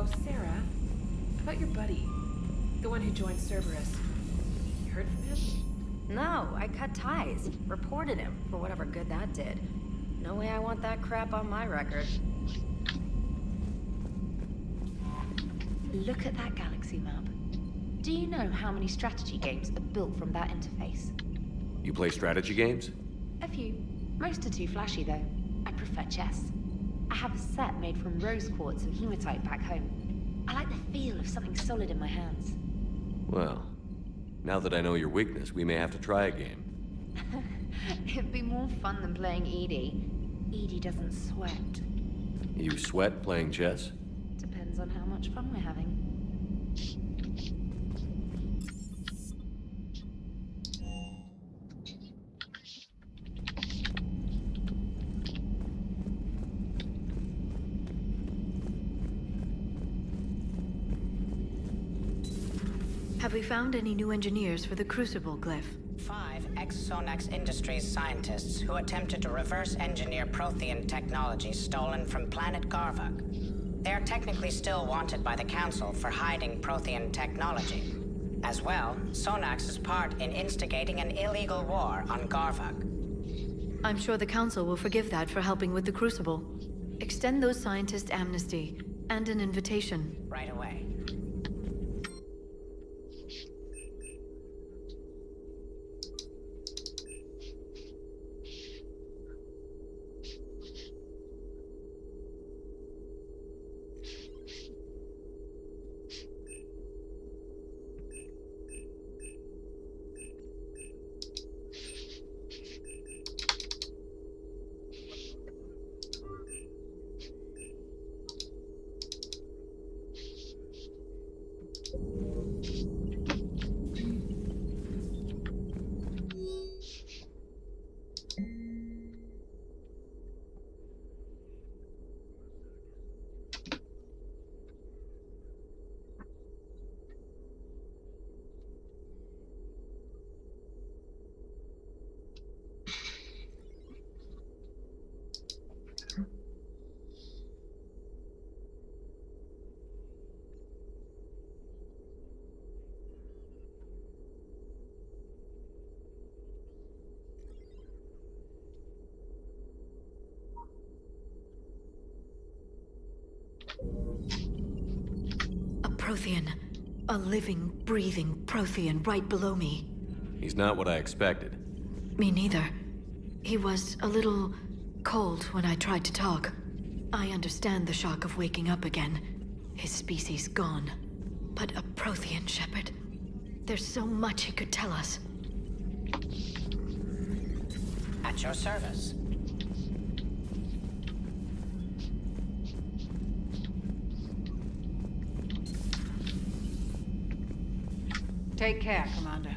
Oh, Sarah, about your buddy, the one who joined Cerberus. You heard from him? No, I cut ties. Reported him, for whatever good that did. No way I want that crap on my record. Look at that galaxy map. Do you know how many strategy games are built from that interface? You play strategy games? A few. Most are too flashy, though. I prefer chess. I have a set made from rose quartz and hematite back home. I like the feel of something solid in my hands. Well, now that I know your weakness, we may have to try a game. It'd be more fun than playing Edie. Edie doesn't sweat. You sweat playing chess? Depends on how much fun we're having. Have we found any new engineers for the Crucible glyph? 5 ex-Sonax Industries scientists who attempted to reverse engineer Prothean technology stolen from planet Garvuk. They are technically still wanted by the Council for hiding Prothean technology. As well, Sonax's part in instigating an illegal war on Garvuk. I'm sure the Council will forgive that for helping with the Crucible. Extend those scientists amnesty, and an invitation. Right away. A Prothean. A living, breathing Prothean right below me. He's not what I expected. Me neither. He was a little cold when I tried to talk. I understand the shock of waking up again. His species gone. But a Prothean shepherd. There's so much he could tell us. At your service. Take care, Commander.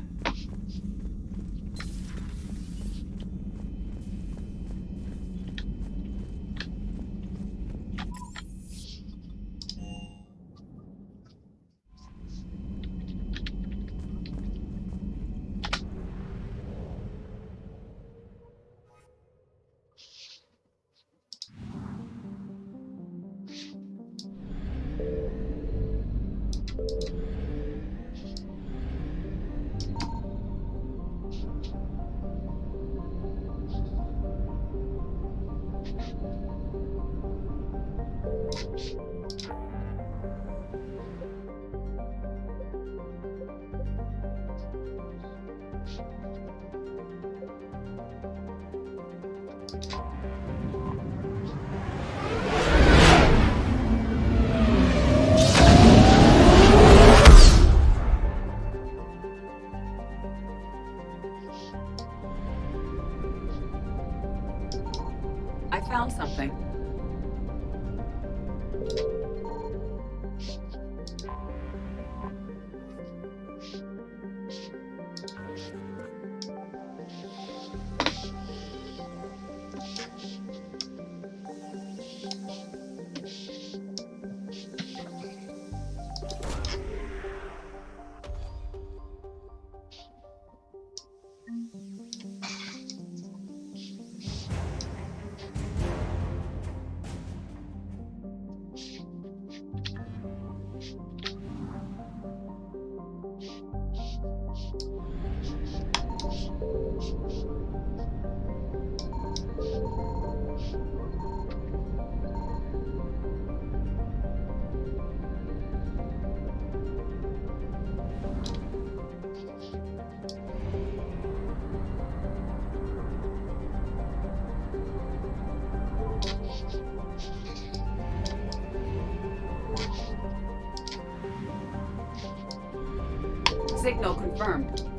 I found something. Signal confirmed.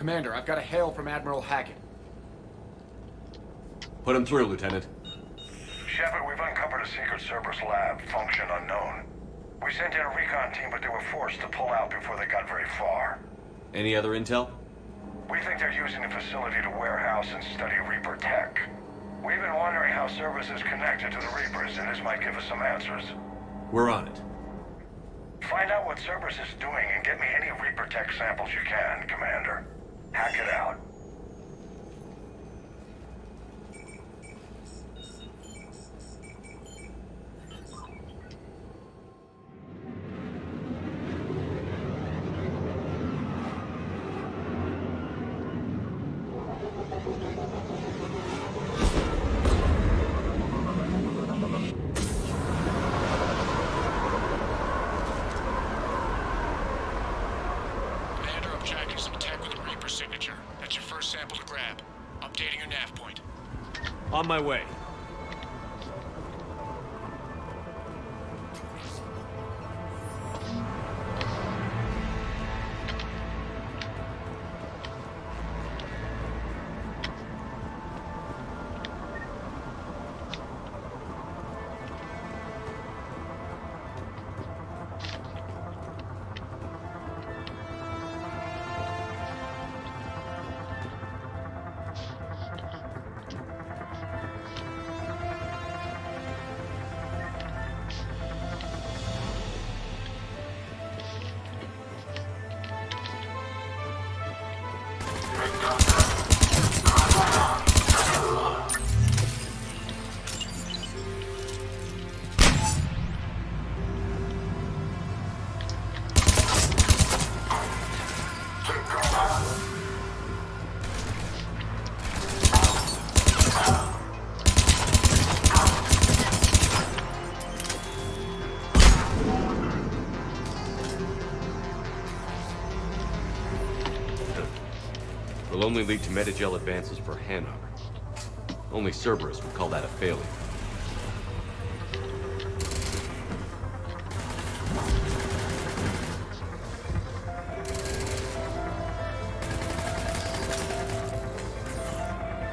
Commander, I've got a hail from Admiral Hackett. Put him through, Lieutenant. Shepard, we've uncovered a secret Cerberus lab, function unknown. We sent in a recon team, but they were forced to pull out before they got very far. Any other intel? We think they're using the facility to warehouse and study Reaper tech. We've been wondering how Cerberus is connected to the Reapers, and this might give us some answers. We're on it. Find out what Cerberus is doing and get me any Reaper tech samples you can, Commander. Hack it out. On my way. only lead to metagel advances for Hanover. Only Cerberus would call that a failure.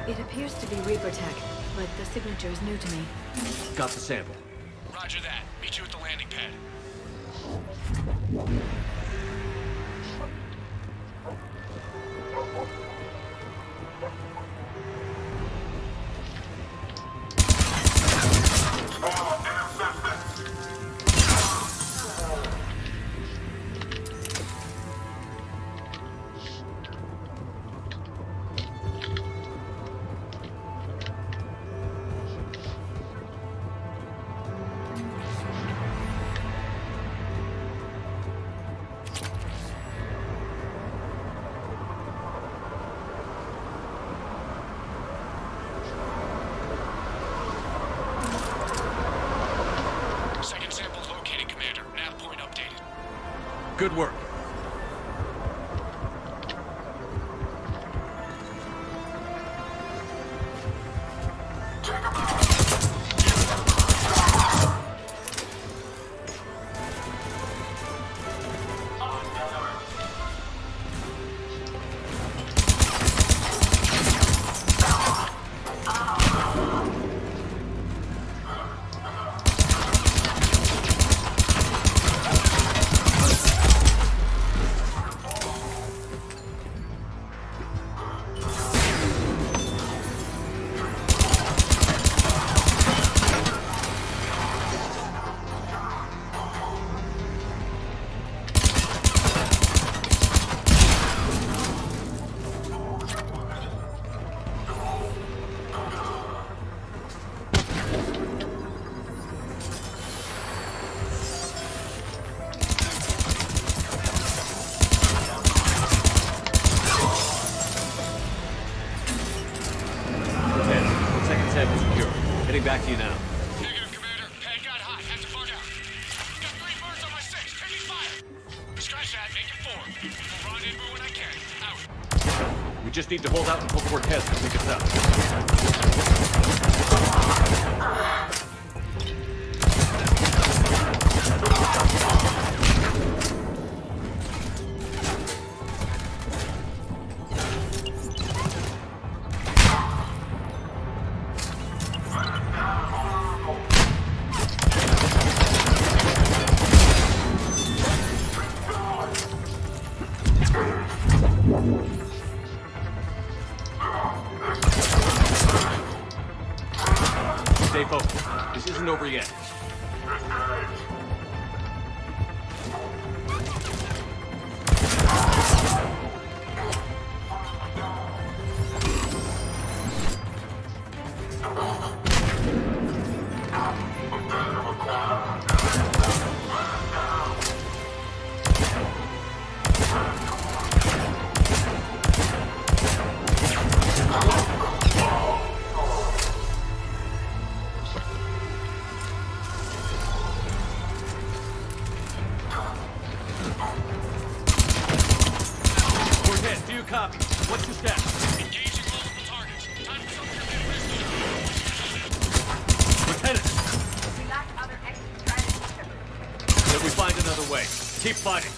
It appears to be Reaper tech, but the signature is new to me. Got the sample. Roger that. Meet you at the landing pad. Second sample's located, Commander. Nav point updated. Good work. Back to you now. Negative, Commander. Pad got hot. Had to bug out. Got 3 birds on my 6. Taking fire. Scratch that. Make it 4. We'll rendezvous when I can. Out. We just need to hold out until Cortez can pick us up. Stay focused. This isn't over yet. Copy. What's your status? Engaging multiple targets. Time for some pistol. Lieutenant! We lack other exit strategies. Then we find another way. Keep fighting.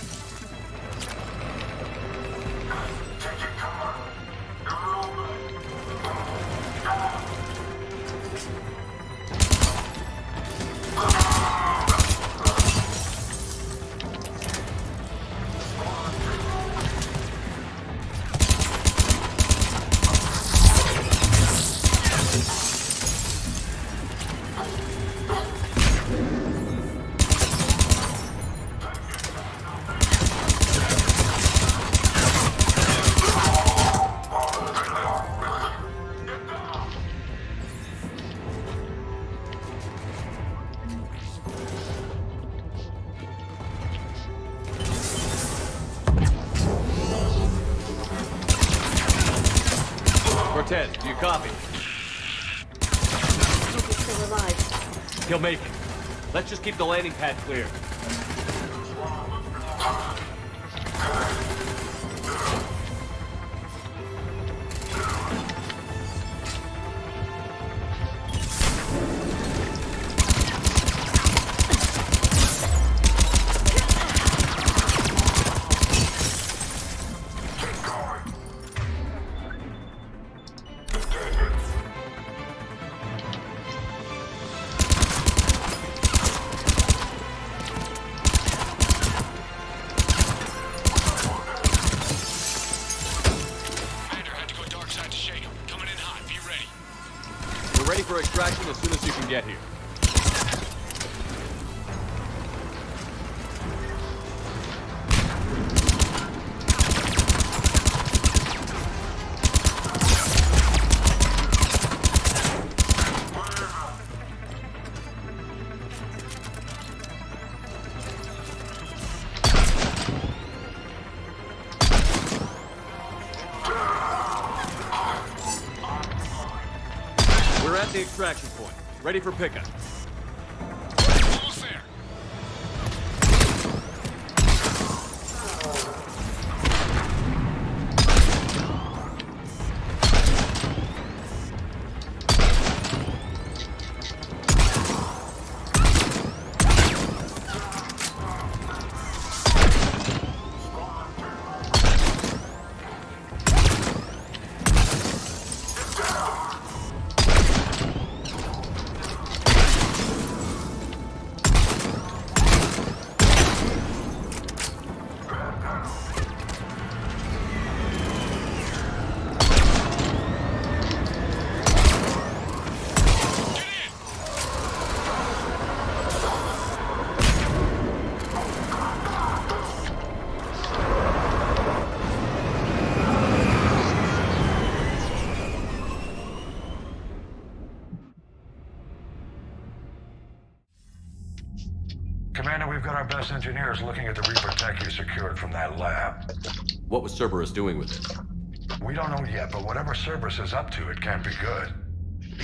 Cortez, do you copy? Hope he's still alive. He'll make it. Let's just keep the landing pad clear. can get here. We're at the extraction point. Ready for pickup. Almost there. Commander, we've got our best engineers looking at the Reaper tech you secured from that lab. What was Cerberus doing with it? We don't know yet, but whatever Cerberus is up to, it can't be good.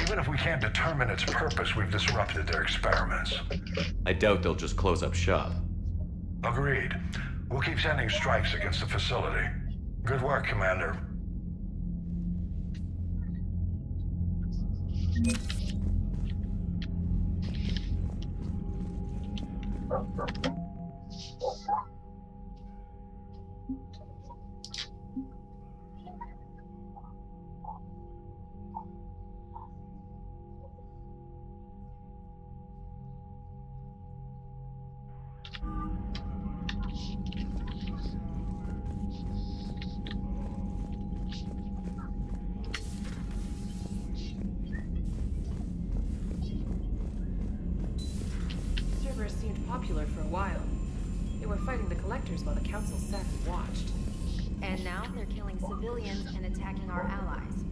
Even if we can't determine its purpose, we've disrupted their experiments. I doubt they'll just close up shop. Agreed. We'll keep sending strikes against the facility. Good work, Commander. Cerberus seemed popular for a while. They were fighting the Collectors while the Council sat and watched. And now they're killing civilians and attacking our allies.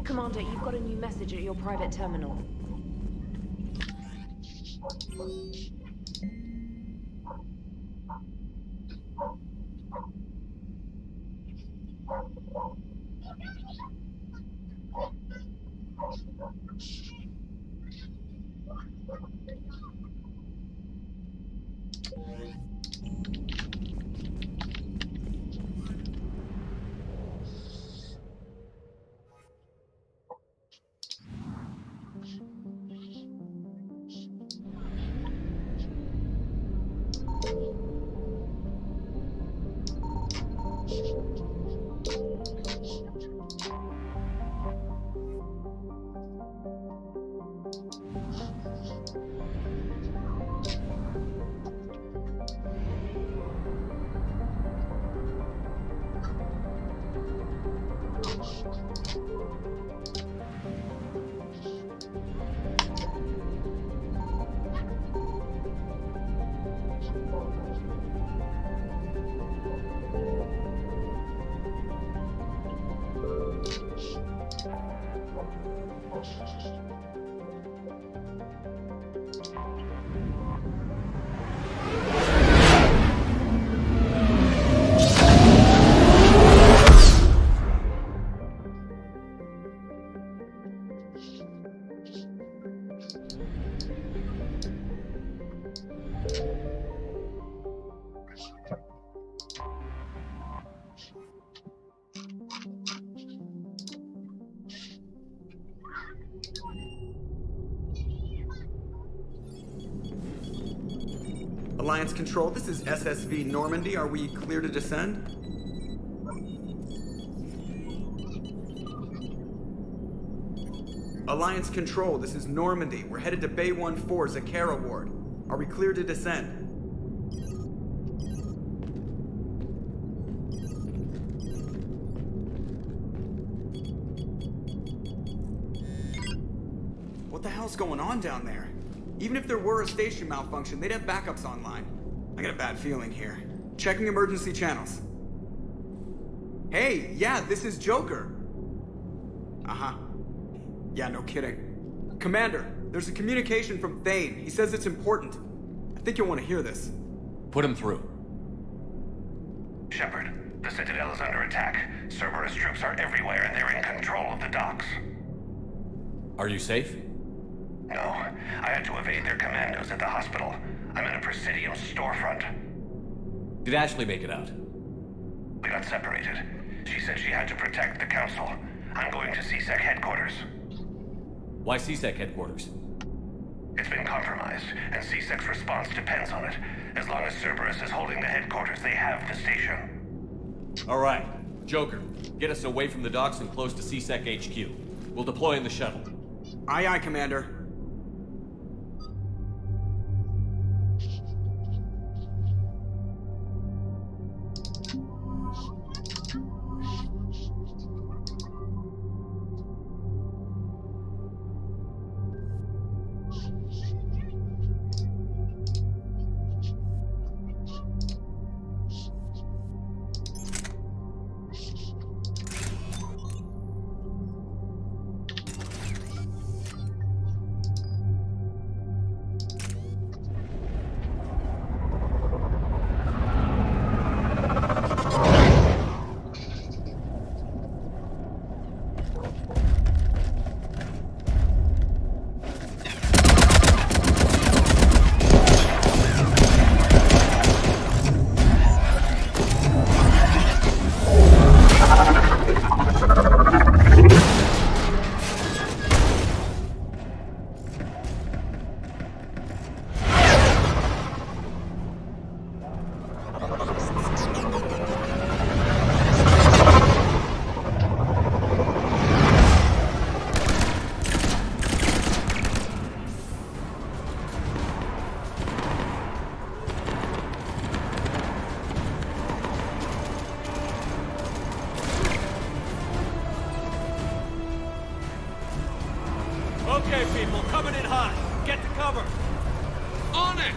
Commander, you've got a new message at your private terminal. Alliance Control, this is SSV Normandy. Are we clear to descend? Alliance Control, this is Normandy. We're headed to Bay 1-4, Zakara Ward. Are we clear to descend? else going on down there. Even if there were a station malfunction, they'd have backups online. I got a bad feeling here. Checking emergency channels. Hey, yeah, this is Joker. Uh-huh. Yeah, no kidding. Commander, there's a communication from Thane. He says it's important. I think you'll want to hear this. Put him through. Shepard, the Citadel is under attack. Cerberus troops are everywhere and they're in control of the docks. Are you safe? No, I had to evade their commandos at the hospital. I'm in a Presidium storefront. Did Ashley make it out? We got separated. She said she had to protect the Council. I'm going to CSEC headquarters. Why CSEC headquarters? It's been compromised, and CSEC's response depends on it. As long as Cerberus is holding the headquarters, they have the station. All right. Joker, get us away from the docks and close to CSEC HQ. We'll deploy in the shuttle. Aye, aye, Commander. Okay, people, coming in hot. Get to cover. On it!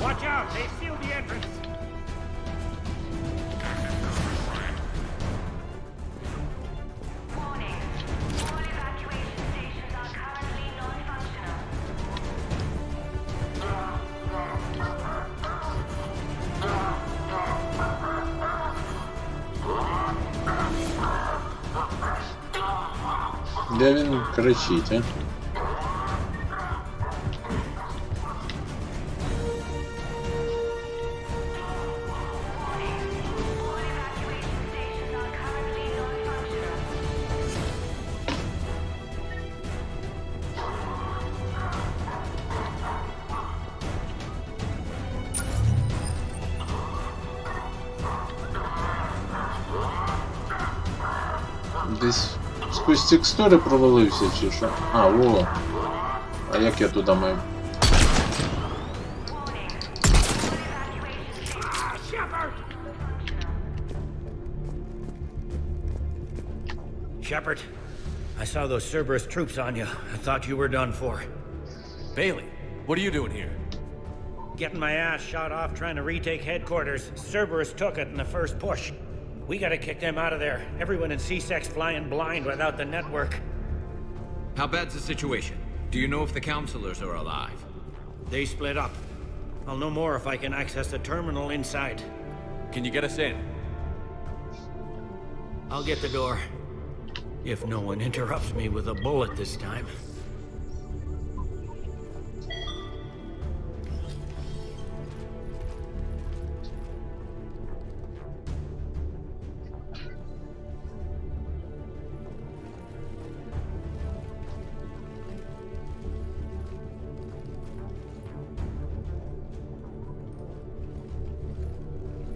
Watch out! They sealed the entrance! Warning. All evacuation stations are currently non-functional. Де він кричить, а? якоїсь текстури провалився чи що? А, во. А як я туди маю? Shepard, I saw those Cerberus troops on you. I thought you were done for. Bailey, what are you doing here? Getting my ass shot off trying to retake headquarters. Cerberus took it in the first push. We gotta kick them out of there. Everyone in C-Sec's flying blind without the network. How bad's the situation? Do you know if the counselors are alive? They split up. I'll know more if I can access the terminal inside. Can you get us in? I'll get the door. If no one interrupts me with a bullet this time.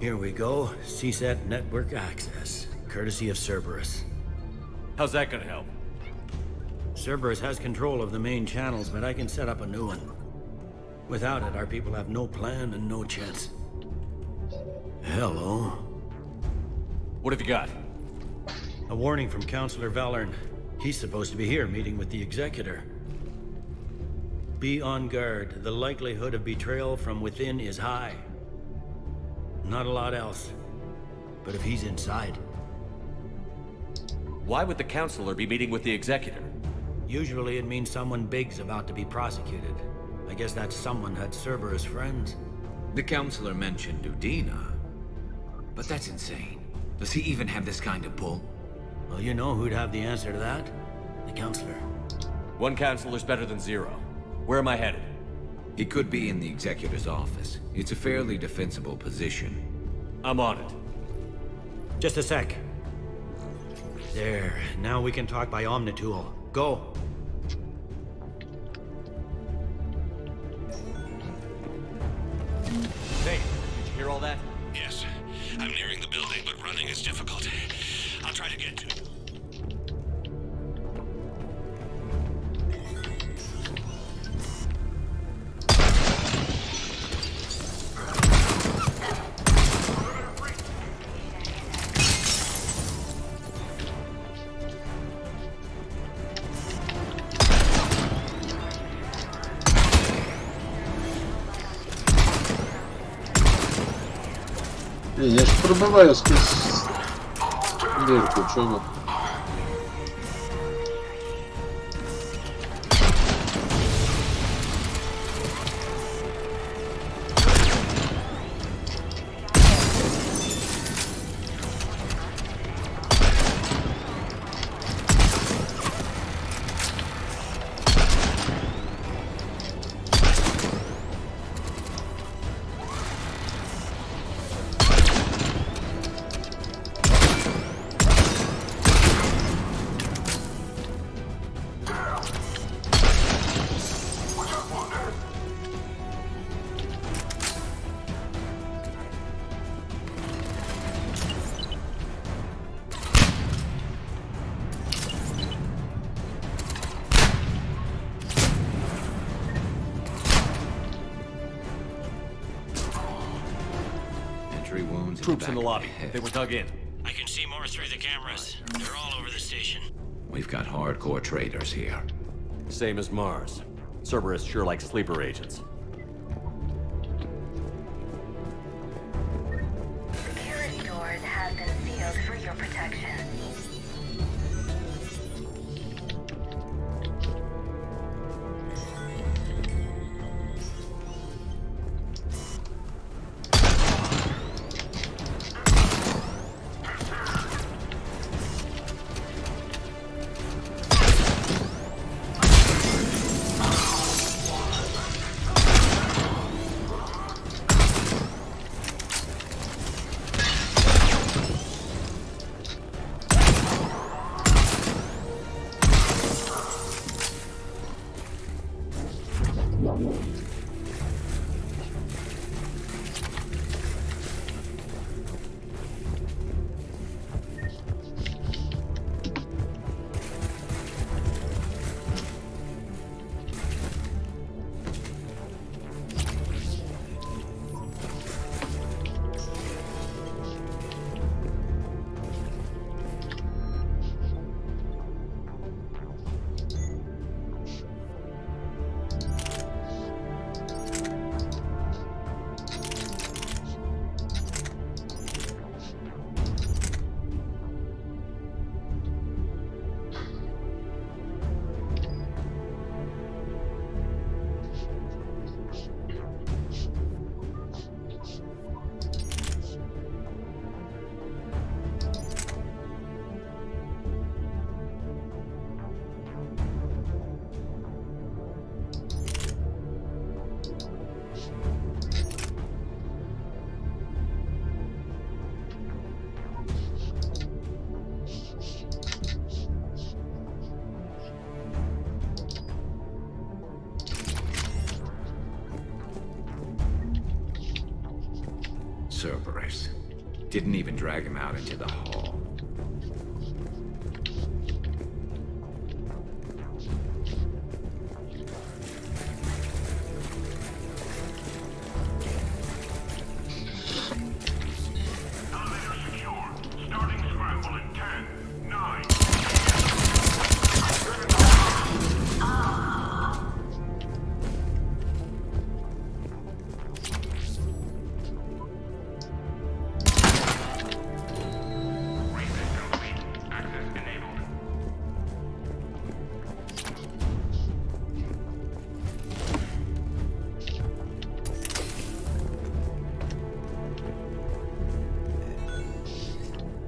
Here we go. CSAT network access, courtesy of Cerberus. How's that gonna help? Cerberus has control of the main channels, but I can set up a new one. Without it, our people have no plan and no chance. Hello. What have you got? A warning from Counselor Valern. He's supposed to be here meeting with the Executor. Be on guard. The likelihood of betrayal from within is high. Not a lot else. But if he's inside... Why would the Counselor be meeting with the Executor? Usually it means someone big's about to be prosecuted. I guess that someone had Cerberus friends. The counselor mentioned Udina. But that's insane. Does he even have this kind of pull? Well, you know who'd have the answer to that? The Counselor. One Counselor's better than zero. Where am I headed? He could be in the Executor's office. It's a fairly defensible position. I'm on it. Just a sec. There. Now we can talk by Omnitool. Go. Hey, did you hear all that? Yes. I'm nearing the building, but running is difficult. I'll try to get to... Я ж пробиваю сквозь дырку, чего? Troops in the lobby. They were dug in. I can see more through the cameras. They're all over the station. We've got hardcore traitors here. Same as Mars. Cerberus sure likes sleeper agents. Security doors have been sealed for your protection. Cerberus. Didn't even drag him out into the hall.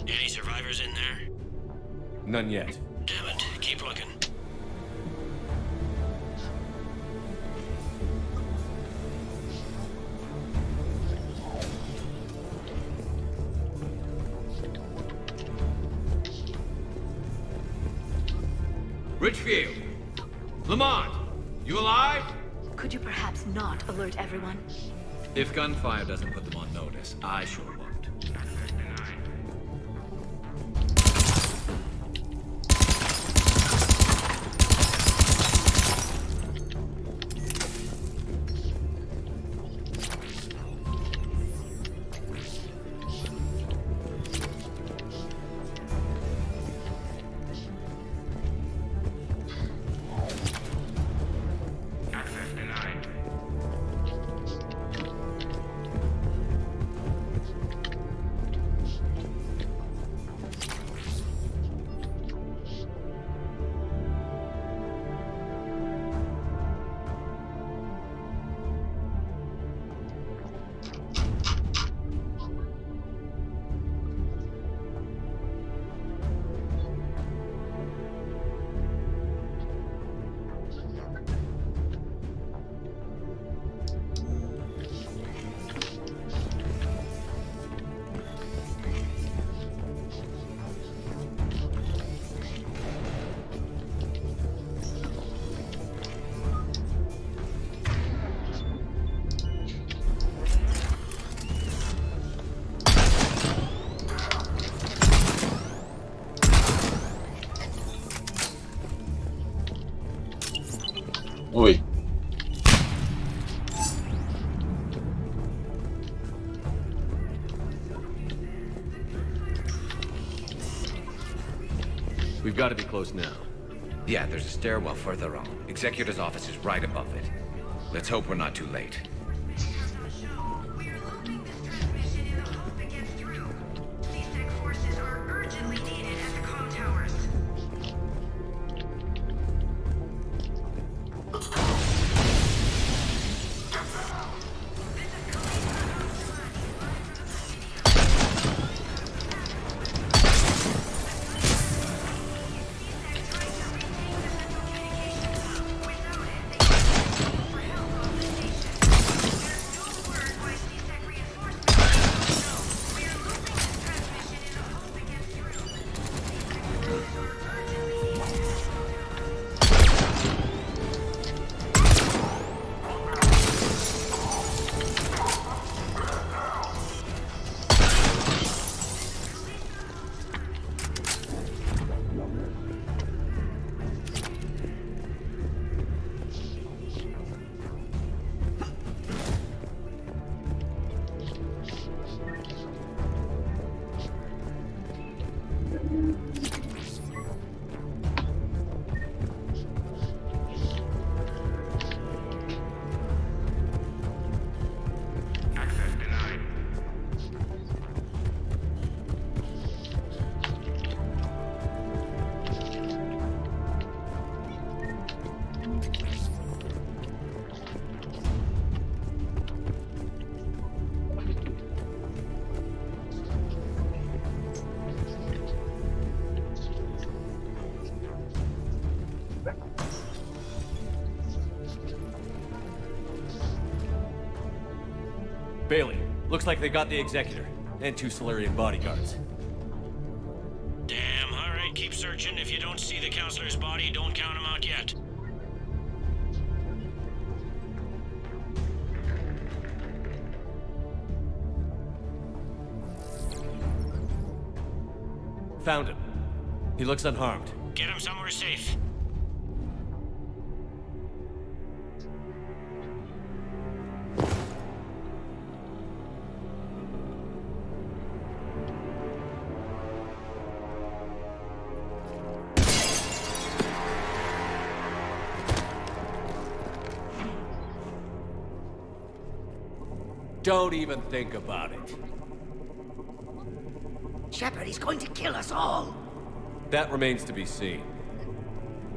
Any survivors in there? None yet. Damn it. Keep looking. Richfield! Lamont! You alive? Could you perhaps not alert everyone? If gunfire doesn't put them on notice, I sure won't. Oi. We've got to be close now. Yeah, there's a stairwell further on. Executor's office is right above it. Let's hope we're not too late. Bailey, looks like they got the Executor, and 2 Solarian bodyguards. Damn, alright, keep searching. If you don't see the counselor's body, don't count him out yet. Found him. He looks unharmed. Get him somewhere safe. Don't even think about it. Shepard, he's going to kill us all. That remains to be seen.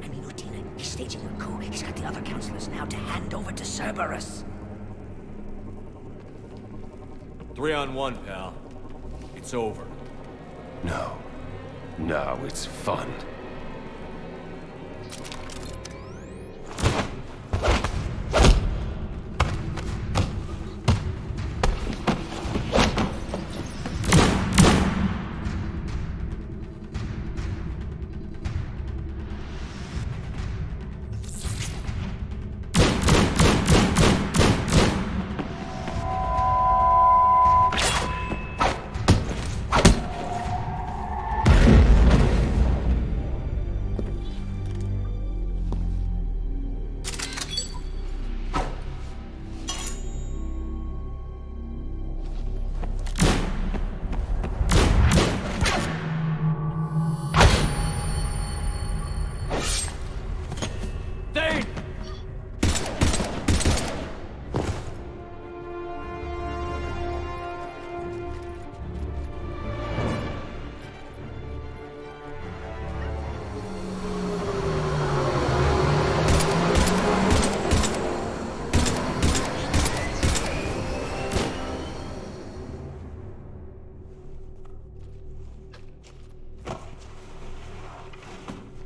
I mean, Udina, he's staging a coup. He's got the other councillors now to hand over to Cerberus. 3-on-1, pal. It's over. No. No, it's fun.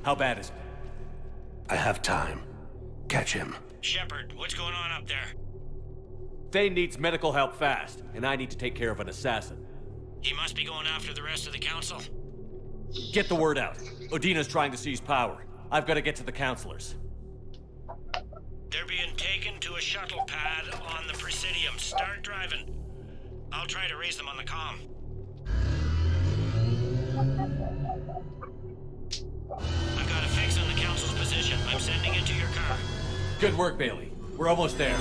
How bad is it? I have time. Catch him. Shepard, what's going on up there? Thane needs medical help fast, and I need to take care of an assassin. He must be going after the rest of the council. Get the word out. Udina's trying to seize power. I've got to get to the councilors. They're being taken to a shuttle pad on the Presidium. Start driving. I'll try to raise them on the comm. I've got a fix on the council's position. I'm sending it to your car. Good work, Bailey. We're almost there.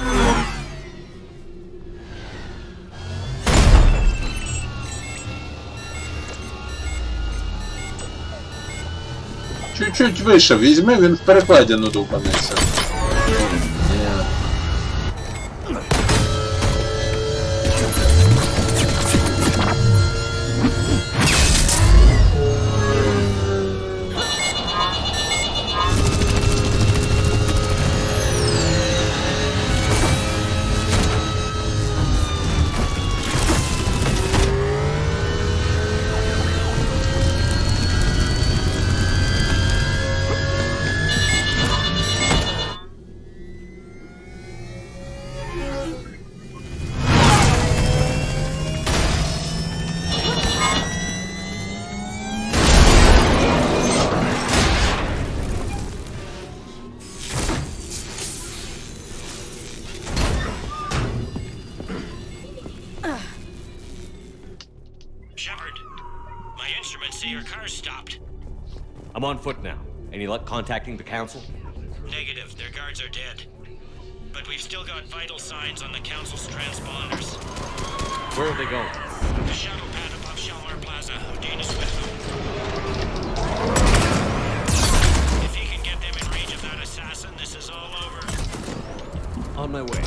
Чуть-чуть вище візьми, він в перекладину дупанеться. I'm on foot now. Any luck contacting the council? Negative. Their guards are dead. But we've still got vital signs on the council's transponders. Where are they going? The shuttle pad above Shalmar Plaza. Udina's with them. If he can get them in range of that assassin, this is all over. On my way.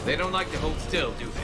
They don't like to hold still, do they?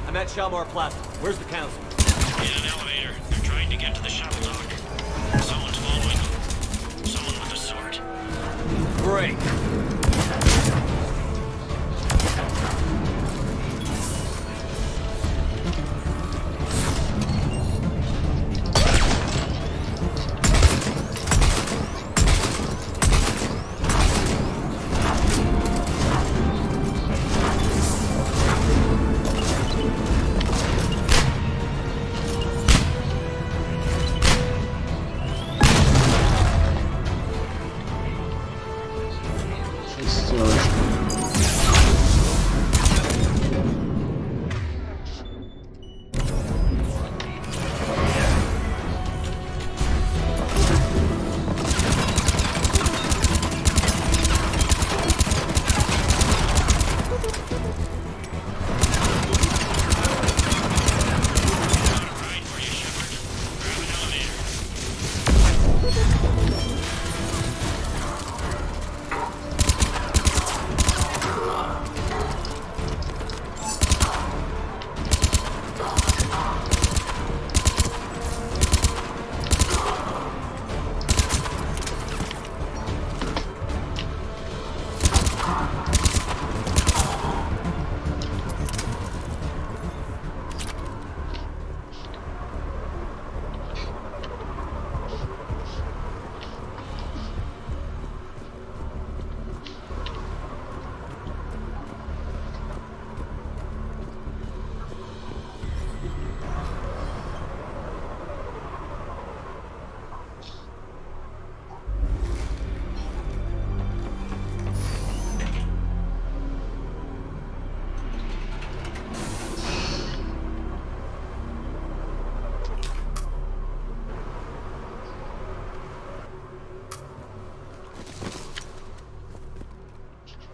I'm at Shalmar Plaza. Where's the council? In an elevator. They're trying to get to the shuttle dock. Someone's following them. Someone with a sword. Great.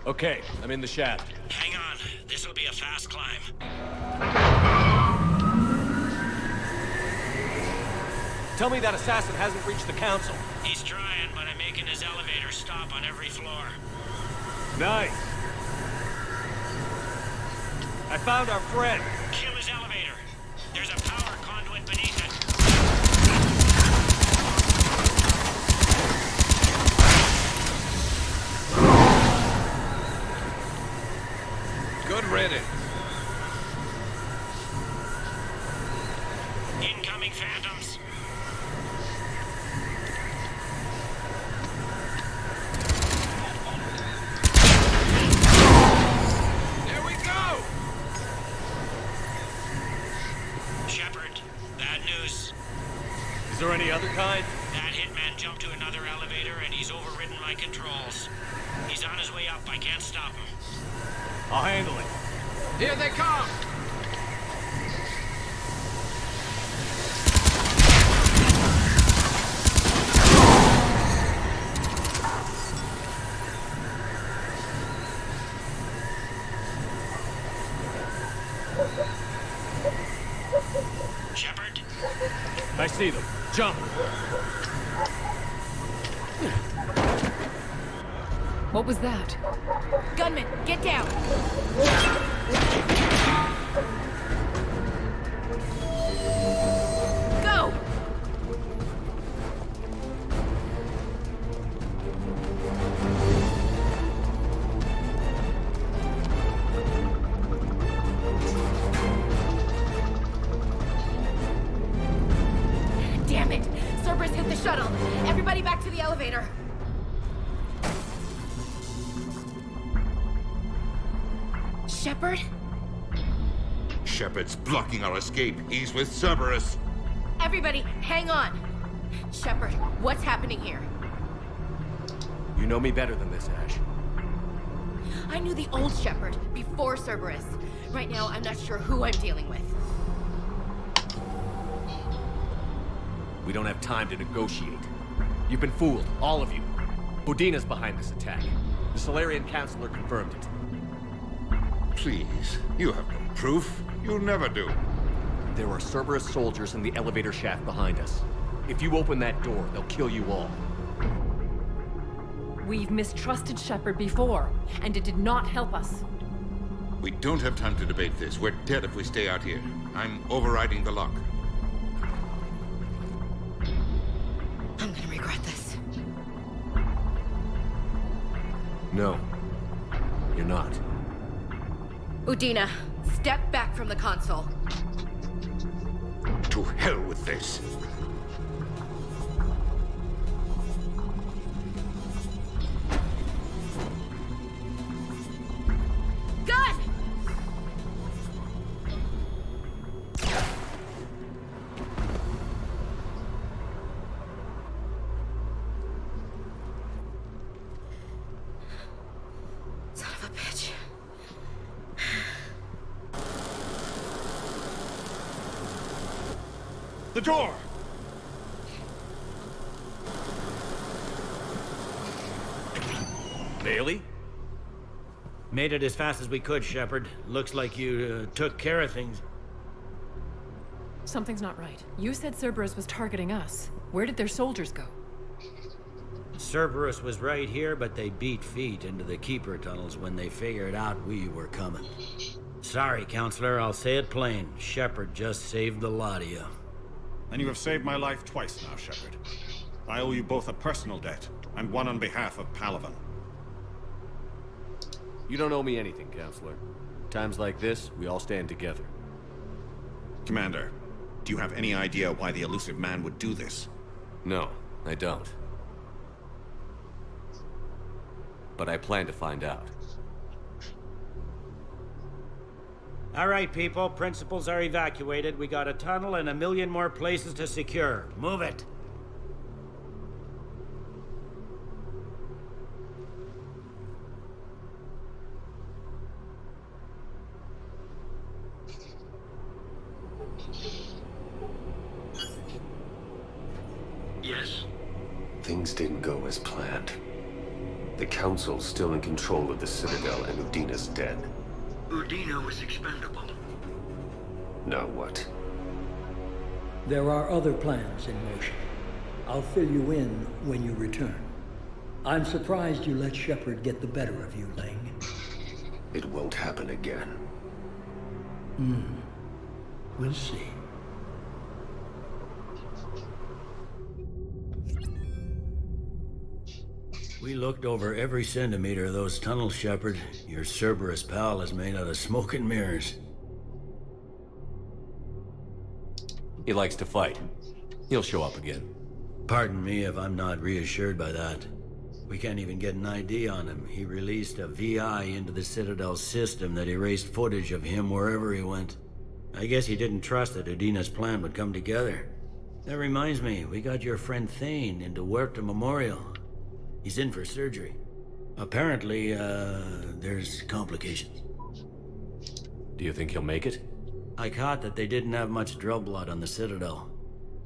Okay, I'm in the shaft. Hang on. This'll be a fast climb. Tell me that assassin hasn't reached the council. He's trying, but I'm making his elevator stop on every floor. Nice. I found our friend. Kill his elevator. There's a power conduit beneath it. Good riddance. Incoming phantoms. There we go! there any other kind? That hitman jumped to another elevator and he's overridden my controls. He's on his way up. I can't stop him. I'll handle it. Here they come! Shepard? I see them. Jump! What was that? Gunman, get down! Go! Damn it! Cerberus hit the shuttle! Everybody back to the elevator! Shepard? Shepard's blocking our escape. He's with Cerberus. Everybody, hang on! Shepard, what's happening here? You know me better than this, Ash. I knew the old Shepard before Cerberus. Right now, I'm not sure who I'm dealing with. We don't have time to negotiate. You've been fooled, all of you. Udina's behind this attack. The Solarian Councilor confirmed it. Please, you have no proof. You'll never do. There are Cerberus soldiers in the elevator shaft behind us. If you open that door, they'll kill you all. We've mistrusted Shepard before, and it did not help us. We don't have time to debate this. We're dead if we stay out here. I'm overriding the lock. I'm gonna regret this. No. You're not. Udina, step back from the console. To hell with this. Gun! Son of a bitch. The door! Bailey? Made it as fast as we could, Shepard. Looks like you took care of things. Something's not right. You said Cerberus was targeting us. Where did their soldiers go? Cerberus was right here, but they beat feet into the Keeper tunnels when they figured out we were coming. Sorry, Counselor, I'll say it plain. Shepard just saved the lot of you. And you have saved my life twice now, Shepard. I owe you both a personal debt, and one on behalf of Palaven. You don't owe me anything, Counselor. Times like this, we all stand together. Commander, do you have any idea why the elusive man would do this? No, I don't. But I plan to find out. All right, people. Principals are evacuated. We got a tunnel and 1 million more places to secure. Move it. Yes? Things didn't go as planned. The Council's still in control of the Citadel and Udina's dead. Udina was expendable. Now what? There are other plans in motion. I'll fill you in when you return. I'm surprised you let Shepard get the better of you, Ling. It won't happen again. We'll see. We looked over every centimeter of those tunnels, Shepard. Your Cerberus pal is made out of smoke and mirrors. He likes to fight. He'll show up again. Pardon me if I'm not reassured by that. We can't even get an ID on him. He released a VI into the Citadel system that erased footage of him wherever he went. I guess he didn't trust that Udina's plan would come together. That reminds me, we got your friend Thane into Huerta Memorial. He's in for surgery. Apparently, there's complications. Do you think he'll make it? I caught that they didn't have much drill blood on the Citadel.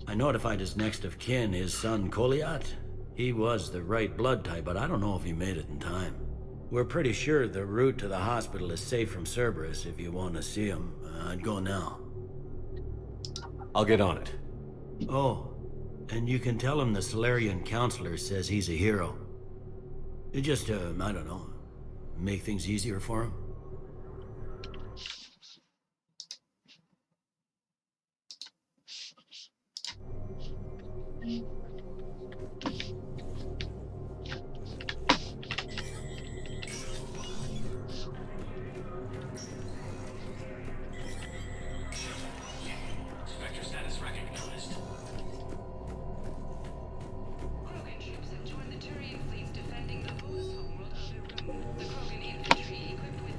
I notified his next of kin, his son Koliat. He was the right blood type, but I don't know if he made it in time. We're pretty sure the route to the hospital is safe from Cerberus. If you want to see him, I'd go now. I'll get on it. Oh, and you can tell him the Solarian Counselor says he's a hero. It just, I don't know, make things easier for him. Spectre status recognized. Krogan troops have joined the Turian fleets defending the Who's homeworld of Irun. The Krogan infantry, equipped with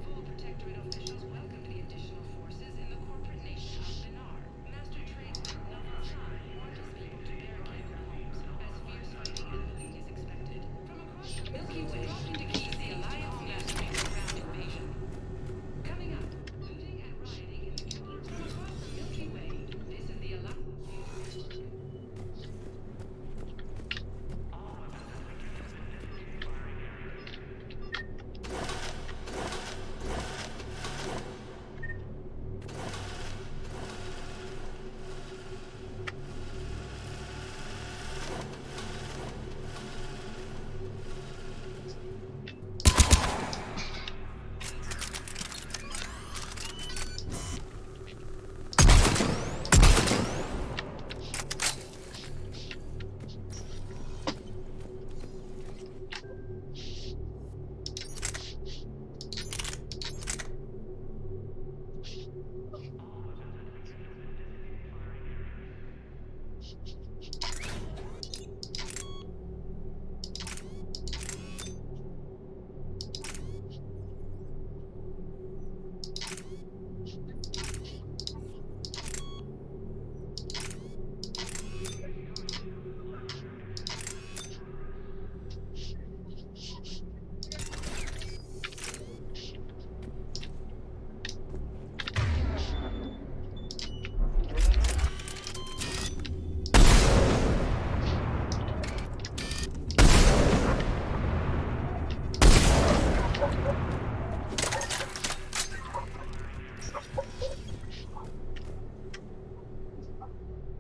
full Protectorate officials welcomed the additional forces in the corporate nation of Benar. Master tradesman Navasai warned his people to barricade their homes, as fierce fighting and looting is expected. From across the Milky Way, dropped into keys the Alliance mastery of ground invasion. Coming up, looting and rioting in the capital. From across the Milky Way, this is the Alliance.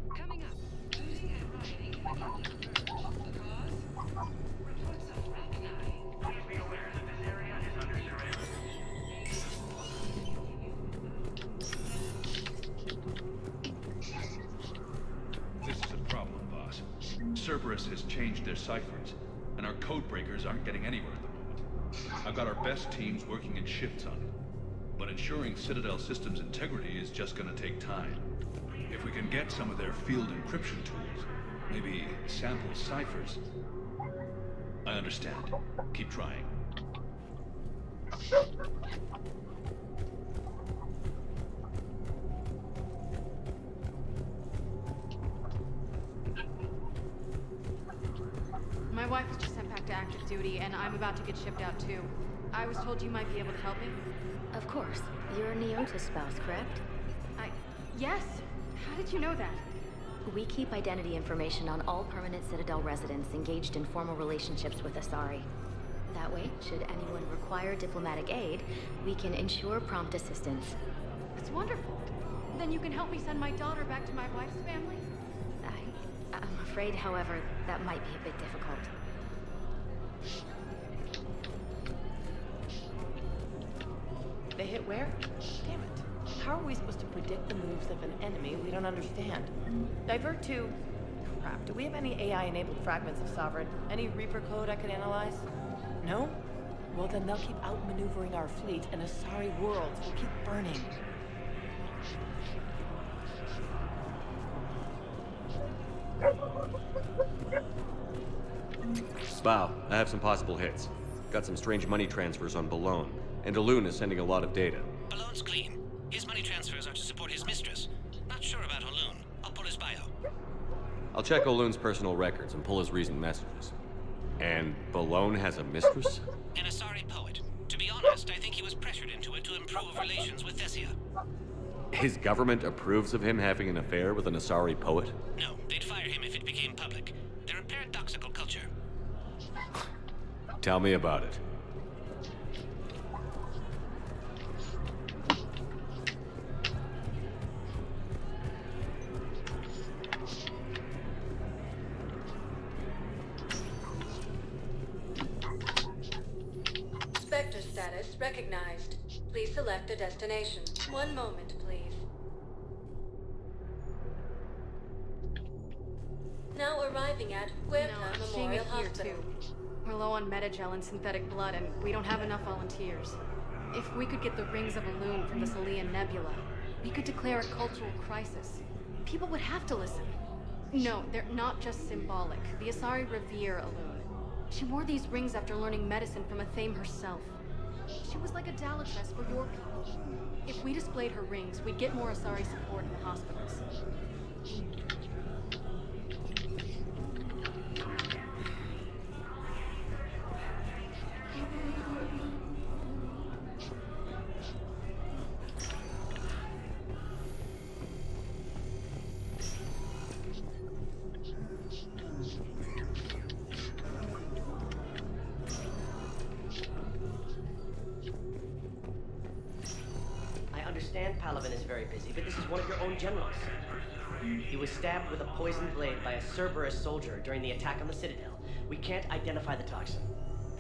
Coming up, looting and rioting in the capital of Verge. The cause? Reports of Rachni. Please be aware that this area is under surveillance. This is a problem, boss. Cerberus has changed their ciphers, and our code breakers aren't getting anywhere at the moment. I've got our best teams working in shifts on it, but ensuring Citadel systems integrity is just gonna take time. If we can get some of their field encryption tools, maybe sample ciphers. I understand. Keep trying. My wife was just sent back to active duty, and I'm about to get shipped out too. I was told you might be able to help me. Of course. You're Neota's spouse, correct? Yes. How did you know that? We keep identity information on all permanent Citadel residents engaged in formal relationships with Asari. That way, should anyone require diplomatic aid, we can ensure prompt assistance. It's wonderful. Then you can help me send my daughter back to my wife's family? I'm afraid, however, that might be a bit difficult. They hit where? Damn it. How are we supposed to predict the moves of an enemy we don't understand? Divert to... Crap, do we have any AI-enabled fragments of Sovereign? Any Reaper code I could analyze? No? Well, then they'll keep outmaneuvering our fleet, and Asari worlds will keep burning. Spow, I have some possible hits. Got some strange money transfers on Balone, and Elune is sending a lot of data. Balloon's clean. His money transfers are to support his mistress. Not sure about Haloon. I'll pull his bio. I'll check O'Loon's personal records and pull his recent messages. And Balone has a mistress? An Asari poet. To be honest, I think he was pressured into it to improve relations with Thessia. His government approves of him having an affair with an Asari poet? No, they'd fire him if it became public. They're a paradoxical culture. Tell me about it. Spectre status recognized. Please select a destination. One moment, please. Now arriving at Huerta Seeing Memorial it here Hospital. too. We're low on metagel and synthetic blood, and we don't have enough volunteers. If we could get the rings of Haloon from the Salian Nebula, we could declare a cultural crisis. People would have to listen. No, they're not just symbolic. The Asari revere Haloon. She wore these rings after learning medicine from Athame herself. She was like a Dalatress for your people. If we displayed her rings, we'd get more Asari support in the hospitals. Paladin is very busy, but this is one of your own generals. He was stabbed with a poisoned blade by a Cerberus soldier during the attack on the Citadel. We can't identify the toxin.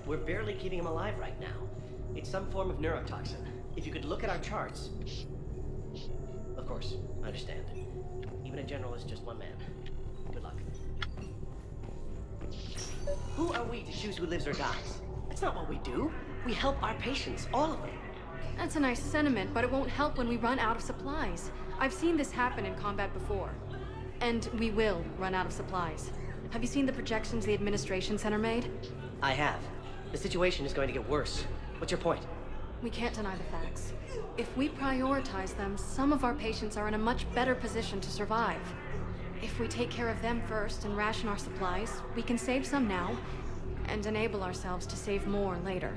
We're barely keeping him alive right now. It's some form of neurotoxin. If you could look at our charts... Of course, I understand. Even a general is just one man. Good luck. Who are we to choose who lives or dies? That's not what we do. We help our patients, all of them. That's a nice sentiment, but it won't help when we run out of supplies. I've seen this happen in combat before. And we will run out of supplies. Have you seen the projections the Administration Center made? I have. The situation is going to get worse. What's your point? We can't deny the facts. If we prioritize them, some of our patients are in a much better position to survive. If we take care of them first and ration our supplies, we can save some now, and enable ourselves to save more later.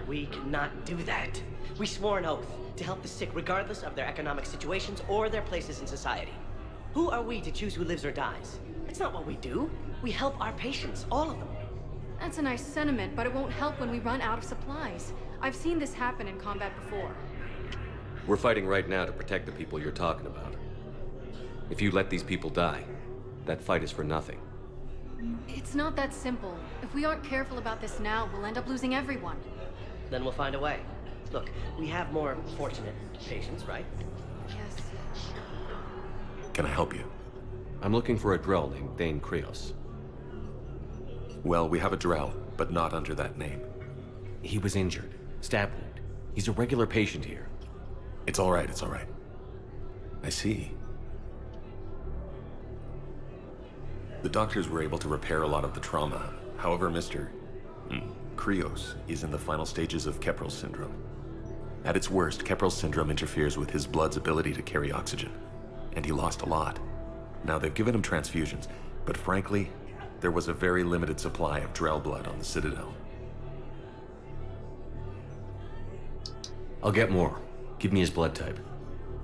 We cannot do that. We swore an oath to help the sick regardless of their economic situations or their places in society. Who are we to choose who lives or dies? That's not what we do. We help our patients, all of them. That's a nice sentiment, but it won't help when we run out of supplies. I've seen this happen in combat before. We're fighting right now to protect the people you're talking about. If you let these people die, that fight is for nothing. It's not that simple. If we aren't careful about this now, we'll end up losing everyone. Then we'll find a way. Look, we have more fortunate patients, right? Yes. Can I help you? I'm looking for a Drell named Thane Krios. Well, we have a Drell, but not under that name. He was injured. Stab wound. He's a regular patient here. It's all right, it's all right. I see. The doctors were able to repair a lot of the trauma. However, Mr. Krios is in the final stages of Keprel's syndrome. At its worst, Keprel's syndrome interferes with his blood's ability to carry oxygen, and he lost a lot. Now, they've given him transfusions, but frankly, there was a very limited supply of Drell blood on the Citadel. I'll get more. Give me his blood type.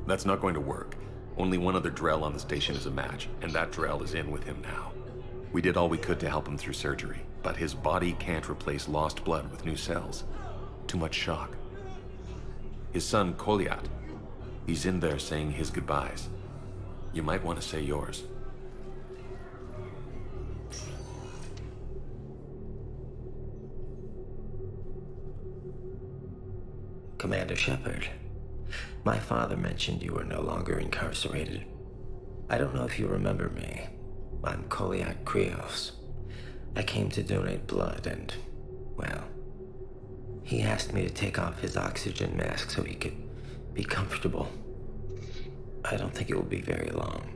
That's not going to work. Only one other Drell on the station is a match, and that Drell is in with him now. We did all we could to help him through surgery, but his body can't replace lost blood with new cells. Too much shock. His son, Koliat, he's in there saying his goodbyes. You might want to say yours. Commander Shepard, my father mentioned you were no longer incarcerated. I don't know if you remember me. I'm Koliak Krios. I came to donate blood and, well, he asked me to take off his oxygen mask so he could be comfortable. I don't think it will be very long.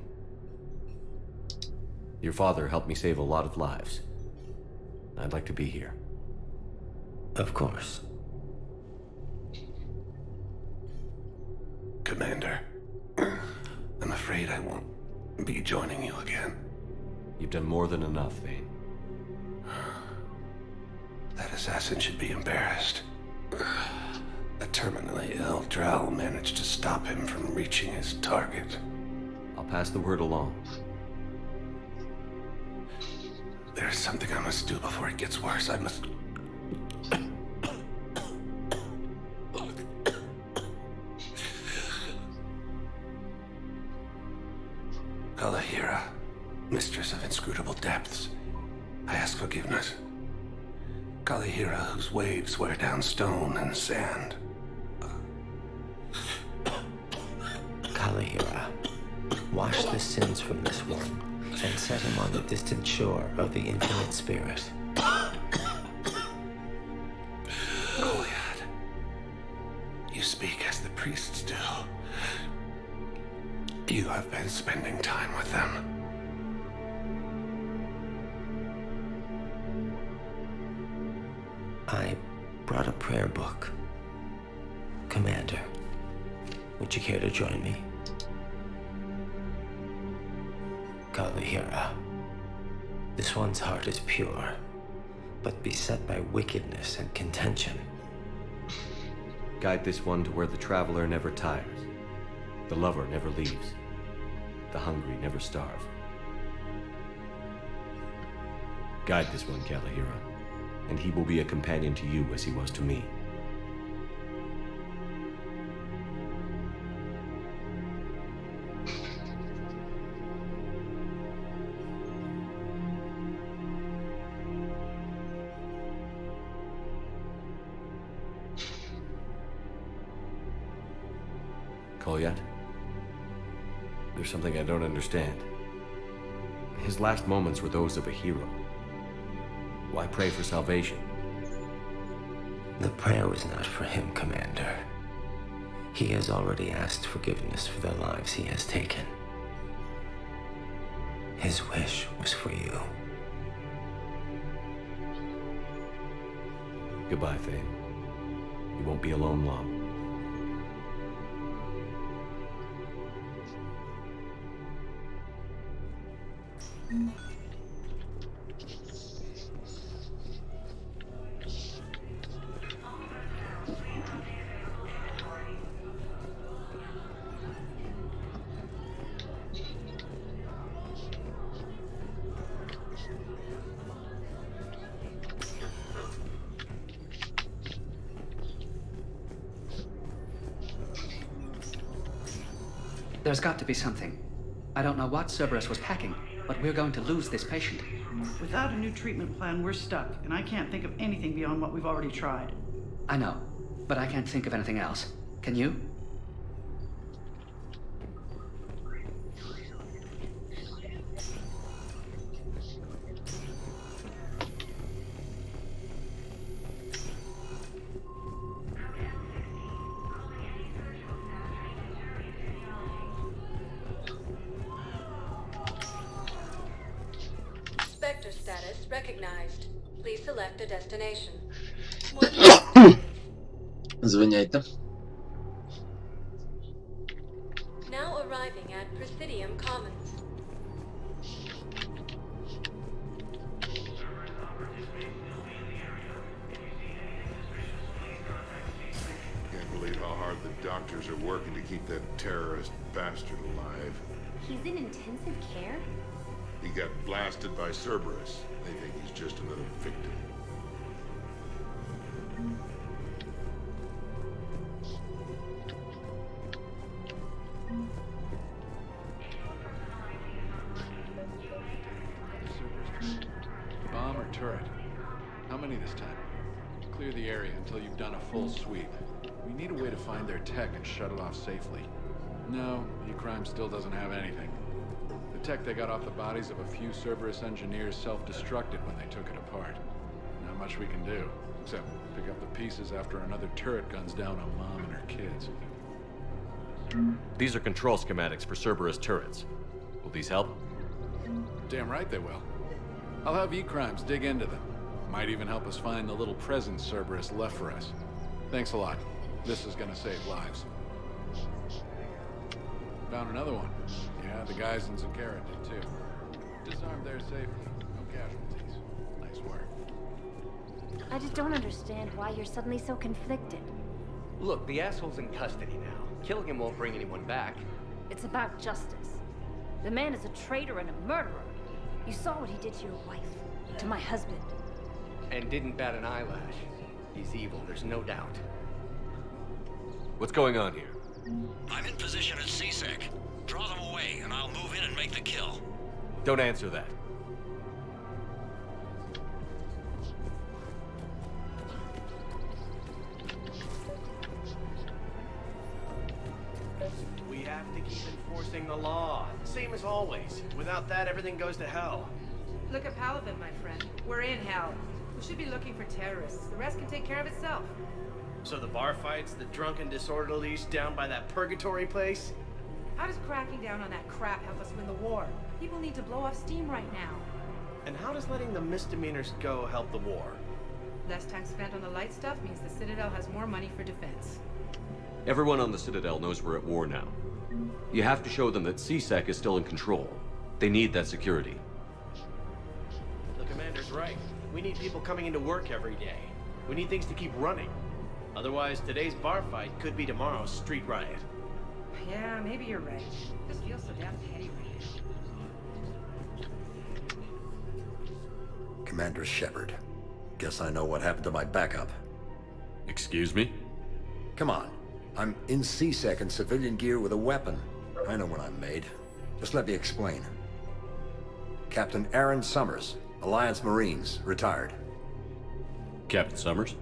Your father helped me save a lot of lives. I'd like to be here. Of course. Commander. be joining you again. You've done more than enough, Thane. That assassin should be embarrassed. A terminally ill Drow managed to stop him from reaching his target. I'll pass the word along. There's something I must do before it gets worse. I must... Kalahira, mistress of inscrutable depths, I ask forgiveness. Kalahira, whose waves wear down stone and sand. Kalahira, wash the sins from this one and set him on the distant shore of the infinite spirit. Goliath, you speak as the priests do. You have been spending time with them. I brought a prayer book. Commander, would you care to join me? Kalahira, this one's heart is pure, but beset by wickedness and contention. Guide this one to where the traveler never tires, the lover never leaves, the hungry never starve. Guide this one, Kalahira, and he will be a companion to you as he was to me. Kolyat? There's something I don't understand. His last moments were those of a hero. Why pray for salvation? The prayer was not for him, Commander. He has already asked forgiveness for the lives he has taken. His wish was for you. Goodbye, Thane. You won't be alone long. There's got to be something. I don't know what Cerberus was packing, but we're going to lose this patient. Without a new treatment plan, we're stuck, and I can't think of anything beyond what we've already tried. I know, but I can't think of anything else. Can you? Spectre status recognized. Please select a destination. Звиняйте. Now arriving at Presidium Commons. Can't believe how hard the doctors are working to keep that terrorist bastard alive. He's in intensive care? He got blasted by Cerberus. They think he's just another victim. Bomb or turret? How many this time? Clear the area until you've done a full sweep. We need a way to find their tech and shut it off safely. No, E-Crime still doesn't have anything. The tech they got off the bodies of a few Cerberus engineers self-destructed when they took it apart. Not much we can do, except pick up the pieces after another turret guns down on Mom and her kids. These are control schematics for Cerberus turrets. Will these help? Damn right they will. I'll have E-Crimes dig into them. Might even help us find the little presents Cerberus left for us. Thanks a lot. This is gonna save lives. Found another one. Yeah, the guys in Zakara did too. Disarmed there safely. No casualties. Nice work. I just don't understand why you're suddenly so conflicted. Look, the asshole's in custody now. Killing him won't bring anyone back. It's about justice. The man is a traitor and a murderer. You saw what he did to your wife, to my husband. And didn't bat an eyelash. He's evil, there's no doubt. What's going on here? I'm in position at CSEC. Draw them away, and I'll move in and make the kill. Don't answer that. We have to keep enforcing the law. Same as always. Without that, everything goes to hell. Look at Paladin, my friend. We're in hell. We should be looking for terrorists. The rest can take care of itself. So the bar fights, the drunken disorderlies down by that purgatory place? How does cracking down on that crap help us win the war? People need to blow off steam right now. And how does letting the misdemeanors go help the war? Less time spent on the light stuff means the Citadel has more money for defense. Everyone on the Citadel knows we're at war now. You have to show them that CSEC is still in control. They need that security. The commander's right. We need people coming into work every day. We need things to keep running. Otherwise, today's bar fight could be tomorrow's street riot. Yeah, maybe you're right. This feels so damn petty right now. Commander Shepard. Guess I know what happened to my backup. Excuse me? Come on. I'm in CSEC in civilian gear with a weapon. I know what I'm made. Just let me explain. Captain Aaron Summers, Alliance Marines, retired. Captain Summers?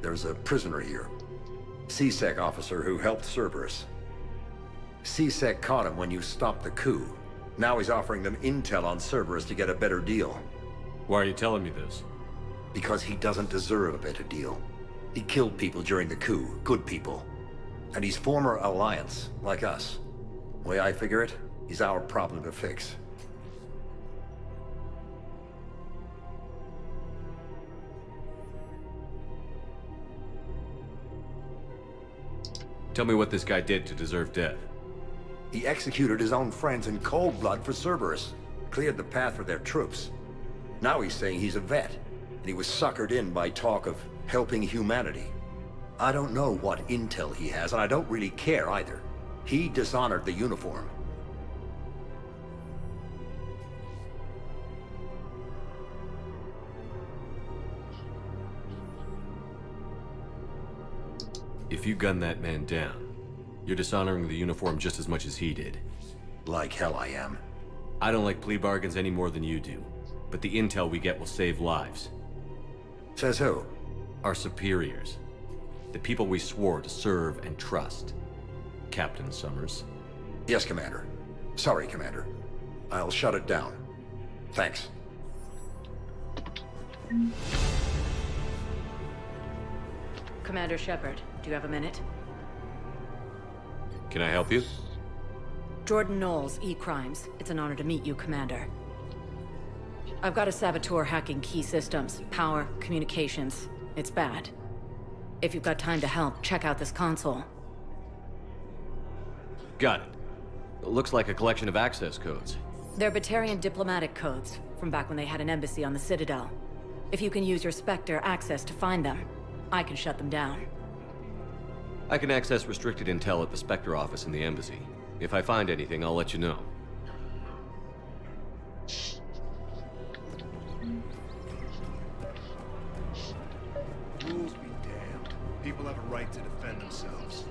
There's a prisoner here. CSEC officer who helped Cerberus. CSEC caught him when you stopped the coup. Now he's offering them intel on Cerberus to get a better deal. Why are you telling me this? Because he doesn't deserve a better deal. He killed people during the coup, good people. And he's former Alliance, like us. The way I figure it, he's our problem to fix. Tell me what this guy did to deserve death. He executed his own friends in cold blood for Cerberus. Cleared the path for their troops. Now he's saying he's a vet, and he was suckered in by talk of helping humanity. I don't know what intel he has, and I don't really care either. He dishonored the uniform. If you gun that man down, you're dishonoring the uniform just as much as he did. Like hell I am. I don't like plea bargains any more than you do, but the intel we get will save lives. Says who? Our superiors. The people we swore to serve and trust. Captain Summers. Yes, Commander. Sorry, Commander. I'll shut it down. Thanks. Commander Shepard, do you have a minute? Can I help you? Jordan Knowles, E-Crimes. It's an honor to meet you, Commander. I've got a saboteur hacking key systems, power, communications. It's bad. If you've got time to help, check out this console. Got it. It looks like a collection of access codes. They're Batarian diplomatic codes, from back when they had an embassy on the Citadel. If you can use your Spectre access to find them, I can shut them down. I can access restricted intel at the Spectre office in the embassy. If I find anything, I'll let you know. Rules be damned. People have a right to defend themselves.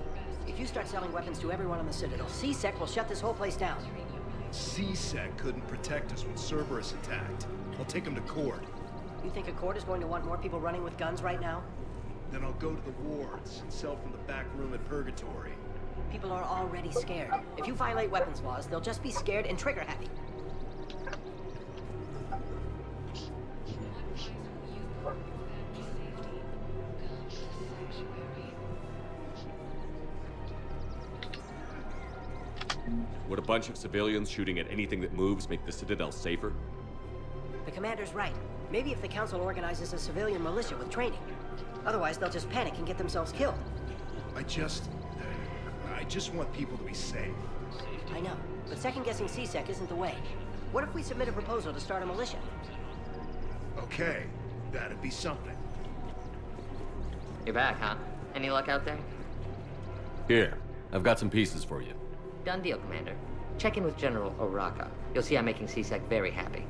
If you start selling weapons to everyone on the Citadel, CSEC will shut this whole place down. CSEC couldn't protect us when Cerberus attacked. I'll take them to court. You think a court is going to want more people running with guns right now? Then I'll go to the wards and sell from the back room at Purgatory. People are already scared. If you violate weapons laws, they'll just be scared and trigger happy. Would a bunch of civilians shooting at anything that moves make the Citadel safer? The commander's right. Maybe if the council organizes a civilian militia with training. Otherwise, they'll just panic and get themselves killed. I I just want people to be safe. I know, but second-guessing CSEC isn't the way. What if we submit a proposal to start a militia? Okay, that'd be something. You're back, huh? Any luck out there? Here, I've got some pieces for you. Done deal, Commander. Check in with General Oraka. You'll see I'm making CSEC very happy.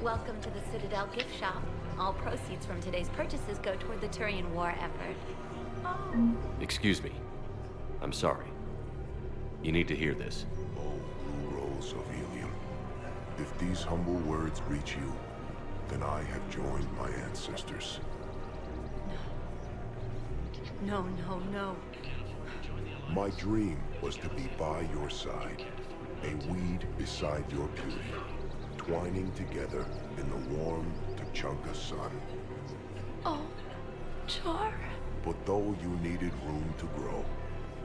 Welcome to the Citadel gift shop. All proceeds from today's purchases go toward the Turian war effort. Oh. Excuse me. I'm sorry. You need to hear this. Oh, blue rose of helium. If these humble words reach you, then I have joined my ancestors. No, no, no. My dream was to be by your side, a weed beside your beauty, twining together in the warm Tuchanka sun. Oh, Char. But though you needed room to grow,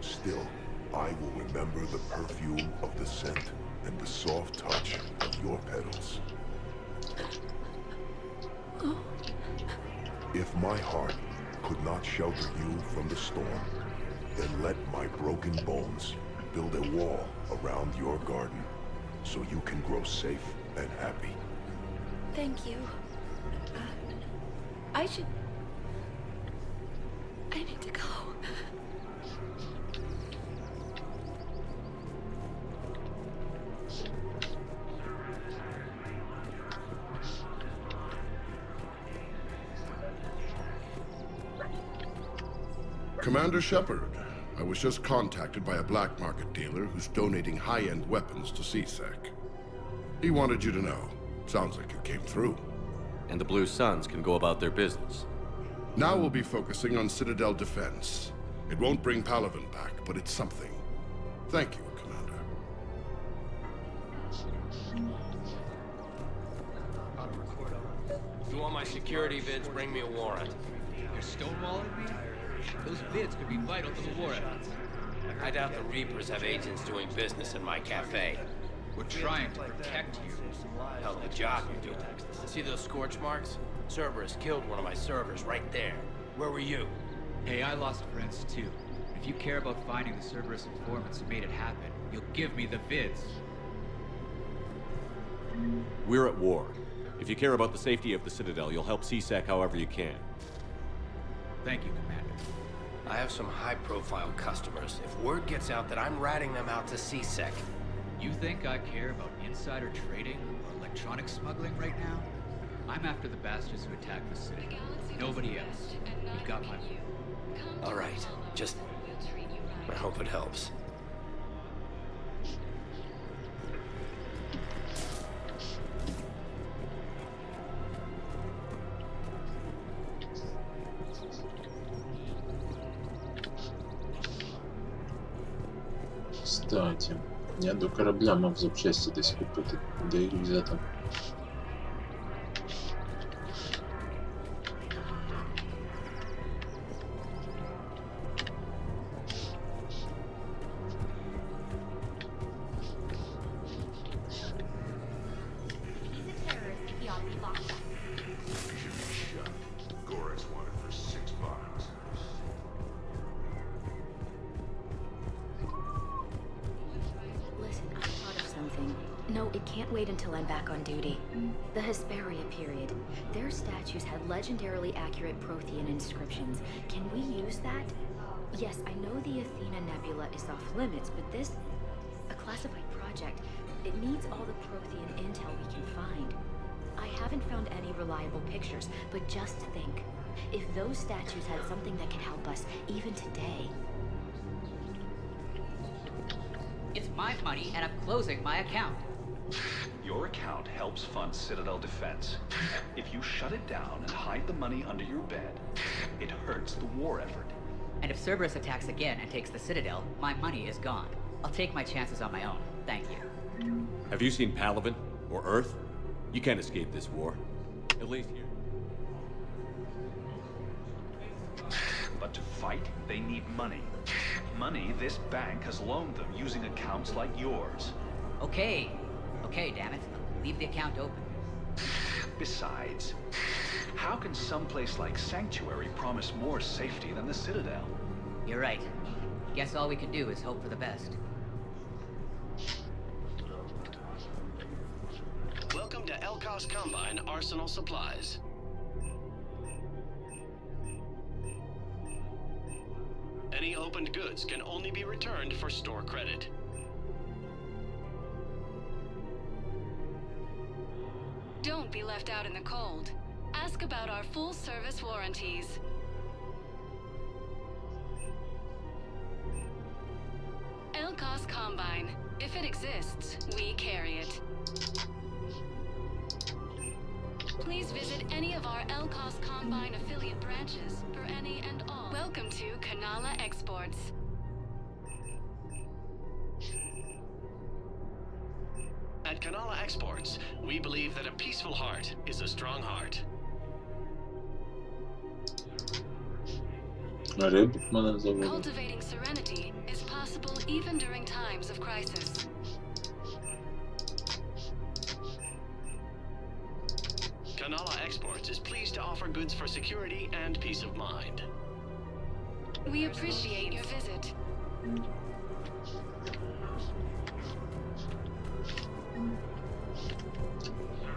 still, I will remember the perfume of the scent and the soft touch of your petals. Oh. If my heart could not shelter you from the storm, then let my broken bones build a wall around your garden so you can grow safe and happy. Thank you. I need to go. Commander Shepard, I was just contacted by a black market dealer who's donating high-end weapons to CSEC. He wanted you to know. Sounds like it came through. And the Blue Suns can go about their business. Now we'll be focusing on Citadel defense. It won't bring Palaven back, but it's something. Thank you, Commander. If you want my security vids, bring me a warrant. You're stonewalling me? Those vids could be vital to the war effort. I doubt the Reapers have agents doing business in my cafe. We're trying to protect you. Hell of a job you're doing. See those scorch marks? Cerberus killed one of my servers right there. Where were you? Hey, I lost friends too. If you care about finding the Cerberus informants who made it happen, you'll give me the vids. We're at war. If you care about the safety of the Citadel, you'll help CSEC however you can. Thank you, Commander. I have some high-profile customers. If word gets out that I'm ratting them out to CSEC... You think I care about insider trading or electronic smuggling right now? I'm after the bastards who attacked the city. Nobody else. You've got my view. All right. Just... I hope it helps. Кстати, я до корабля мав запчасті десь купити. Де їх взяти? No, it can't wait until I'm back on duty. The Hesperia period. Their statues had legendarily accurate Prothean inscriptions. Can we use that? Yes, I know the Athena Nebula is off limits, but this... a classified project. It needs all the Prothean intel we can find. I haven't found any reliable pictures, but just think. If those statues had something that could help us, even today... It's my money, and I'm closing my account. Your account helps fund Citadel defense. If you shut it down and hide the money under your bed, it hurts the war effort. And if Cerberus attacks again and takes the Citadel, my money is gone. I'll take my chances on my own. Thank you. Have you seen Palaven? Or Earth? You can't escape this war. At least here. But to fight, they need money. Money this bank has loaned them using accounts like yours. Okay. Okay, damn it. Leave the account open. Besides, how can some place like Sanctuary promise more safety than the Citadel? You're right. Guess all we can do is hope for the best. Welcome to Elkos Combine Arsenal Supplies. Any opened goods can only be returned for store credit. Don't be left out in the cold. Ask about our full-service warranties. Elkos Combine. If it exists, we carry it. Please visit any of our Elkos Combine affiliate branches for any and all. Welcome to Kanala Exports. At Kanala Exports, we believe that a peaceful heart is a strong heart. Cultivating serenity is possible even during times of crisis. Kanala Exports is pleased to offer goods for security and peace of mind. We appreciate your visit.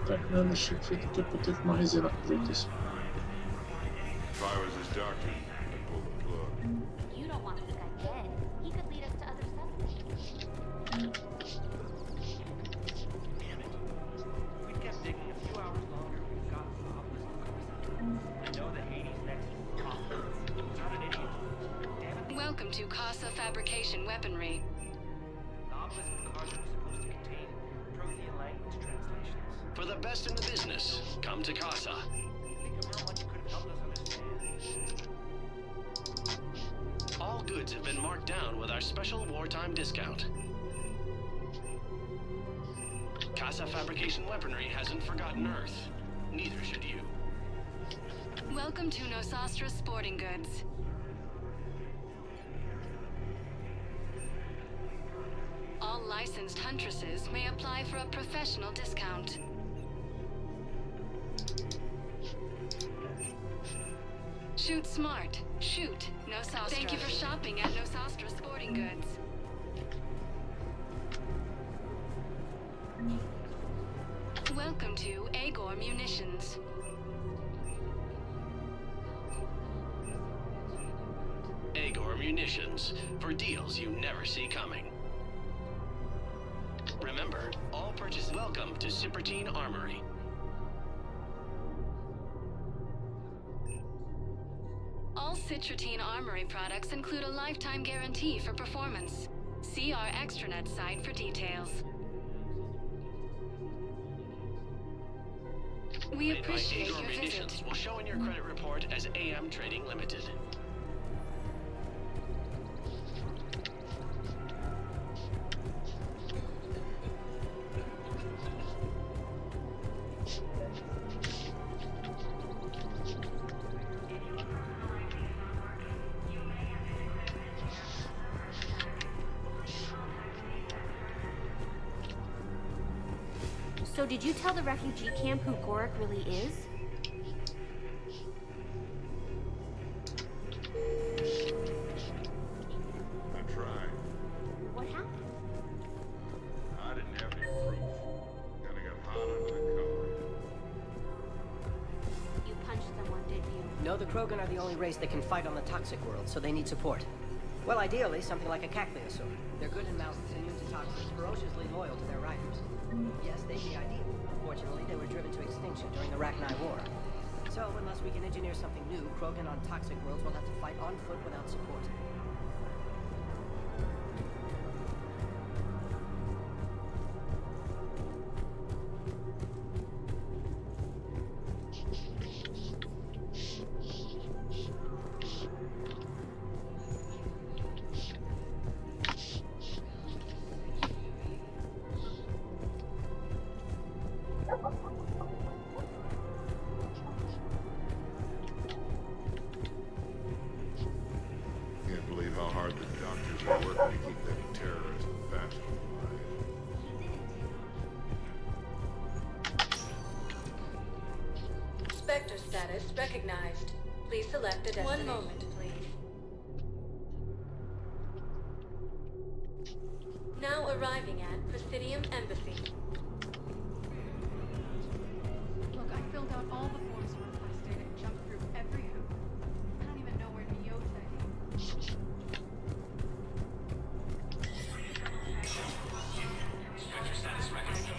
Так, надо ще все-таки по тих магазинах пройтись. If I was his doctor, I'd pull the plug. You don't want this guy dead. He could lead us to other suspects. Damn it. If we'd kept digging a few hours longer, we'd gotten the obelisk of Cpasаю. I know that Hades' next prophet. He's not an idiot. Damn it. Welcome to Casa Fabrication Weaponry. The obelisk of Cpasаю was supposed to contain Prothean language translations. For the best in the business, come to Casa. Think of how much it could have helped us understand. All goods have been marked down with our special wartime discount. Casa Fabrication Weaponry hasn't forgotten Earth. Neither should you. Welcome to Nosastra Sporting Goods. All licensed huntresses may apply for a professional discount. Shoot smart. Shoot Nosastra. Thank you for shopping at Nosastra Sporting Goods. Welcome to Agor Munitions. Agor Munitions, for deals you never see coming. Remember, all purchases welcome to Cpasаю Armory. All Cpasаю Armory products include a lifetime guarantee for performance. See our extranet site for details. We appreciate your visit. Munitions will show in your credit report as AM Trading Limited. So did you tell the refugee camp who Gorik really is? I tried. What happened? I didn't have any proof. Then I got hot under the collar. You punched someone, did you? No, the Krogan are the only race that can fight on the toxic world, so they need support. Well, ideally, something like a Cpasаю. They're good in mountains, immune to toxins, ferociously loyal to their riders. Yes, they'd be ideal. Unfortunately, they were driven to extinction during the Rachni War. So, unless we can engineer something new, Krogan on toxic worlds will have to fight on foot without support. recognized. Please select a destination. One moment, please. Now arriving at Presidium Embassy. Look, I filled out all the forms requested and jumped through every hoop. I don't even know where to go today. Structure status recognized.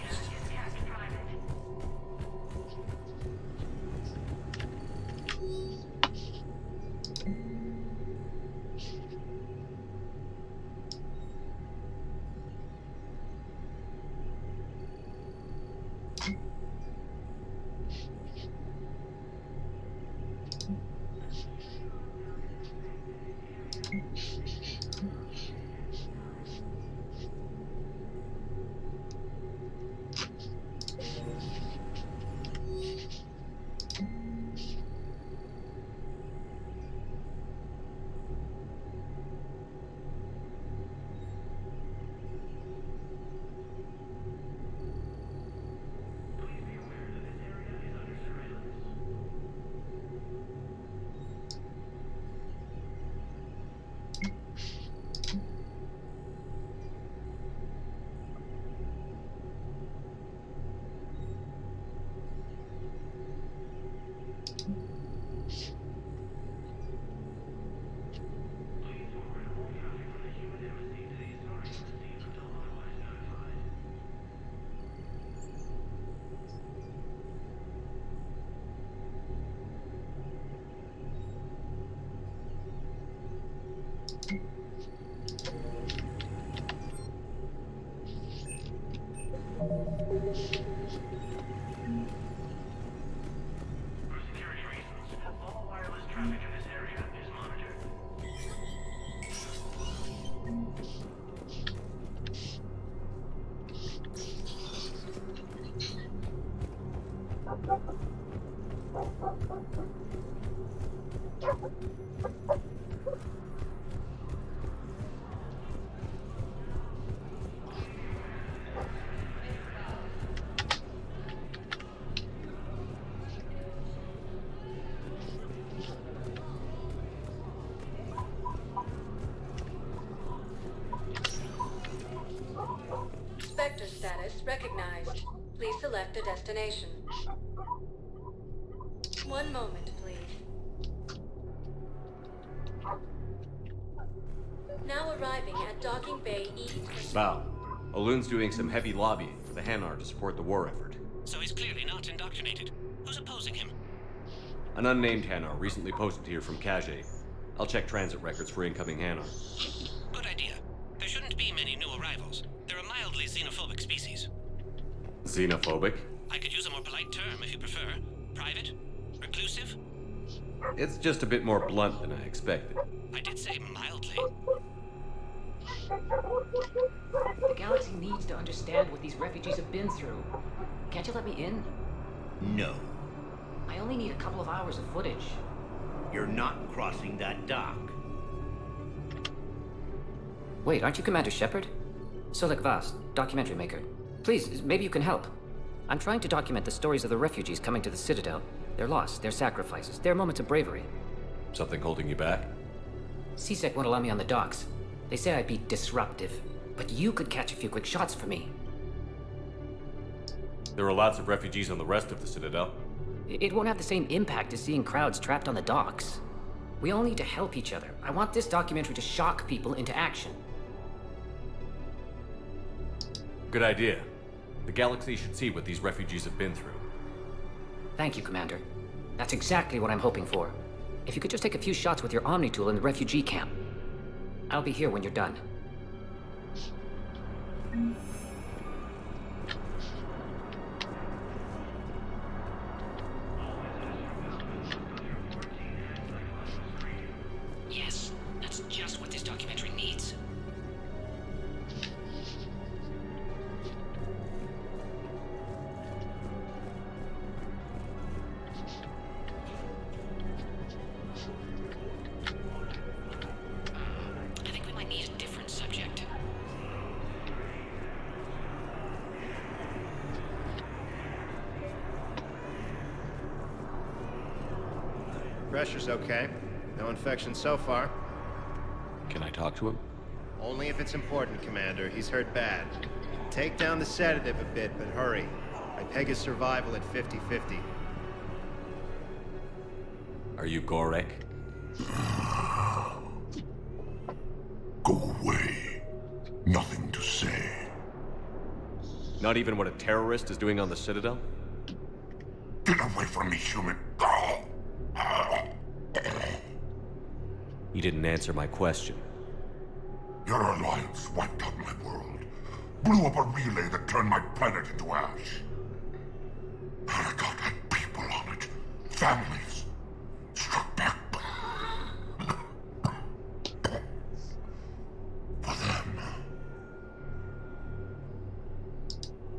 Spectre status recognized. Please select a destination. One moment, please. Now arriving at Docking Bay East. Val, Olun's doing some heavy lobbying for the Hanar to support the war effort. So he's clearly not indoctrinated. Who's opposing him? An unnamed Hanar recently posted here from Cpasаю. I'll check transit records for incoming Hanar. Good idea. There shouldn't be many new arrivals. They're a mildly xenophobic species. Xenophobic? I could use a more polite term if you prefer. Private? Reclusive? It's just a bit more blunt than I expected. I did say mildly. The galaxy needs to understand what these refugees have been through. Can't you let me in? No. I only need a couple of hours of footage. You're not crossing that dock. Wait, aren't you Commander Shepard? Solek Vast, documentary maker. Please, maybe you can help. I'm trying to document the stories of the refugees coming to the Citadel. Their loss, their sacrifices, their moments of bravery. Something holding you back? CSEC won't allow me on the docks. They say I'd be disruptive, but you could catch a few quick shots for me. There are lots of refugees on the rest of the Citadel. It won't have the same impact as seeing crowds trapped on the docks. We all need to help each other. I want this documentary to shock people into action. Good idea. The galaxy should see what these refugees have been through. Thank you, Commander. That's exactly what I'm hoping for. If you could just take a few shots with your Omni tool in the refugee camp. I'll be here when you're done. Yes, that's just what this documentary needs. I think we might need a different Pressure's okay. No infection so far. Can I talk to him? Only if it's important, Commander. He's hurt bad. Take down the sedative a bit, but hurry. I peg his survival at 50-50. Are you Gorek? Go away. Nothing to say. Not even what a terrorist is doing on the Citadel? Get away from me, human. You didn't answer my question. Your alliance wiped out my world. Blew up a relay that turned my planet into ash. Aragorn had people on it. Families. Struck back. For them.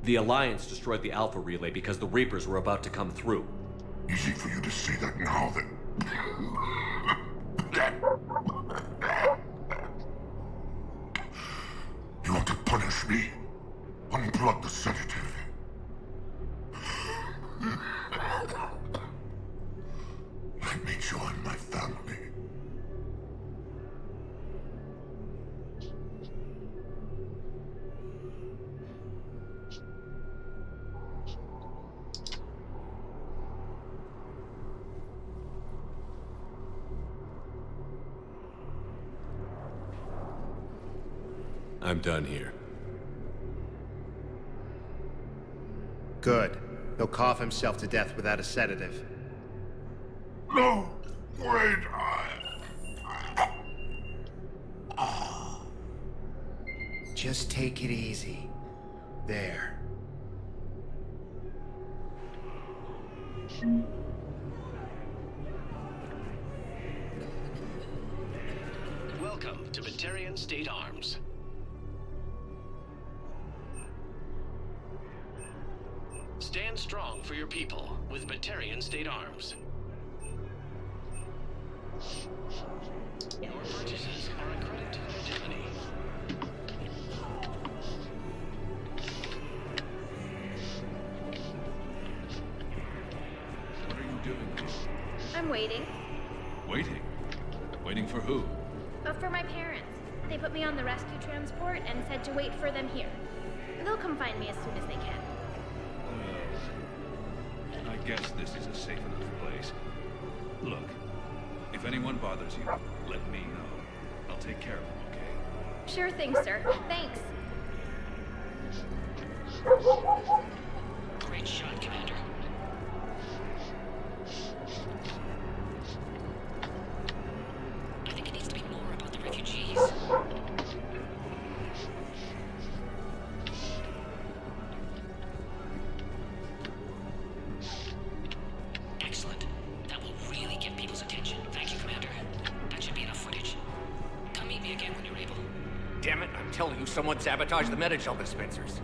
The Alliance destroyed the Alpha Relay because the Reapers were about to come through. Easy for you to say that now that... You want to punish me? Unplug the sedative. Let me join my family. I'm done here. Good. He'll cough himself to death without a sedative. No! Wait! Just take it easy. There. Welcome to Batarian State Arms. Stand strong for your people with Batarian State Arms. Your purchases are a credit to the company. What are you doing? I'm waiting. Waiting? Waiting for who? For my parents. They put me on the rescue transport and said to wait for them here. They'll come find me as soon as they can. I guess this is a safe enough place. Look, if anyone bothers you, let me know. I'll take care of them, okay? Sure thing, sir. Thanks. Great shot, Commander. I think it needs to be more about the refugees. Excellent. That will really get people's attention. Thank you, Commander. That should be enough footage. Come meet me again when you're able. Damn it, I'm telling you, someone sabotaged the Metagel dispensers.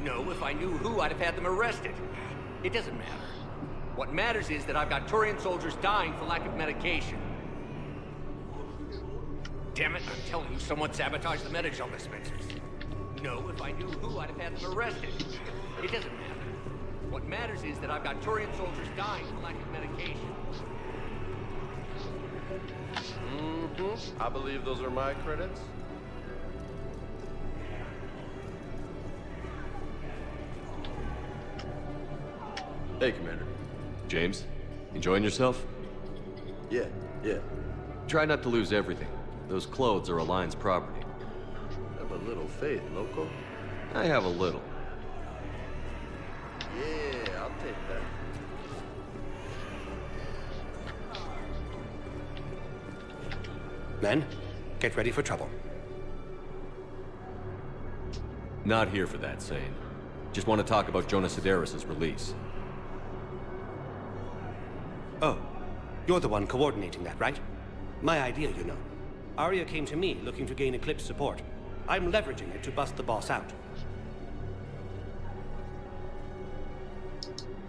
No, if I knew who, I'd have had them arrested. It doesn't matter. What matters is that I've got Turian soldiers dying for lack of medication. Damn it, I'm telling you, someone sabotaged the Metagel dispensers. No, if I knew who, I'd have had them arrested. It doesn't matter. What matters is that I've got Turian soldiers dying for lack of medication. I believe those are my credits. Hey, Commander. James, enjoying yourself? Yeah. Try not to lose everything. Those clothes are Alliance property. Have a little faith, loco. I have a little. Yeah, I'll take that. Men, get ready for trouble. Not here for that, Sane. Just want to talk about Jonas Sedaris' release. Oh, you're the one coordinating that, right? My idea, you know. Arya came to me looking to gain Eclipse support. I'm leveraging it to bust the boss out.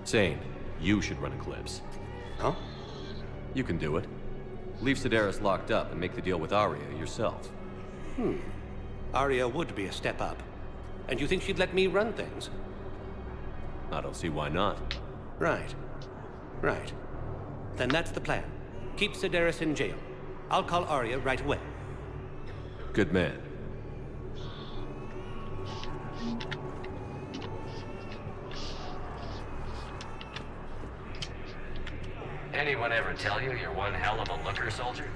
Sane, you should run Eclipse. Huh? You can do it. Leave Sedaris locked up and make the deal with Arya yourself. Arya would be a step up. And you think she'd let me run things? I don't see why not. Right. Then that's the plan. Keep Sedaris in jail. I'll call Arya right away. Good man. Anyone ever tell you you're one hell of a looker, soldier?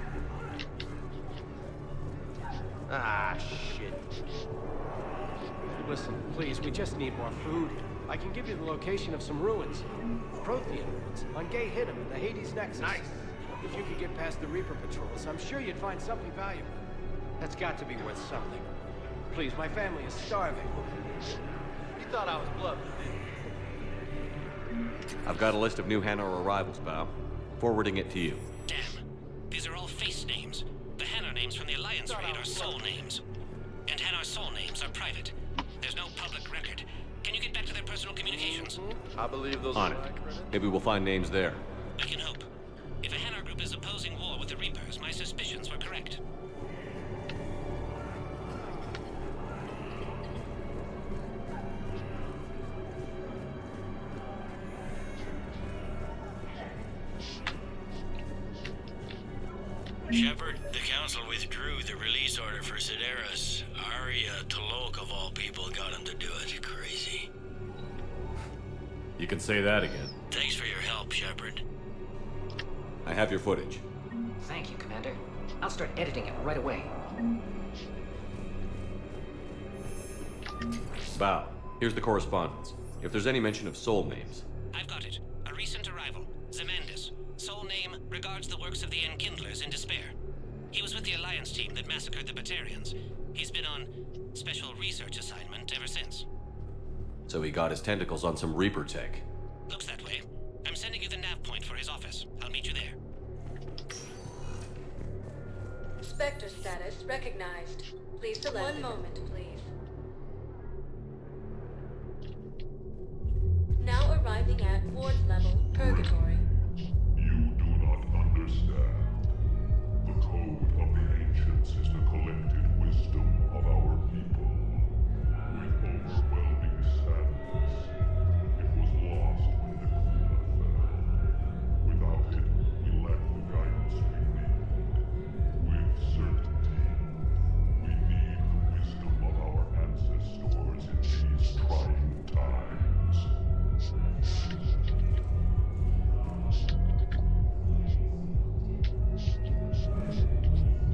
Ah, shit. Listen, please, we just need more food. I can give you the location of some ruins. Prothean ruins, on Gay Hittim in the Hades Nexus. Nice. If you could get past the Reaper patrols, I'm sure you'd find something valuable. That's got to be worth something. Please, my family is starving. You thought I was bluffing, didn't you? I've got a list of new Hanar arrivals, Bao. Forwarding it to you. Damn. These are all face names. The Hanar names from the Alliance raid are soul names. And Hanar soul names are private. There's no public record. Can you get back to their personal communications? I believe those On it. Maybe we'll find names there. I can hope. If a Hanar group is opposing war with the Reapers, my suspicions were correct. Shepard, the Council withdrew the release order for Sedaris. Arya T'Loak, of all people, got him to do it. Crazy. You can say that again. Thanks for your help, Shepard. I have your footage. Thank you, Commander. I'll start editing it right away. Bao, here's the correspondence. If there's any mention of soul names. I've got it. A recent arrival. Zemandis. Soul name regards the works of the Enkindlers in despair. He was with the Alliance team that massacred the Batarians. He's been on special research assignment ever since. So he got his tentacles on some Reaper tech. Looks that way. I'm sending you the nav point for his office. I'll meet you there. Spectre status recognized. Please select. One moment, please. Now arriving at ward level purgatory. You do not understand. The code of the ancients is the collected wisdom of our people. With overwhelming sadness, it was lost when the Kuna fell. Without it, we lack the guidance we need. With certainty, we need the wisdom of our ancestors in these trying times.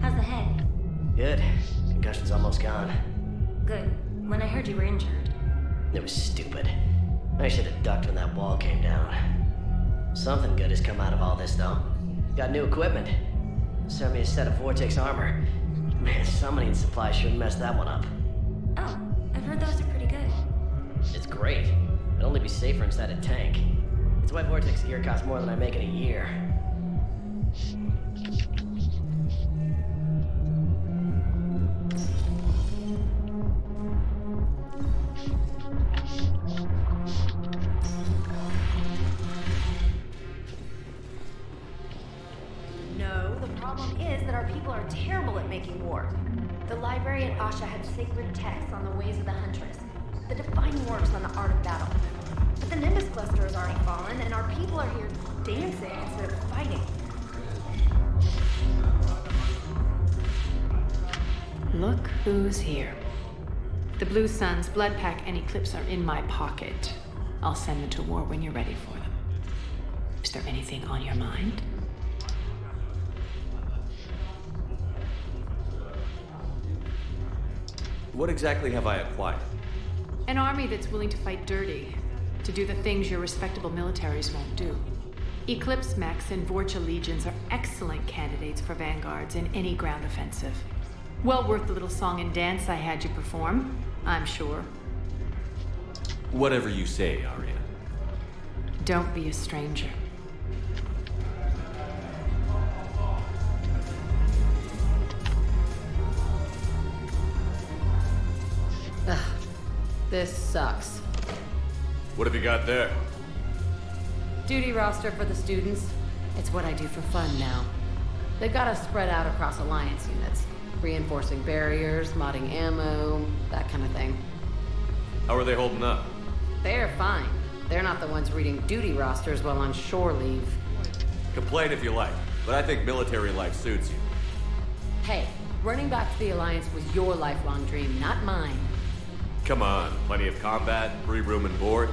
How's the head? Good. Concussion's almost gone. Good. When I heard you were injured. It was stupid. I should have ducked when that wall came down. Something good has come out of all this, though. Got new equipment. Sent me a set of Vortex armor. Man, summoning supply sure messed that one up. Oh, I've heard those are pretty good. It's great. It'd only be safer inside a tank. That's why Vortex gear costs more than I make in a year. No, the problem is that our people are terrible at making war. The library at Asha had sacred texts on the ways of the Huntress. The defining works on the art of battle. But the Nimbus cluster has already fallen, and our people are here dancing instead of fighting. Look who's here. The Blue Suns, Blood Pack, and Eclipse are in my pocket. I'll send them to war when you're ready for them. Is there anything on your mind? What exactly have I acquired? An army that's willing to fight dirty, to do the things your respectable militaries won't do. Eclipse Mechs and Vorcha Legions are excellent candidates for vanguards in any ground offensive. Well worth the little song and dance I had you perform, I'm sure. Whatever you say, Arya. Don't be a stranger. Ugh, this sucks. What have you got there? Duty roster for the students. It's what I do for fun now. They've got us spread out across Alliance units. Reinforcing barriers, modding ammo, that kind of thing. How are they holding up? They're fine. They're not the ones reading duty rosters while on shore leave. Complain if you like. But I think military life suits you. Hey, running back to the Alliance was your lifelong dream, not mine. Come on, plenty of combat, free room and board,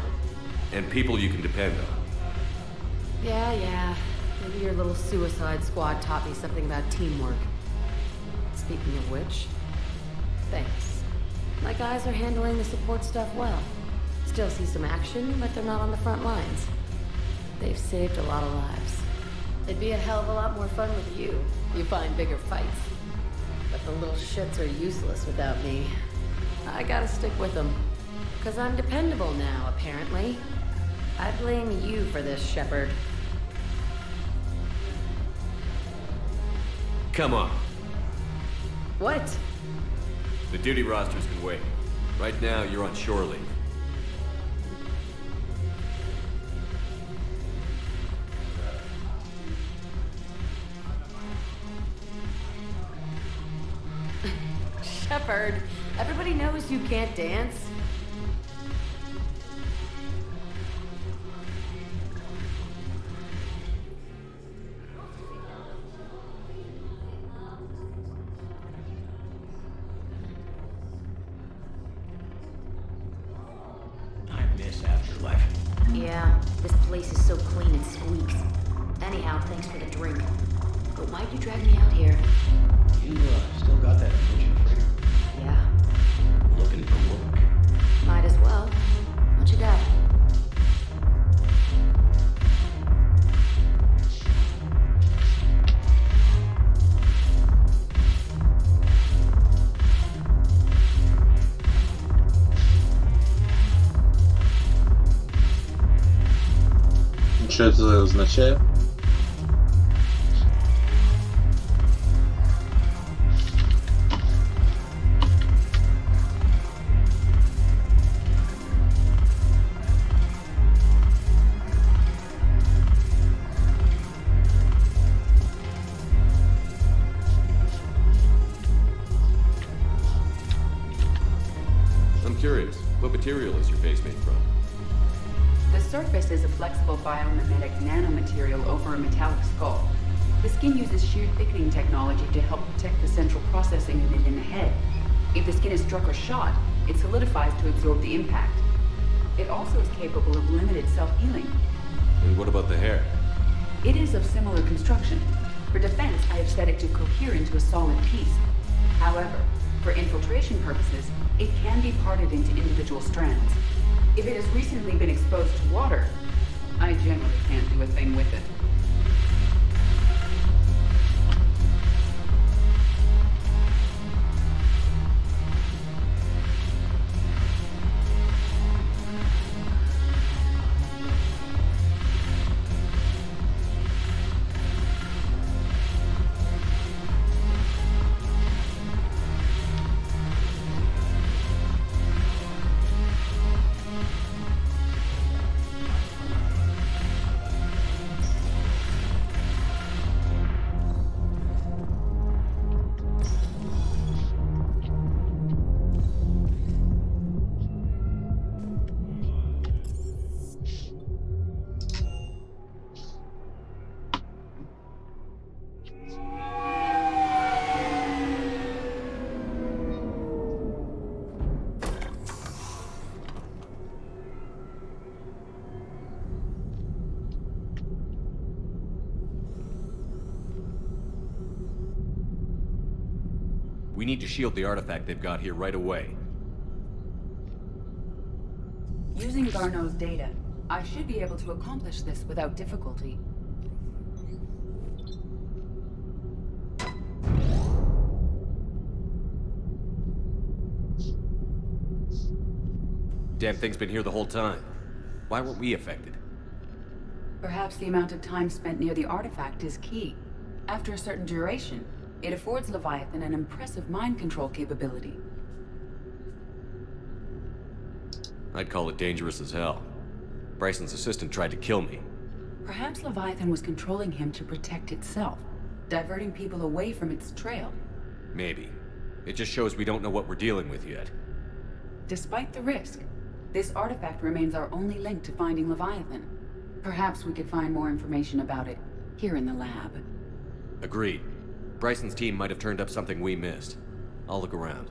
and people you can depend on. Yeah. Maybe your little suicide squad taught me something about teamwork. Speaking of which, thanks. My guys are handling the support stuff well. Still see some action, but they're not on the front lines. They've saved a lot of lives. It'd be a hell of a lot more fun with you. You find bigger fights. But the little shits are useless without me. I gotta stick with them. 'Cause I'm dependable now, apparently. I blame you for this, Shepard. Come on. What? The duty rosters can wait. Right now, you're on shore leave. Shepard, everybody knows you can't dance. I miss Afterlife. Yeah, this place is so clean and squeaks. Anyhow, thanks for the drink. But why'd you drag me out here? You still got that mission freighter? Yeah, Looking for work? might as well. What you got? Що це означає? I'm curious, what material is your face made from? The surface is a flexible biomimetic nanomaterial over a metallic skull. The skin uses shear thickening technology to help protect the central processing unit in the head. If the skin is struck or shot, it solidifies to absorb the impact. It also is capable of limited self-healing. And what about the hair? It is of similar construction. For defense, I have set it to cohere into a solid piece. However, for infiltration purposes, it can be parted into individual strands. If it has recently been exposed to water, I generally can't do a thing with it. We need to shield the artifact they've got here right away. Using Garneau's data, I should be able to accomplish this without difficulty. Damn thing's been here the whole time. Why weren't we affected? Perhaps the amount of time spent near the artifact is key. After a certain duration, it affords Leviathan an impressive mind control capability. I'd call it dangerous as hell. Bryson's assistant tried to kill me. Perhaps Leviathan was controlling him to protect itself, diverting people away from its trail. Maybe. It just shows we don't know what we're dealing with yet. Despite the risk, this artifact remains our only link to finding Leviathan. Perhaps we could find more information about it here in the lab. Agreed. Bryson's team might have turned up something we missed. I'll look around.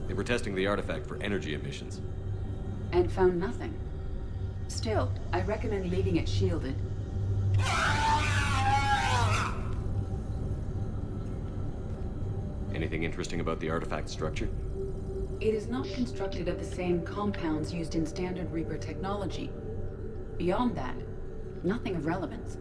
They were testing the artifact for energy emissions. And found nothing. Still, I recommend leaving it shielded. Anything interesting about the artifact structure? It is not constructed of the same compounds used in standard Reaper technology. Beyond that, nothing of relevance.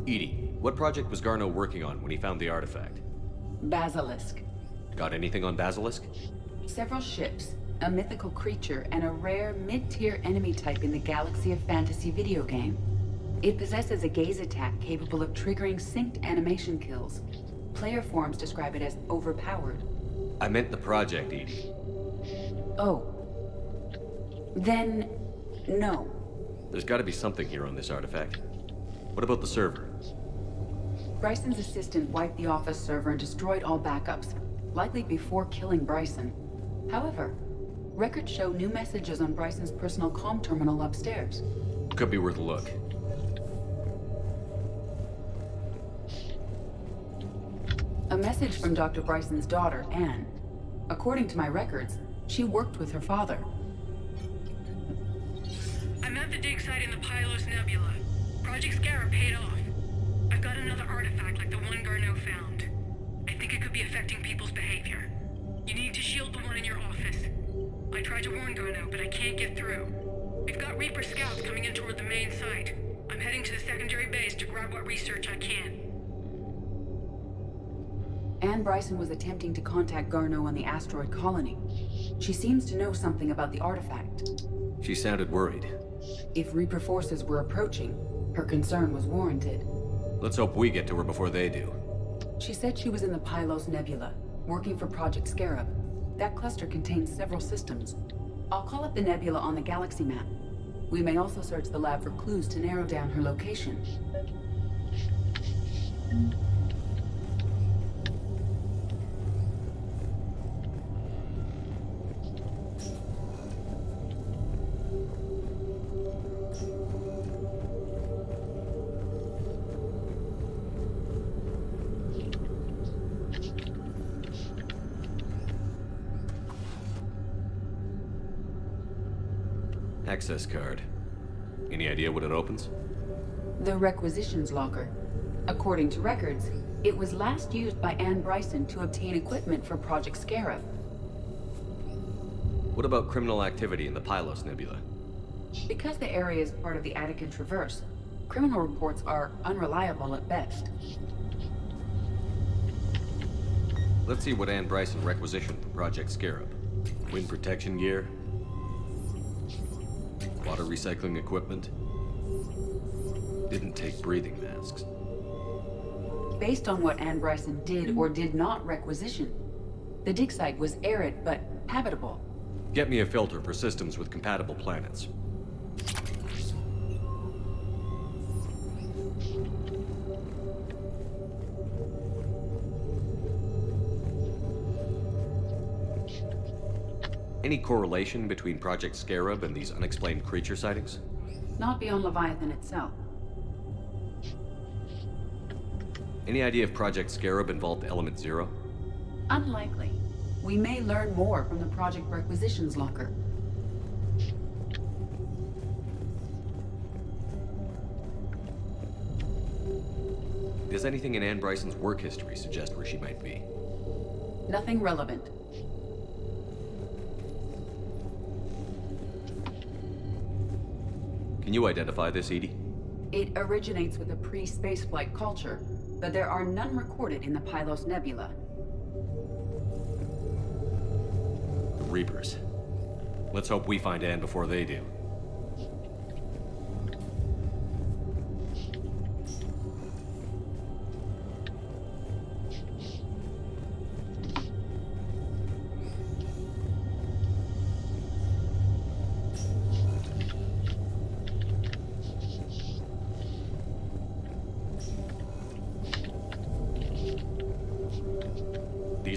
Edie, what project was Garneau working on when he found the artifact? Basilisk. Got anything on Basilisk? Several ships, a mythical creature, and a rare mid-tier enemy type in the Galaxy of Fantasy video game. It possesses a gaze attack capable of triggering synced animation kills. Player forums describe it as overpowered. I meant the project, Edie. Oh. Then, no. There's gotta be something here on this artifact. What about the server? Bryson's assistant wiped the office server and destroyed all backups, likely before killing Bryson. However, records show new messages on Bryson's personal comm terminal upstairs. Could be worth a look. A message from Dr. Bryson's daughter, Anne. According to my records, she worked with her father. I'm at the dig site in the Pylos Nebula. Project Scarab paid off. I've got another artifact like the one Garneau found. I think it could be affecting people's behavior. You need to shield the one in your office. I tried to warn Garneau, but I can't get through. We've got Reaper scouts coming in toward the main site. I'm heading to the secondary base to grab what research I can. Anne Bryson was attempting to contact Garneau on the asteroid colony. She seems to know something about the artifact. She sounded worried. If Reaper forces were approaching, her concern was warranted. Let's hope we get to her before they do. She said she was in the Pylos Nebula, working for Project Scarab. That cluster contains several systems. I'll call up the nebula on the galaxy map. We may also search the lab for clues to narrow down her location. Access card. Any idea what it opens? The requisitions locker. According to records, it was last used by Anne Bryson to obtain equipment for Project Scarab. What about criminal activity in the Pylos Nebula? Because the area is part of the Attican Traverse, criminal reports are unreliable at best. Let's see what Anne Bryson requisitioned for Project Scarab. Wind protection gear, water recycling equipment. Didn't take breathing masks. Based on what Anne Bryson did or did not requisition, the dig site was arid but habitable. Get me a filter for systems with compatible planets. Any correlation between Project Scarab and these unexplained creature sightings? Not beyond Leviathan itself. Any idea if Project Scarab involved Element Zero? Unlikely. We may learn more from the Project Requisitions locker. Does anything in Anne Bryson's work history suggest where she might be? Nothing relevant. Can you identify this, Edie? It originates with a pre-spaceflight culture, but there are none recorded in the Pylos Nebula. The Reapers. Let's hope we find Anne before they do.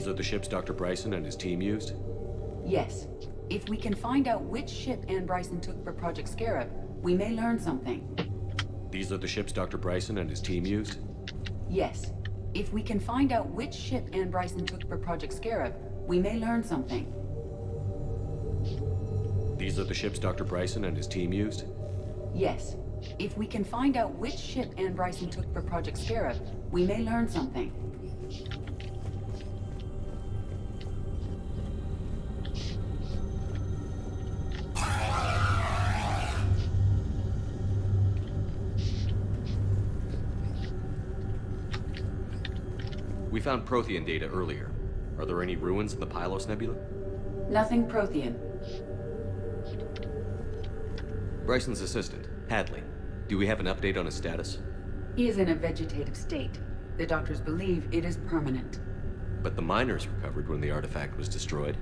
These are the ships Dr. Bryson and his team used? Yes. If we can find out which ship Anne Bryson took for Project Scarab, we may learn something. These are the ships Dr. Bryson and his team used? Yes. If we can find out which ship Anne Bryson took for Project Scarab, we may learn something. These are the ships Dr. Bryson and his team used? Yes. If we can find out which ship Anne Bryson took for Project Scarab, we may learn something. We found Prothean data earlier. Are there any ruins in the Pylos Nebula? Nothing Prothean. Bryson's assistant, Hadley. Do we have an update on his status? He is in a vegetative state. The doctors believe it is permanent. But the miners recovered when the artifact was destroyed.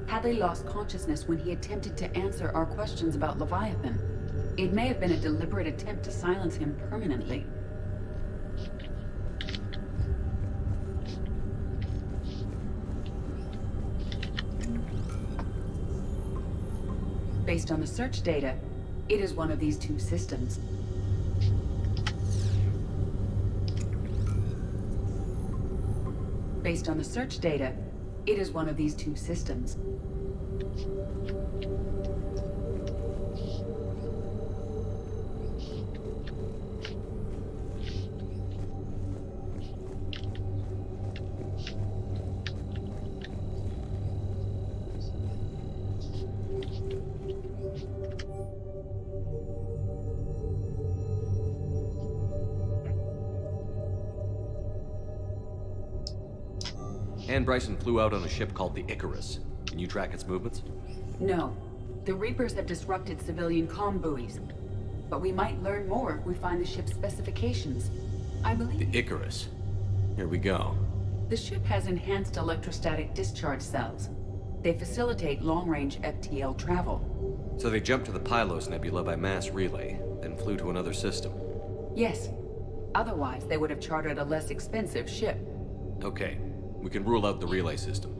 Hadley lost consciousness when he attempted to answer our questions about Leviathan. It may have been a deliberate attempt to silence him permanently. Based on the search data, it is one of these two systems. Based on the search data, it is one of these two systems. Anne Bryson flew out on a ship called the Icarus. Can you track its movements? No. The Reapers have disrupted civilian comm buoys. But we might learn more if we find the ship's specifications. I believe... The Icarus. Here we go. The ship has enhanced electrostatic discharge cells. They facilitate long-range FTL travel. So they jumped to the Pylos Nebula by mass relay, then flew to another system. Yes. Otherwise, they would have chartered a less expensive ship. Okay. We can rule out the relay system.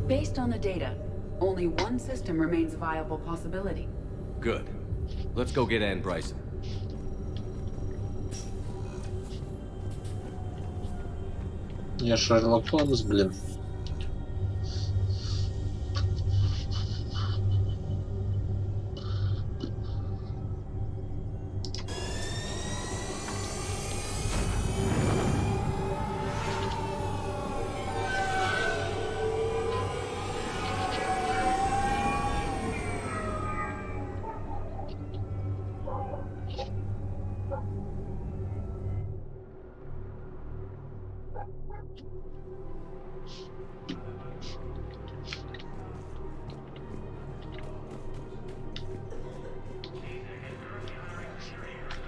Based on the data, only one system remains a viable possibility. Good. Let's go get Anne Bryson. Я Шерлок Холмс, блин.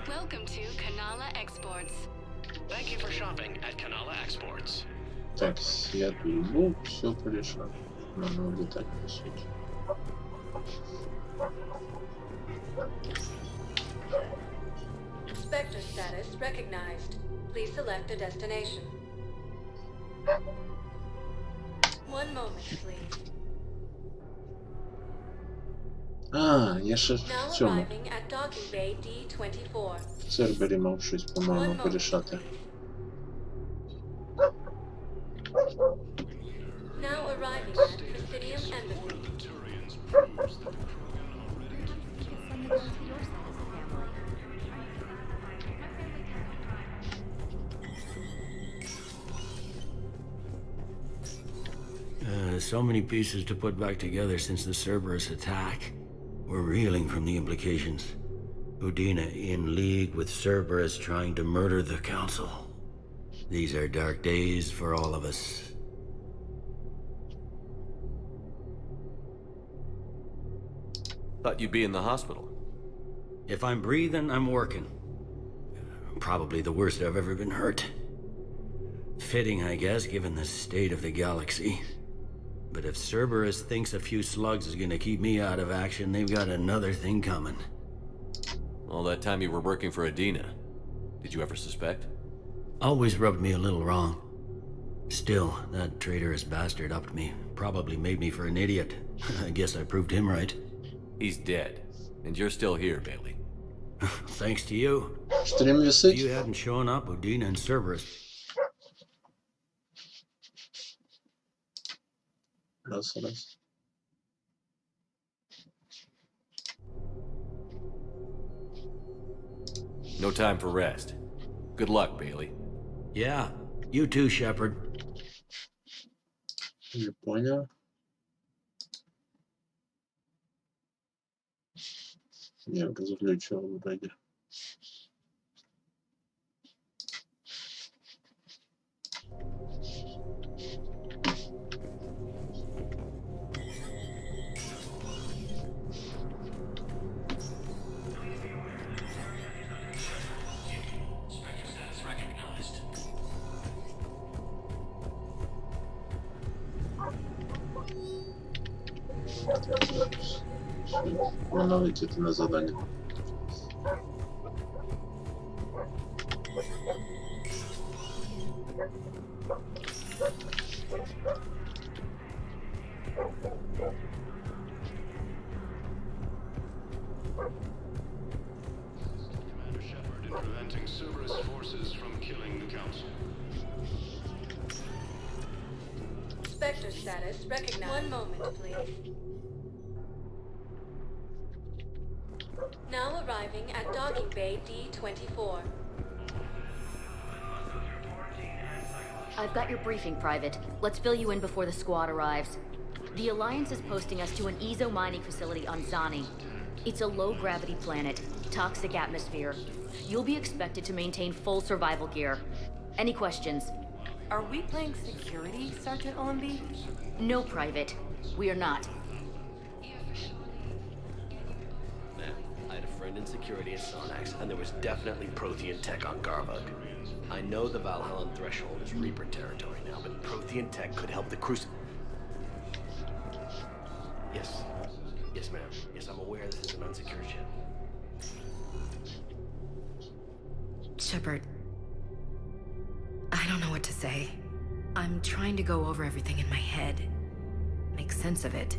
Welcome to Kanala Exports. Thank you for shopping at Kanala Exports. Так, я тут был, все порешал. Надо летать по сути. Spectre status recognized. Please select a destination. 1 moment, please. А, я ще в Now цьому. arriving at docking bay D24. В Цербері мав щось, по-моєму, порішати. Now arriving at Presidium Embassy. so many pieces to put back together since the Cerberus attack. We're reeling from the implications. Udina in league with Cerberus trying to murder the Council. These are dark days for all of us. Thought you'd be in the hospital. If I'm breathing, I'm working. Probably the worst I've ever been hurt. Fitting, I guess, given the state of the galaxy. But if Cerberus thinks a few slugs is gonna keep me out of action, they've got another thing coming. All that time you were working for Udina, did you ever suspect? Always rubbed me a little wrong. Still, that traitorous bastard upped me. Probably made me for an idiot. I guess I proved him right. He's dead, and you're still here, Bailey. Thanks to you. Стремился. If you hadn't shown up, Udina and Cerberus. Раз. No time for rest. Good luck, Bailey. Yeah, you too, Shepard. Не понял. Я разключил в итоге. Надо идти на задание. Commander Shepard in preventing Cerberus forces from killing the Council. Spectre status recognized. One moment, please. Now arriving at docking bay D-24. I've got your briefing, Private. Let's fill you in before the squad arrives. The Alliance is posting us to an Ezo mining facility on Zani. It's a low-gravity planet, toxic atmosphere. You'll be expected to maintain full survival gear. Any questions? Are we playing security, Sergeant OMB? No, Private. We are not. I had a friend in security at Sonax, and there was definitely Prothean tech on Garvug. I know the Valhallan threshold is Reaper territory now, but Prothean tech could help the Yes. Yes, ma'am. Yes, I'm aware this is an unsecured ship. Shepard, I don't know what to say. I'm trying to go over everything in my head. Make sense of it.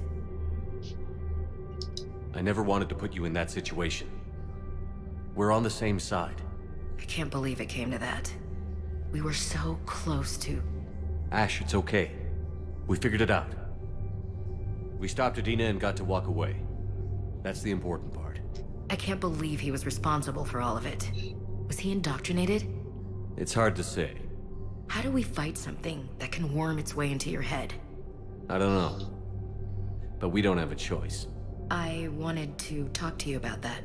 I never wanted to put you in that situation. We're on the same side. I can't believe it came to that. We were so close to... Ash, it's okay. We figured it out. We stopped Udina and got to walk away. That's the important part. I can't believe he was responsible for all of it. Was he indoctrinated? It's hard to say. How do we fight something that can worm its way into your head? I don't know. But we don't have a choice. I wanted to talk to you about that.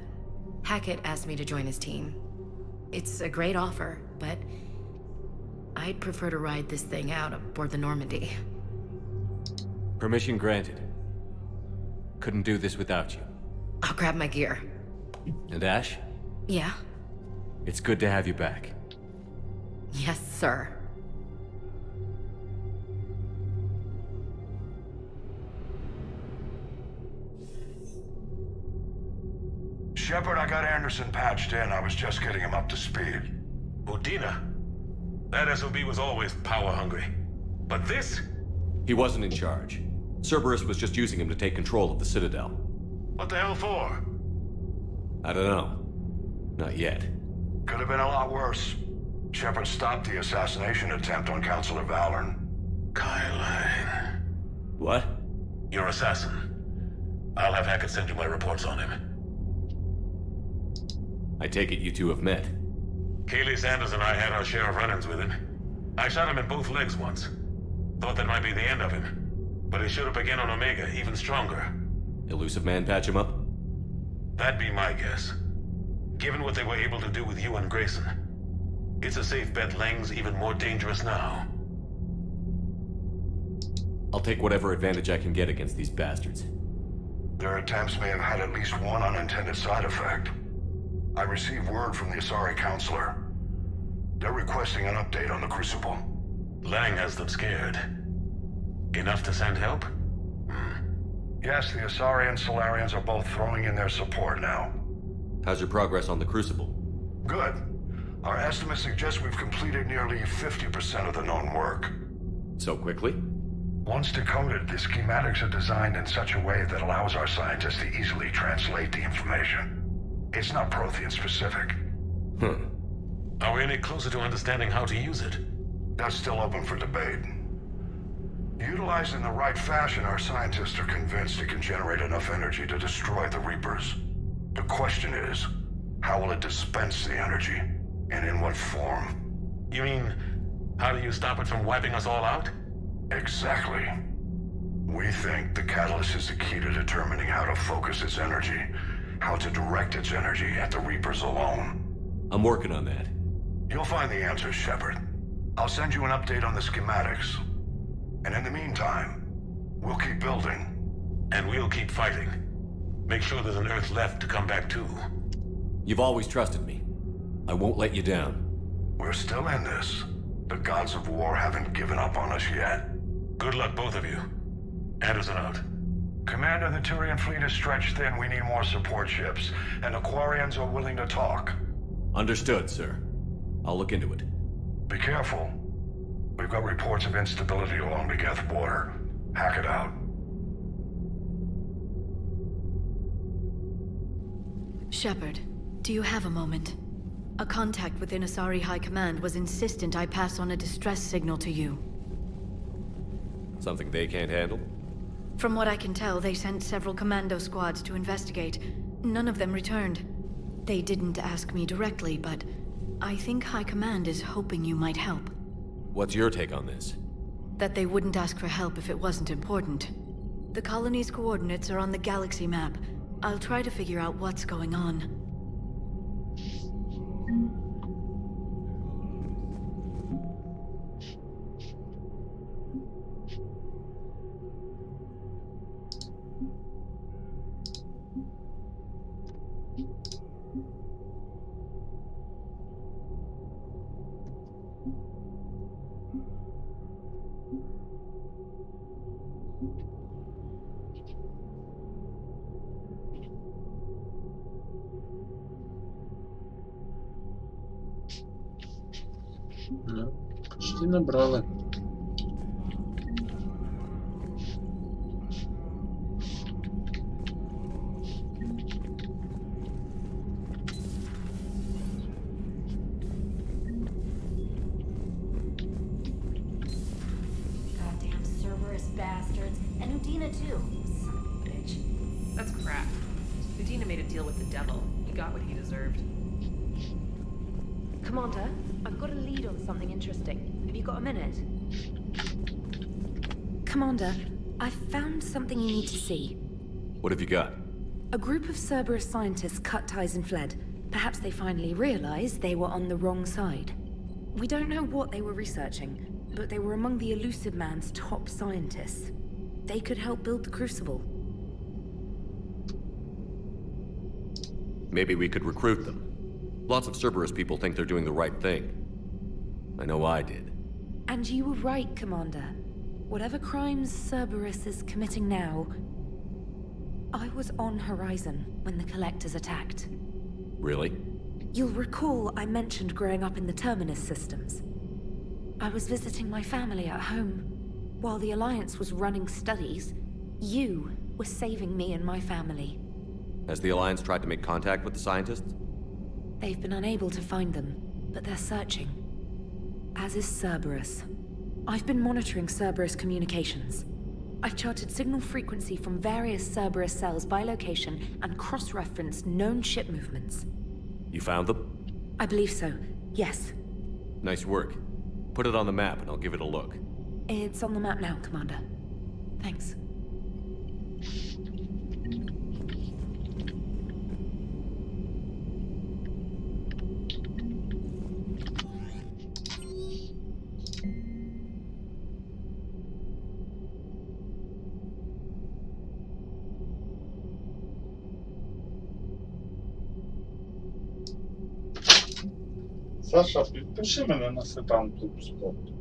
Hackett asked me to join his team. It's a great offer, but I'd prefer to ride this thing out aboard the Normandy. Permission granted. Couldn't do this without you. I'll grab my gear. And Ash? Yeah? It's good to have you back. Yes, sir. Shepard, I got Anderson patched in. I was just getting him up to speed. Udina? That SOB was always power-hungry. But this? He wasn't in charge. Cerberus was just using him to take control of the Citadel. What the hell for? I don't know. Not yet. Could have been a lot worse. Shepard stopped the assassination attempt on Councilor Valorn. Kyle. What? Your assassin. I'll have Hackett send you my reports on him. I take it you two have met. Kaylee Sanders and I had our share of run-ins with him. I shot him in both legs once. Thought that might be the end of him. But he should have begun on Omega even stronger. Elusive Man patch him up? That'd be my guess. Given what they were able to do with you and Grayson, it's a safe bet Lang's even more dangerous now. I'll take whatever advantage I can get against these bastards. Their attempts may have had at least one unintended side effect. I received word from the Asari counselor. They're requesting an update on the Crucible. Lang has them scared. Enough to send help? Yes, the Asari and Solarians are both throwing in their support now. How's your progress on the Crucible? Good. Our estimates suggest we've completed nearly 50% of the known work. So quickly? Once decoded, the schematics are designed in such a way that allows our scientists to easily translate the information. It's not Prothean specific. Are we any closer to understanding how to use it? That's still open for debate. Utilized in the right fashion, our scientists are convinced it can generate enough energy to destroy the Reapers. The question is, how will it dispense the energy? And in what form? You mean, how do you stop it from wiping us all out? Exactly. We think the catalyst is the key to determining how to focus its energy, how to direct its energy at the Reapers alone. I'm working on that. You'll find the answers, Shepard. I'll send you an update on the schematics. And in the meantime, we'll keep building. And we'll keep fighting. Make sure there's an Earth left to come back to. You've always trusted me. I won't let you down. We're still in this. The gods of war haven't given up on us yet. Good luck, both of you. Anderson out. Commander, the Turian fleet is stretched thin. We need more support ships. And Aquarians are willing to talk. Understood, sir. I'll look into it. Be careful. We've got reports of instability along the Geth border. Hack it out. Shepard, do you have a moment? A contact within Asari High Command was insistent I pass on a distress signal to you. Something they can't handle? From what I can tell, they sent several commando squads to investigate. None of them returned. They didn't ask me directly, but I think High Command is hoping you might help. What's your take on this? That they wouldn't ask for help if it wasn't important. The colony's coordinates are on the galaxy map. I'll try to figure out what's going on. Ну, почти набрали. Goddamn Cerberus bastards. And Udina too. Son of a bitch. That's crap. Udina made a deal with the devil. He got what he deserved. Commander, I've got a lead on something interesting. Have you got a minute? Commander, I've found something you need to see. What have you got? A group of Cerberus scientists cut ties and fled. Perhaps they finally realized they were on the wrong side. We don't know what they were researching, but they were among the Elusive Man's top scientists. They could help build the Crucible. Maybe we could recruit them. Lots of Cerberus people think they're doing the right thing. I know I did. And you were right, Commander. Whatever crimes Cerberus is committing now, I was on Horizon when the Collectors attacked. Really? You'll recall I mentioned growing up in the Terminus systems. I was visiting my family at home. While the Alliance was running studies, you were saving me and my family. Has the Alliance tried to make contact with the scientists? They've been unable to find them, but they're searching. As is Cerberus. I've been monitoring Cerberus communications. I've charted signal frequency from various Cerberus cells by location and cross-referenced known ship movements. You found them? I believe so, yes. Nice work. Put it on the map and I'll give it a look. It's on the map now, Commander. Thanks. Саша, підпиши мене на Сетан Клуб Спорту.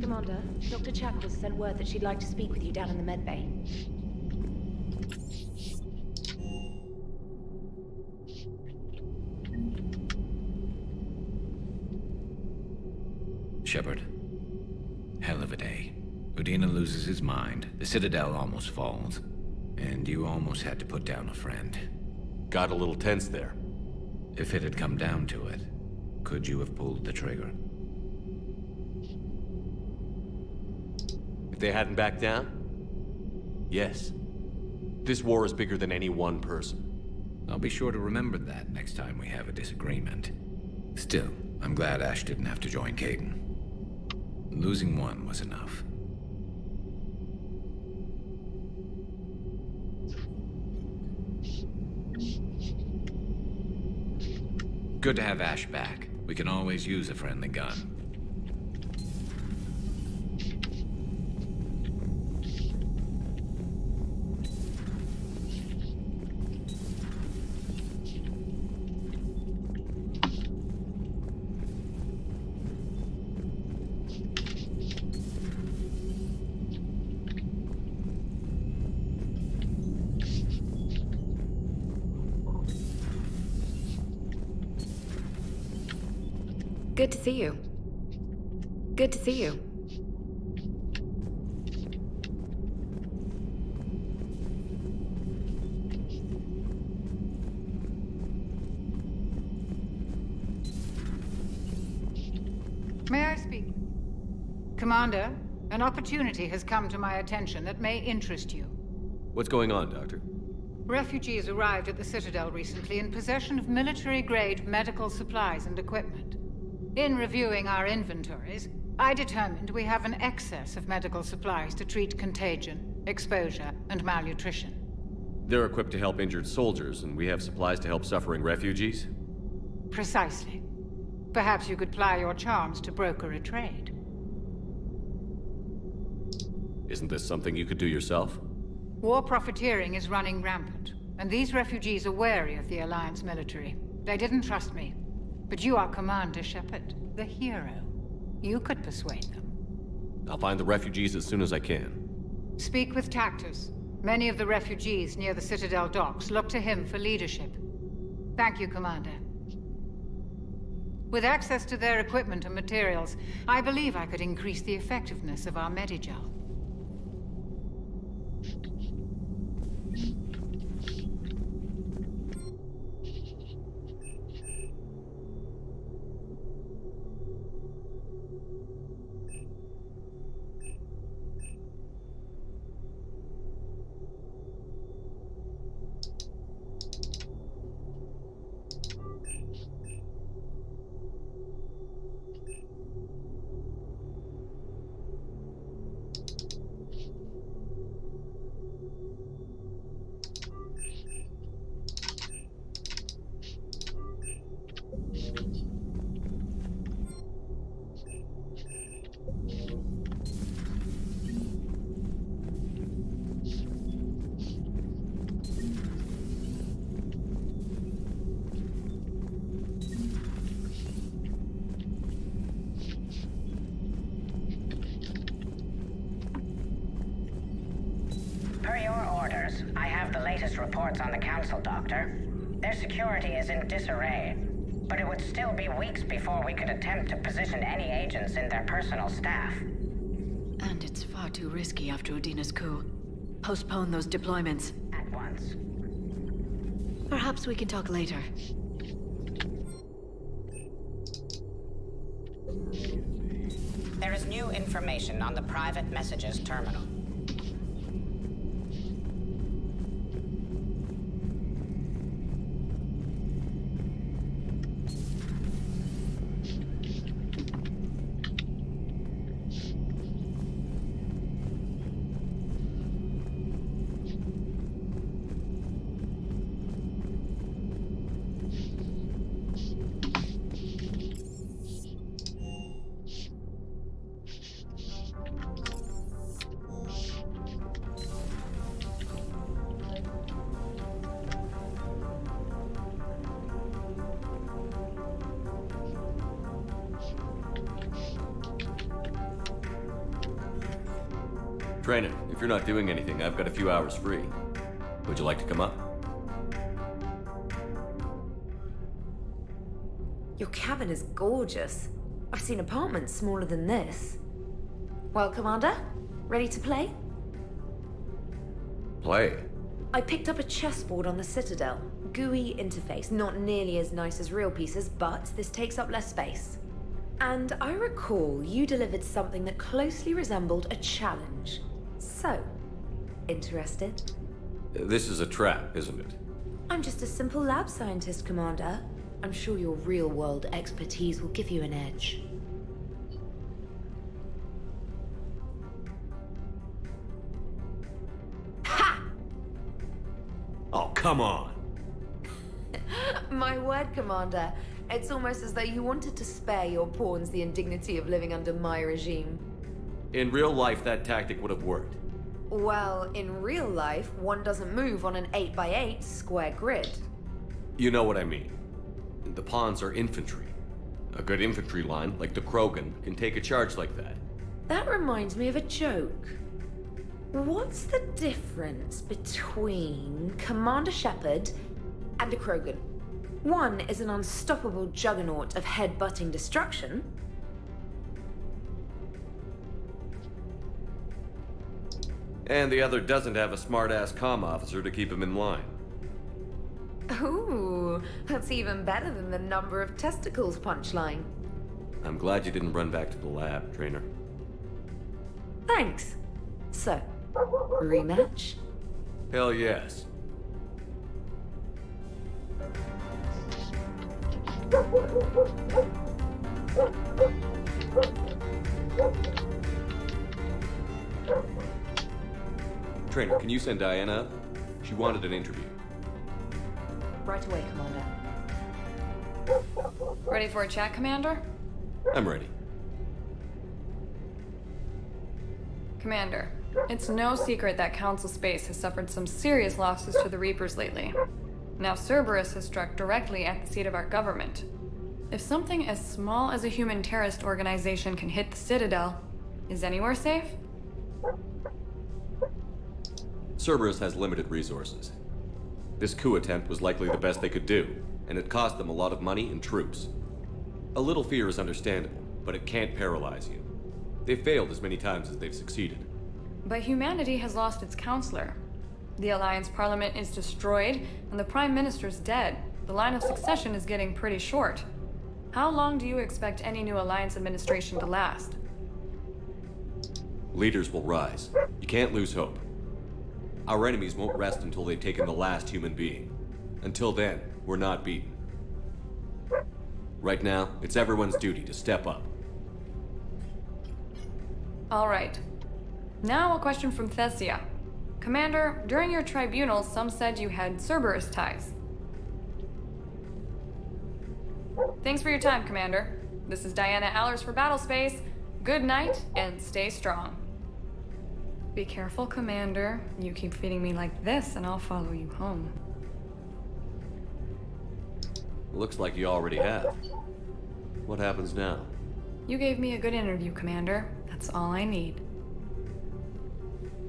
Commander, Dr. Chakwas sent word that she'd like to speak with you down in the med bay. Shepard. Hell of a day. Udina loses his mind, the Citadel almost falls, and you almost had to put down a friend. Got a little tense there. If it had come down to it, could you have pulled the trigger? If they hadn't backed down? Yes. This war is bigger than any one person. I'll be sure to remember that next time we have a disagreement. Still, I'm glad Ash didn't have to join Caden. Losing one was enough. Good to have Ash back. We can always use a friendly gun. Good to see you. Good to see you. May I speak? Commander, an opportunity has come to my attention that may interest you. What's going on, Doctor? Refugees arrived at the Citadel recently in possession of military-grade medical supplies and equipment. In reviewing our inventories, I determined we have an excess of medical supplies to treat contagion, exposure, and malnutrition. They're equipped to help injured soldiers, and we have supplies to help suffering refugees? Precisely. Perhaps you could ply your charms to broker a trade. Isn't this something you could do yourself? War profiteering is running rampant, and these refugees are wary of the Alliance military. They didn't trust me. But you are Commander Shepard, the hero. You could persuade them. I'll find the refugees as soon as I can. Speak with Tactus. Many of the refugees near the Citadel docks look to him for leadership. Thank you, Commander. With access to their equipment and materials, I believe I could increase the effectiveness of our Medigel. Per your orders, I have the latest reports on the Council, Doctor. Their security is in disarray, but it would still be weeks before we could attempt to position any agents in their personal staff. And it's far too risky after Udina's coup. Postpone those deployments. At once. Perhaps we can talk later. There is new information on the private messages terminal. Trainer, if you're not doing anything, I've got a few hours free. Would you like to come up? Your cabin is gorgeous. I've seen apartments smaller than this. Well, Commander, ready to play? Play? I picked up a chessboard on the Citadel. GUI interface, not nearly as nice as real pieces, but this takes up less space. And I recall you delivered something that closely resembled a challenge. So, interested? This is a trap, isn't it? I'm just a simple lab scientist, Commander. I'm sure your real-world expertise will give you an edge. Ha! Oh, come on! My word, Commander. It's almost as though you wanted to spare your pawns the indignity of living under my regime. In real life, that tactic would have worked. Well, in real life, one doesn't move on an 8x8 square grid. You know what I mean. The pawns are infantry. A good infantry line, like the Krogan, can take a charge like that. That reminds me of a joke. What's the difference between Commander Shepard and a Krogan? One is an unstoppable juggernaut of head-butting destruction. And the other doesn't have a smart-ass comm officer to keep him in line. Ooh, that's even better than the number of testicles punchline. I'm glad you didn't run back to the lab, Trainer. Thanks. So, rematch? Hell yes. Trainer, can you send Diana up? She wanted an interview. Right away, Commander. Ready for a chat, Commander? I'm ready. Commander, it's no secret that Council Space has suffered some serious losses to the Reapers lately. Now Cerberus has struck directly at the seat of our government. If something as small as a human terrorist organization can hit the Citadel, is anywhere safe? Cerberus has limited resources. This coup attempt was likely the best they could do, and it cost them a lot of money and troops. A little fear is understandable, but it can't paralyze you. They've failed as many times as they've succeeded. But humanity has lost its counselor. The Alliance Parliament is destroyed, and the Prime Minister's dead. The line of succession is getting pretty short. How long do you expect any new Alliance administration to last? Leaders will rise. You can't lose hope. Our enemies won't rest until they've taken the last human being. Until then, we're not beaten. Right now, it's everyone's duty to step up. All right. Now a question from Thesia. Commander, during your tribunal, some said you had Cerberus ties. Thanks for your time, Commander. This is Diana Allers for Battlespace. Good night, and stay strong. Be careful, Commander. You keep feeding me like this, and I'll follow you home. Looks like you already have. What happens now? You gave me a good interview, Commander. That's all I need.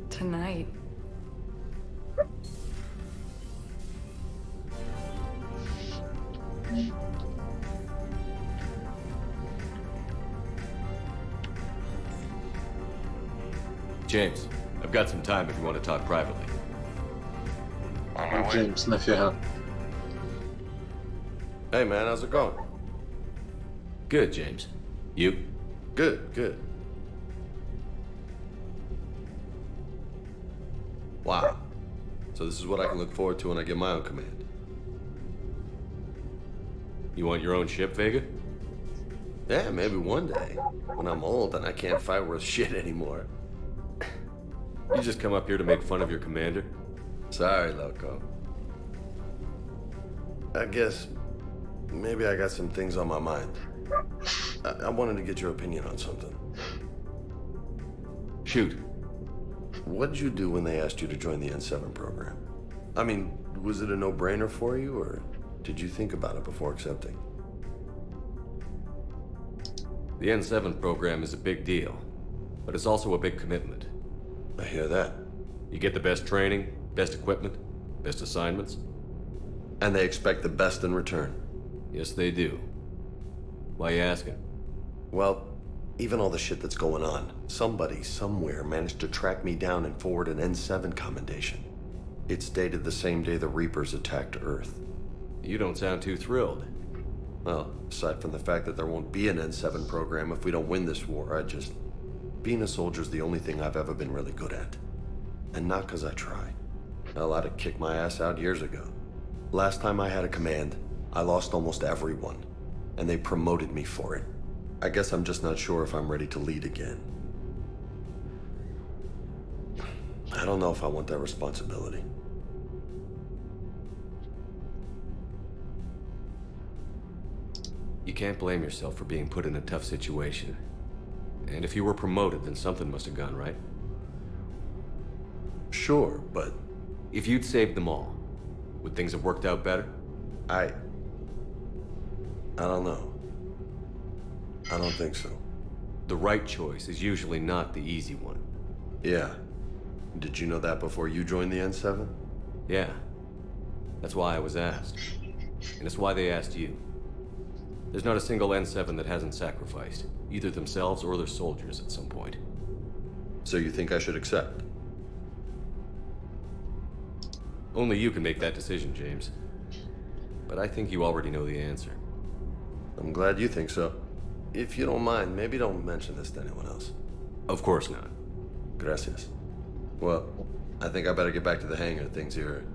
Tonight. James, I've got some time if you want to talk privately. James, нафига? Hey man, how's it going? Good, James. You? Good, good. Wow. So this is what I can look forward to when I get my own command. You want your own ship, Vega? Yeah, maybe one day. When I'm old and I can't fight worth shit anymore. You just come up here to make fun of your commander? Sorry, Loco. I guess maybe I got some things on my mind. I wanted to get your opinion on something. Shoot. What did you do when they asked you to join the N7 program? I mean, was it a no-brainer for you, or did you think about it before accepting? The N7 program is a big deal, but it's also a big commitment. I hear that. You get the best training, best equipment, best assignments. And they expect the best in return. Yes, they do. Why you asking? Well, even all the shit that's going on, somebody somewhere managed to track me down and forward an N7 commendation. It's dated the same day the Reapers attacked Earth. You don't sound too thrilled. Well, aside from the fact that there won't be an N7 program if we don't win this war, being a soldier's the only thing I've ever been really good at. And not because I try. Hell, I'd have kicked my ass out years ago. Last time I had a command, I lost almost everyone, and they promoted me for it. I guess I'm just not sure if I'm ready to lead again. I don't know if I want that responsibility. You can't blame yourself for being put in a tough situation. And if you were promoted, then something must have gone right. Sure, but... If you'd saved them all, would things have worked out better? I don't know. I don't think so. The right choice is usually not the easy one. Yeah. Did you know that before you joined the N7? Yeah. That's why I was asked. And it's why they asked you. There's not a single N7 that hasn't sacrificed, either themselves or their soldiers at some point. So you think I should accept? Only you can make that decision, James. But I think you already know the answer. I'm glad you think so. If you don't mind, maybe don't mention this to anyone else. Of course not. Gracias. Well, I think I better get back to the hangar. Things here,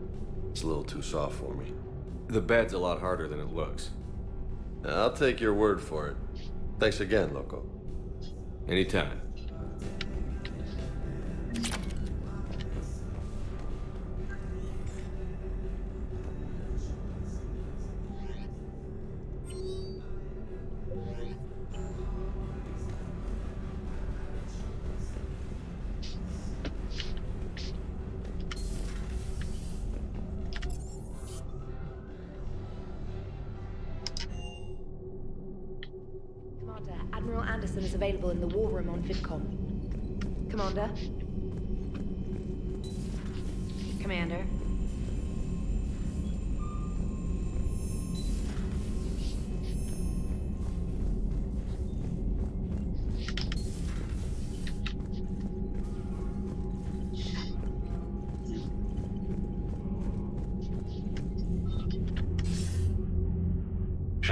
it's a little too soft for me. The bed's a lot harder than it looks. I'll take your word for it. Thanks again, Loco. Anytime. Admiral Anderson is available in the war room on VidCom. Commander? Commander?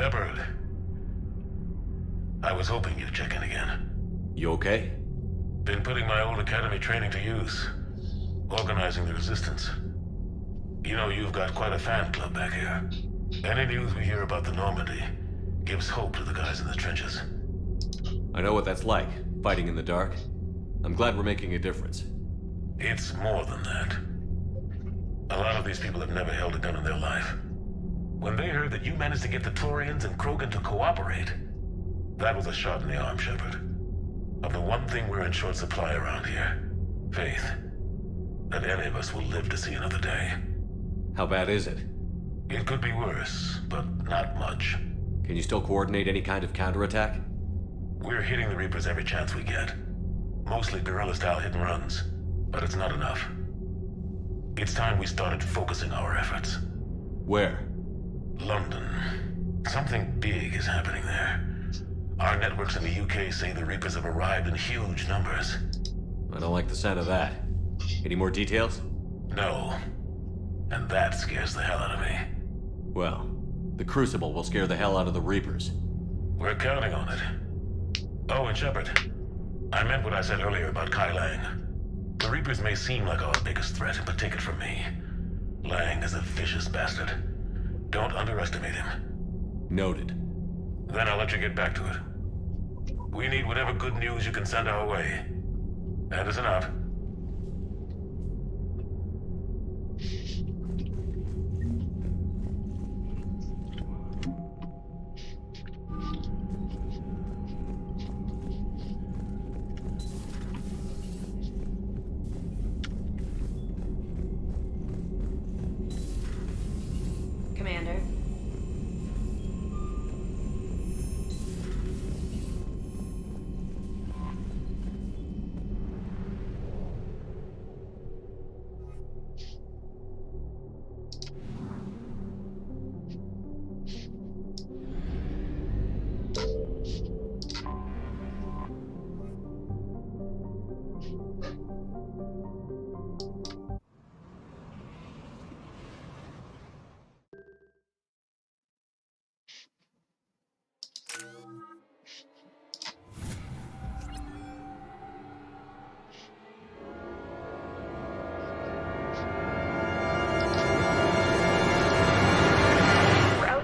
Shepard. I was hoping you'd check in again. You okay? Been putting my old academy training to use. Organizing the resistance. You know, you've got quite a fan club back here. Any news we hear about the Normandy gives hope to the guys in the trenches. I know what that's like, fighting in the dark. I'm glad we're making a difference. It's more than that. A lot of these people have never held a gun in their life. When they heard that you managed to get the Turians and Krogan to cooperate, that was a shot in the arm, Shepard. Of the one thing we're in short supply around here, faith. That any of us will live to see another day. How bad is it? It could be worse, but not much. Can you still coordinate any kind of counterattack? We're hitting the Reapers every chance we get. Mostly guerrilla-style hit-and-runs, but it's not enough. It's time we started focusing our efforts. Where? London. Something big is happening there. Our networks in the UK say the Reapers have arrived in huge numbers. I don't like the sound of that. Any more details? No. And that scares the hell out of me. Well, the Crucible will scare the hell out of the Reapers. We're counting on it. Oh, and Shepard, I meant what I said earlier about Kai Lang. The Reapers may seem like our biggest threat, but take it from me. Lang is a vicious bastard. Don't underestimate him. Noted. Then I'll let you get back to it. We need whatever good news you can send our way. Anderson out. Commander.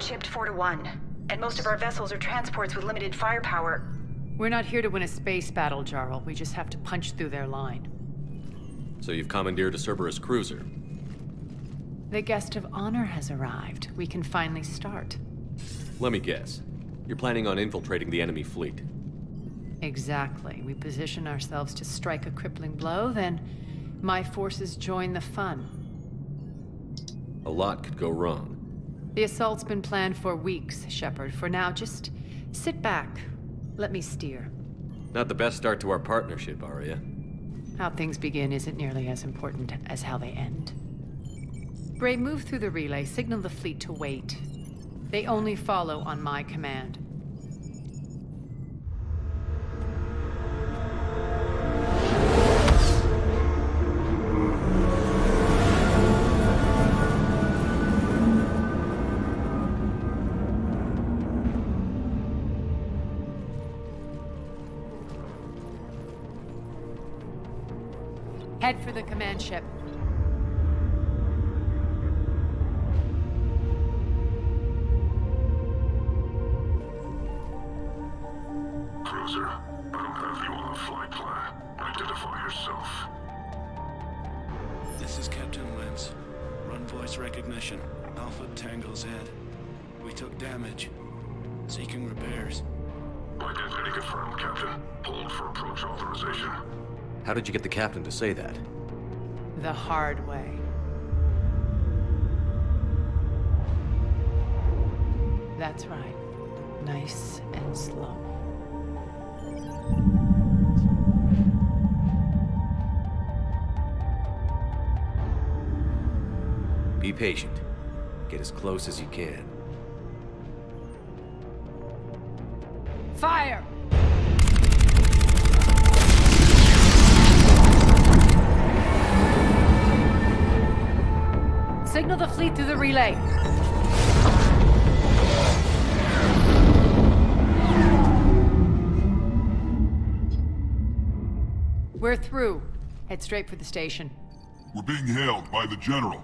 Shipped 4-1, and most of our vessels are transports with limited firepower. We're not here to win a space battle, Jarl. We just have to punch through their line. So you've commandeered a Cerberus cruiser. The guest of honor has arrived. We can finally start. Let me guess. You're planning on infiltrating the enemy fleet. Exactly. We position ourselves to strike a crippling blow, then my forces join the fun. A lot could go wrong. The assault's been planned for weeks, Shepard. For now, just sit back. Let me steer. Not the best start to our partnership, Arya. How things begin isn't nearly as important as how they end. Bray, move through the relay. Signal the fleet to wait. They only follow on my command. Head for the command ship. Cruiser, I don't have you on the flight plan. Identify yourself. This is Captain Wentz. Run voice recognition. Alpha Tango Z. We took damage. Seeking repairs. Identity confirmed, Captain. Hold for approach authorization. How did you get the captain to say that? The hard way. That's right. Nice and slow. Be patient. Get as close as you can. Fire! Signal the fleet through the relay. We're through. Head straight for the station. We're being hailed by the General.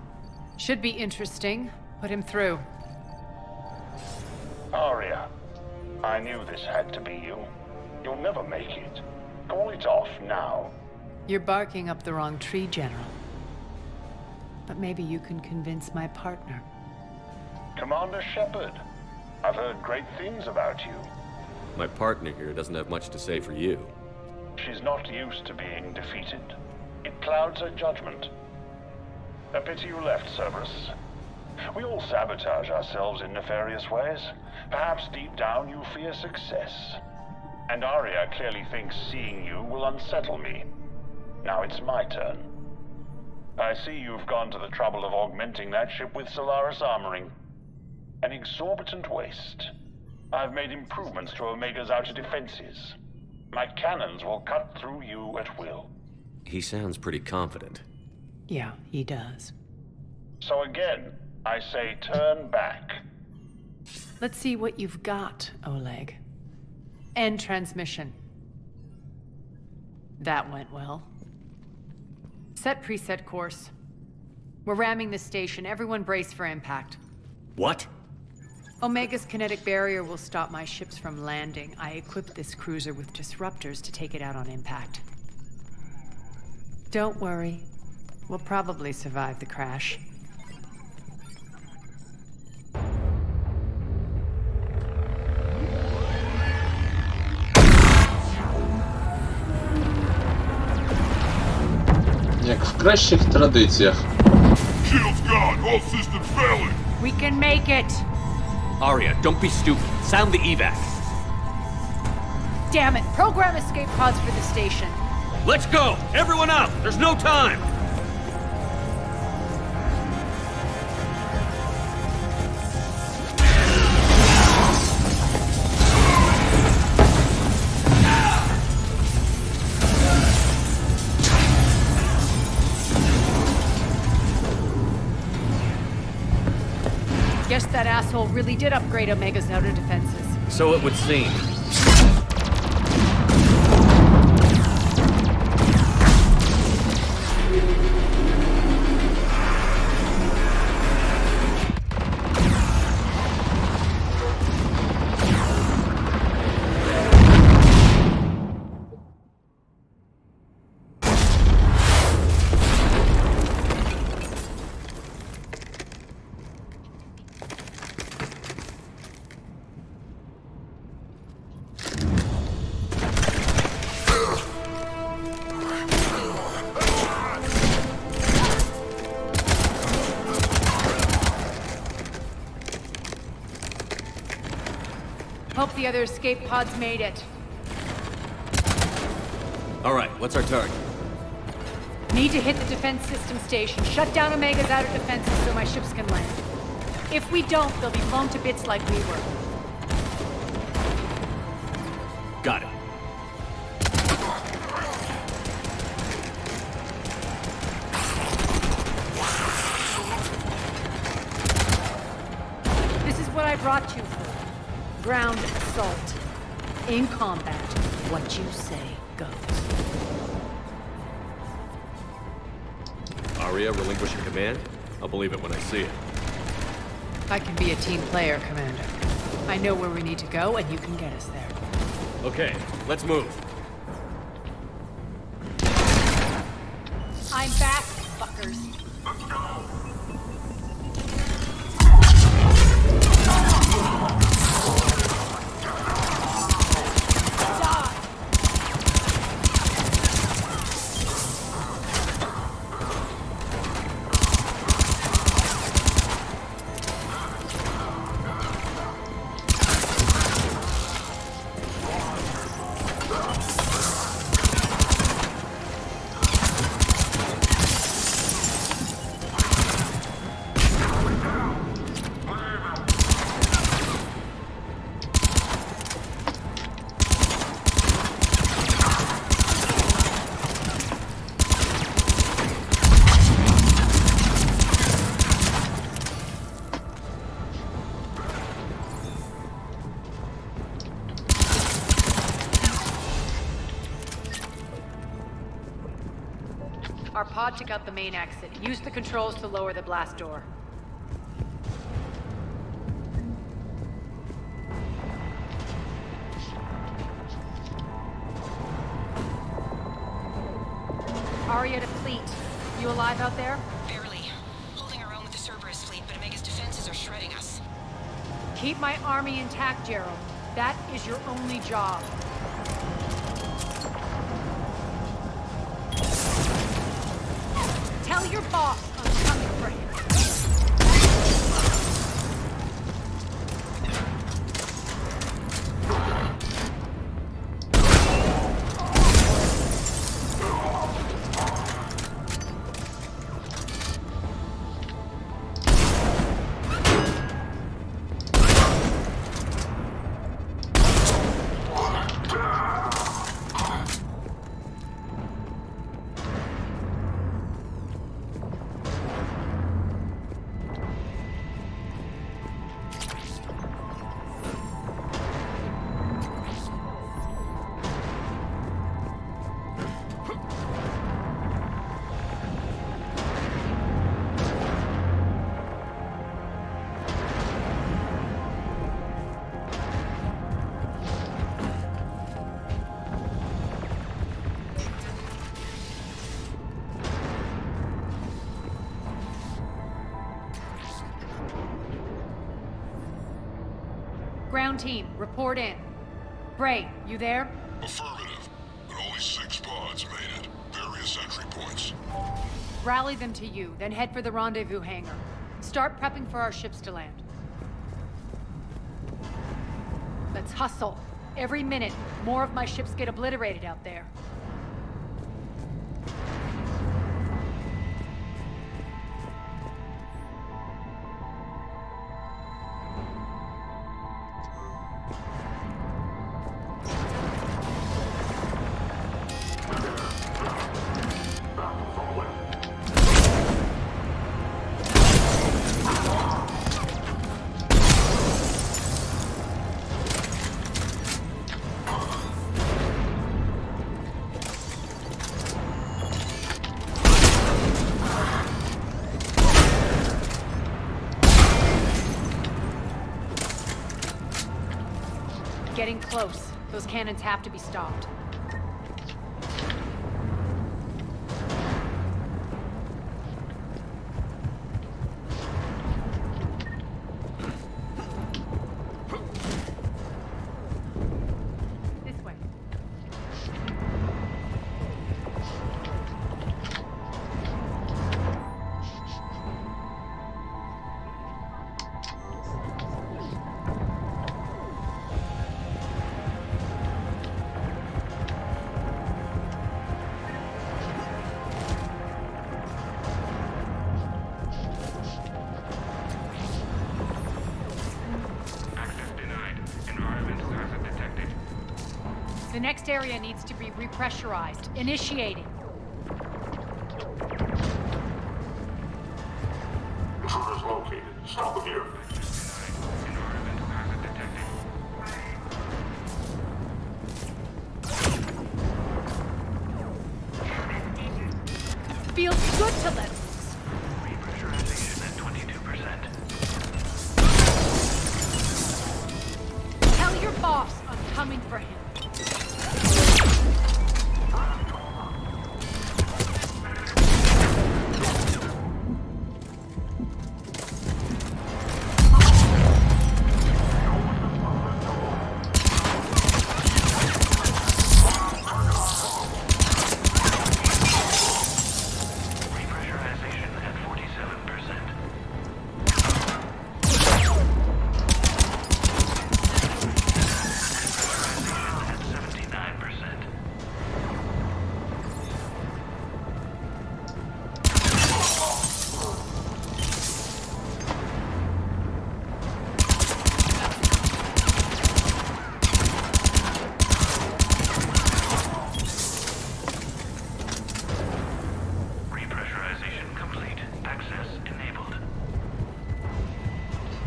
Should be interesting. Put him through. Aria, I knew this had to be you. You'll never make it. Call it off now. You're barking up the wrong tree, General. But maybe you can convince my partner. Commander Shepard, I've heard great things about you. My partner here doesn't have much to say for you. She's not used to being defeated. It clouds her judgment. A pity you left, Cerberus. We all sabotage ourselves in nefarious ways. Perhaps deep down you fear success. And Aria clearly thinks seeing you will unsettle me. Now it's my turn. I see you've gone to the trouble of augmenting that ship with Solaris armoring. An exorbitant waste. I've made improvements to Omega's outer defenses. My cannons will cut through you at will. He sounds pretty confident. Yeah, he does. So again, I say turn back. Let's see what you've got, Oleg. End transmission. That went well. Set preset course. We're ramming the station. Everyone brace for impact. What? Omega's kinetic barrier will stop my ships from landing. I equipped this cruiser with disruptors to take it out on impact. Don't worry. We'll probably survive the crash. Як в кращих традиціях. Shield's gone. All systems failing. We can make it! Aria, don't be stupid. Sound the evac. Damn it! Program escape pods for the station. Let's go! Everyone out! There's no time! Guess that asshole really did upgrade Omega's outer defenses. So it would seem. Hope the other escape pods made it. All right, what's our target? Need to hit the defense system station. Shut down Omega's outer defenses so my ships can land. If we don't, they'll be blown to bits like we were. Got it. This is what I brought you for. Ground assault. In combat, what you say goes. Aria relinquishing command? I'll believe it when I see it. I can be a team player, Commander. I know where we need to go, and you can get us there. Okay, let's move. I'm back, fuckers. Let's go. Our pod took out the main exit. Use the controls to lower the blast door. Aria to fleet. You alive out there? Barely. Holding our own with the Cerberus fleet, but Omega's defenses are shredding us. Keep my army intact, Gerald. That is your only job. Tell your boss I'm coming for him. Ground team, report in. Bray, you there? Affirmative, but only 6 pods made it. Various entry points. Rally them to you, then head for the rendezvous hangar. Start prepping for our ships to land. Let's hustle. Every minute, more of my ships get obliterated out there. Getting close. Those cannons have to be stopped. This way. The next area needs to be repressurized. Initiating. Intruders located. Stop them here. Feels good to let loose. Repressurization at 22%. Tell your boss I'm coming for him.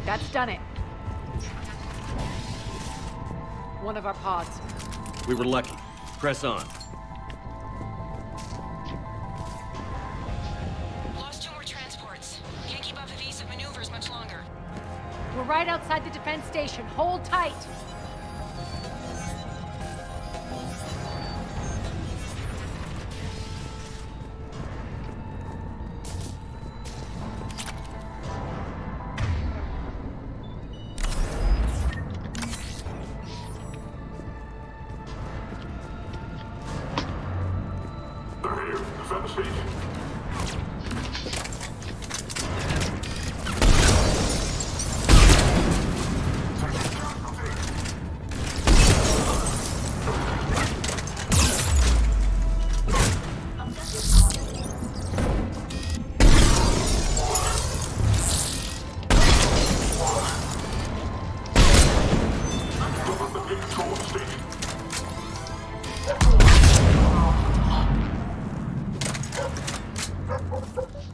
That's done it. One of our pods. We were lucky. Press on. right outside the defense station. Hold tight. They're here. Defend the station.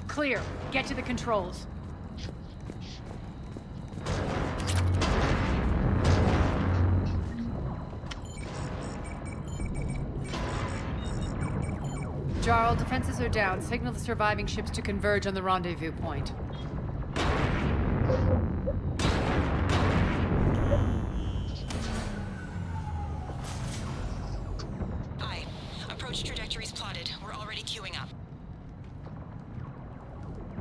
Clear. Get to the controls. Jarl, defenses are down. Signal the surviving ships to converge on the rendezvous point. Aye. Approach trajectories plotted. We're already queuing up.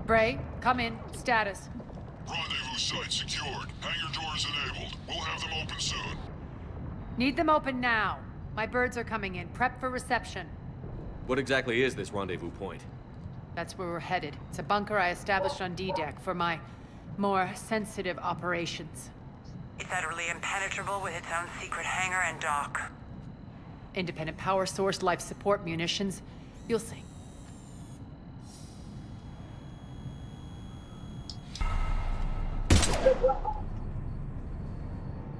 Bray, come in. Status. Rendezvous site secured. Hangar doors enabled. We'll have them open soon. Need them open now. My birds are coming in. Prep for reception. What exactly is this rendezvous point? That's where we're headed. It's a bunker I established on D-Deck for my more sensitive operations. It's utterly impenetrable with its own secret hangar and dock. Independent power source, life support, munitions. You'll see.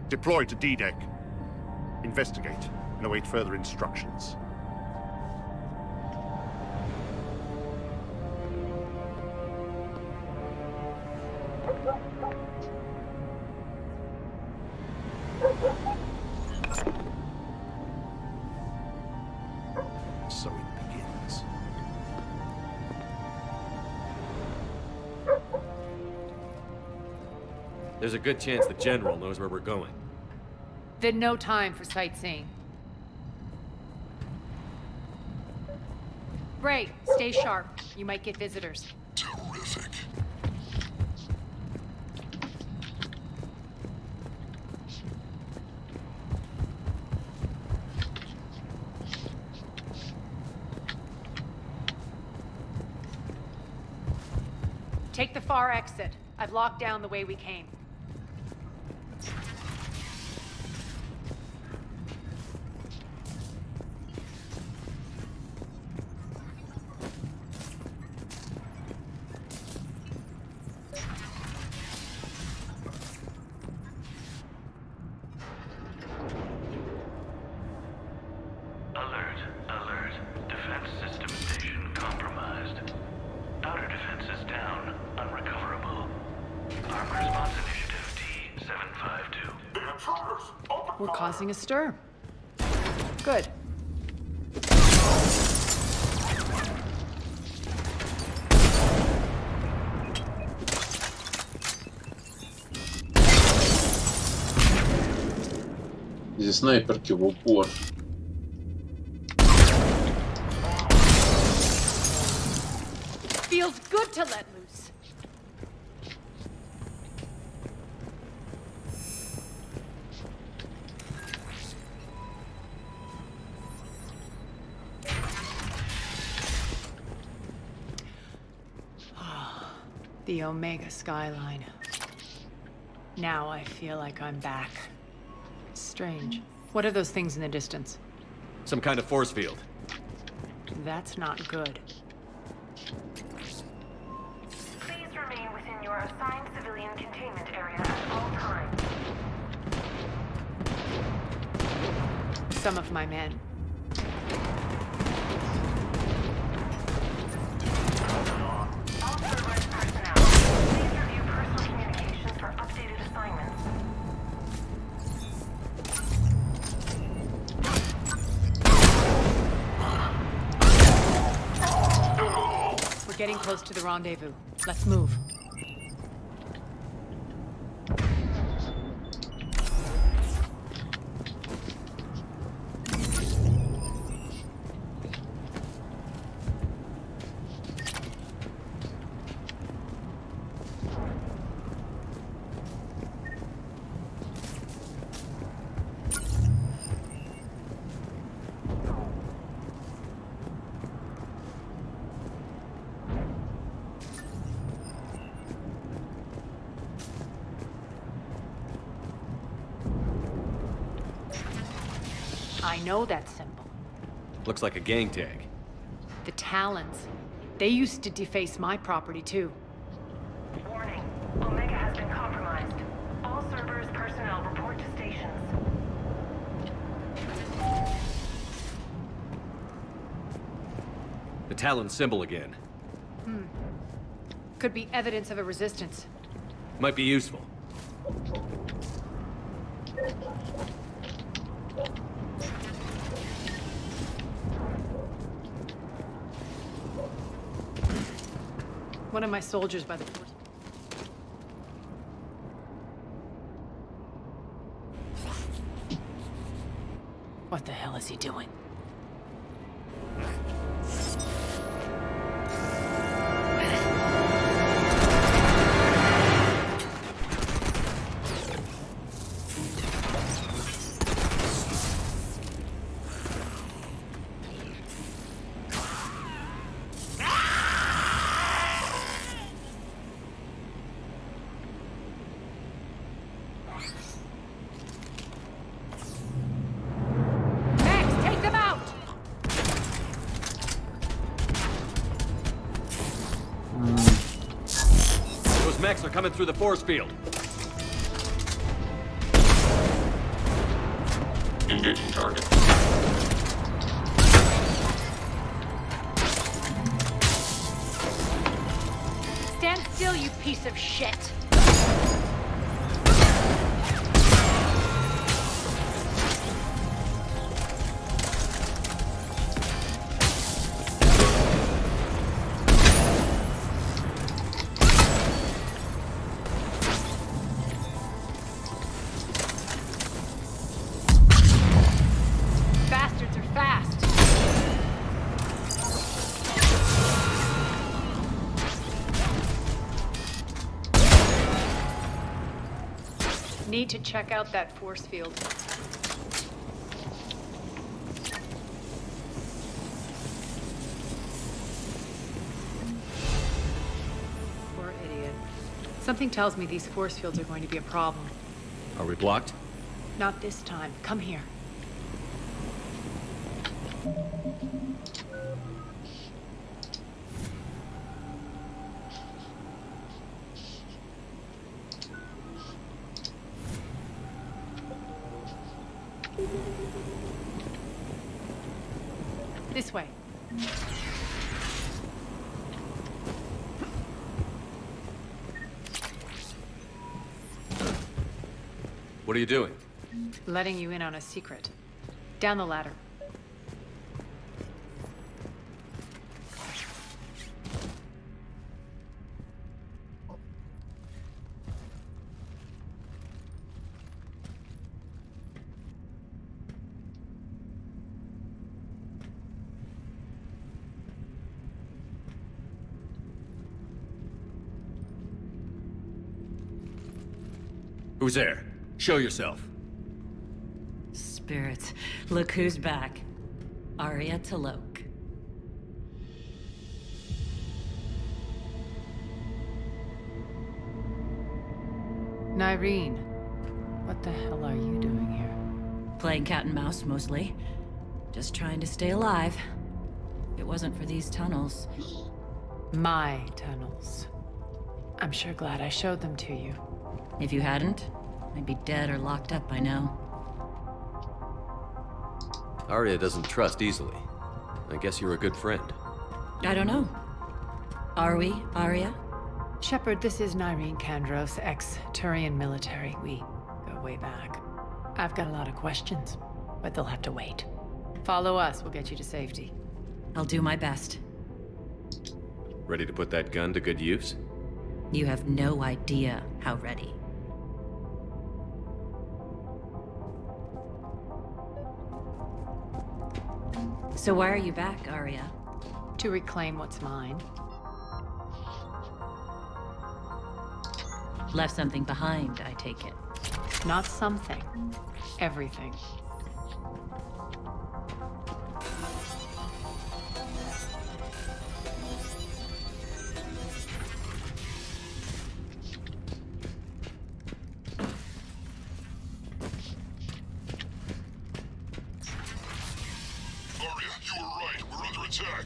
Deploy to D-Deck. Investigate and await further instructions. So it begins. There's a good chance the General knows where we're going. Then no time for sightseeing. Bray, stay sharp. You might get visitors. Terrific. Take the far exit. I've locked down the way we came. Alert, alert. Defense system station compromised. Outer defenses down, unrecoverable. Armed response initiative T-752. The intruders! Open We're causing a stir. Good. Здесь снайперки в упор. Feels good to let loose. The Omega skyline. Now I feel like I'm back. Strange. What are those things in the distance? Some kind of force field. That's not good. Please remain within your assigned civilian containment area at all times. Some of my men. All Cerberus personnel, please review personal communications for updated assignments. We're getting close to the rendezvous. Let's move. I know that symbol. Looks like a gang tag. The Talons. They used to deface my property, too. Warning. Omega has been compromised. All Cerberus personnel report to stations. The Talon symbol again. Could be evidence of a resistance. Might be useful. One of my soldiers by the force. What the hell is he doing? Mechs are coming through the force field. Engaging target. Stand still, you piece of shit! Need to check out that force field. Poor idiot. Something tells me these force fields are going to be a problem. Are we blocked? Not this time. Come here. This way. What are you doing? Letting you in on a secret. Down the ladder. Who's there? Show yourself. Spirits, look who's back. Arya Talok. Nyreen, what the hell are you doing here? Playing cat and mouse, mostly. Just trying to stay alive. If it wasn't for these tunnels. My tunnels. I'm sure glad I showed them to you. If you hadn't, I'd be dead or locked up by now. Arya doesn't trust easily. I guess you're a good friend. I don't know. Are we, Arya? Shepard, this is Nyreen Kandros, ex-Turian military. We go way back. I've got a lot of questions, but they'll have to wait. Follow us, we'll get you to safety. I'll do my best. Ready to put that gun to good use? You have no idea how ready. So why are you back, Arya? To reclaim what's mine. Left something behind, I take it. Not something. Everything. attack.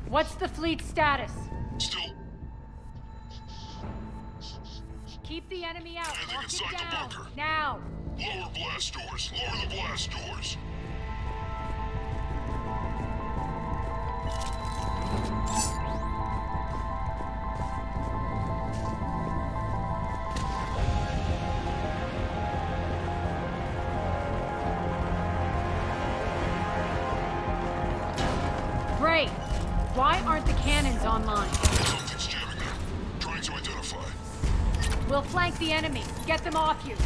What's the fleet's status? Still Keep the enemy out. landing Lock inside it the down. bunker. Now. Lower blast doors. Lower the blast doors. Great. Why aren't the cannons online? Something's jamming them. Trying to identify. We'll flank the enemy. Get them off you.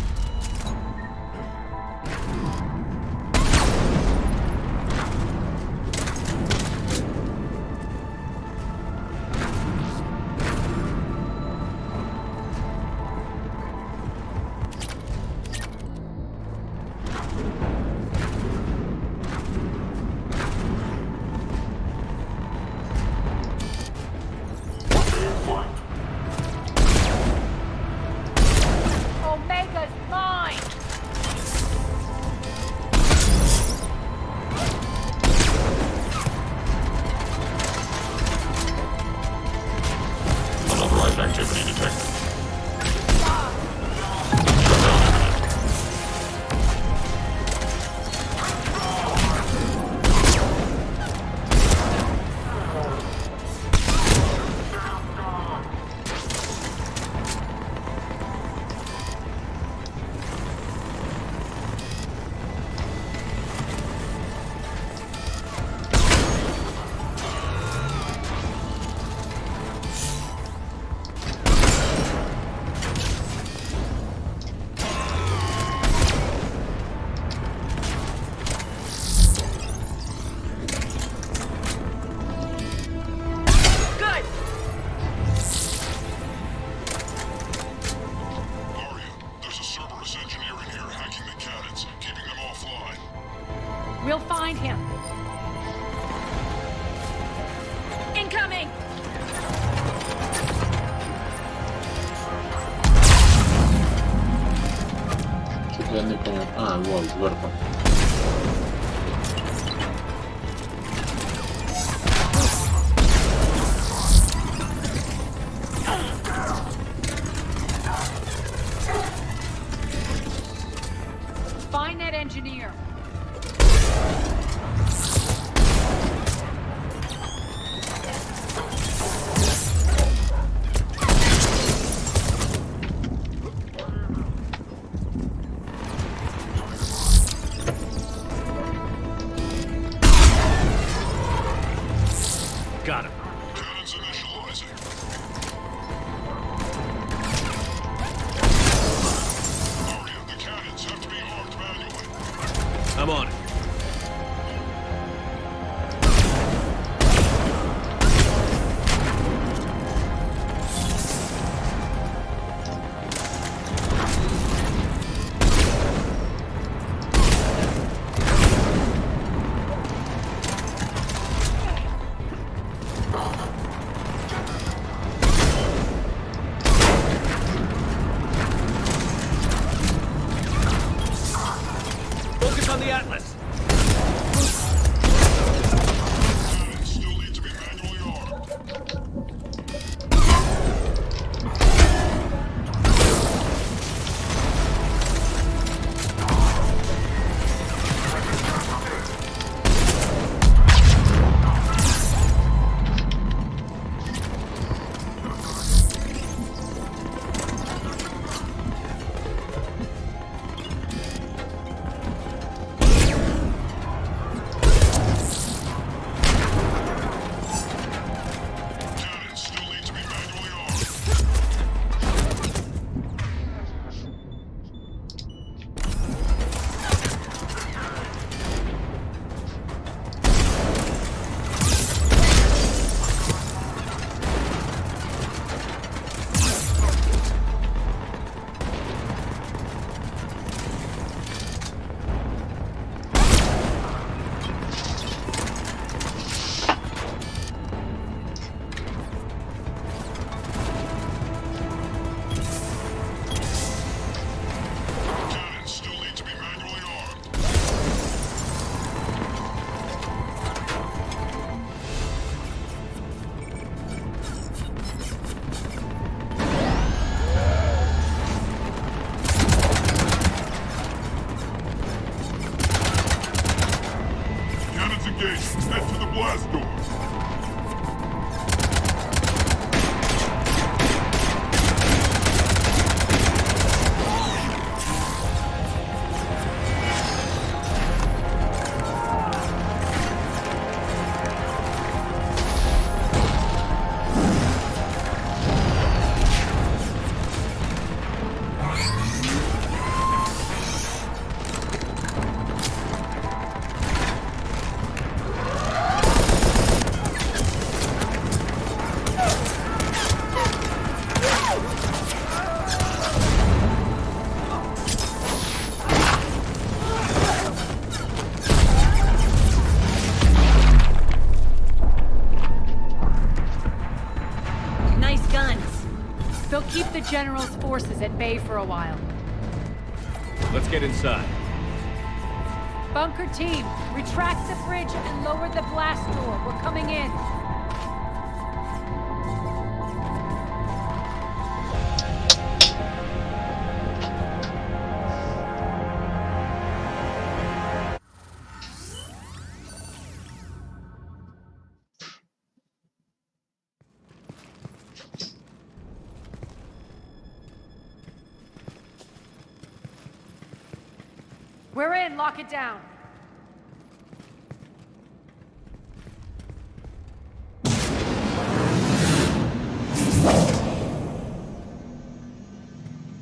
Omega's mine! Unauthorized activity detected. There's a Cerberus engineer in here hacking the cannons, keeping them offline. We'll find him. Incoming! Что-то я не понял. А, вот, сверху. Find that engineer. Got him. Cannons initializing. Aria, the cannons have to be armed manually. I'm on it. Focus on the Atlas. Investigate! Head to the blast doors! Keep the General's forces at bay for a while. Let's get inside. Bunker team, retract the bridge and lower the blast door. We're coming in. We're in. Lock it down.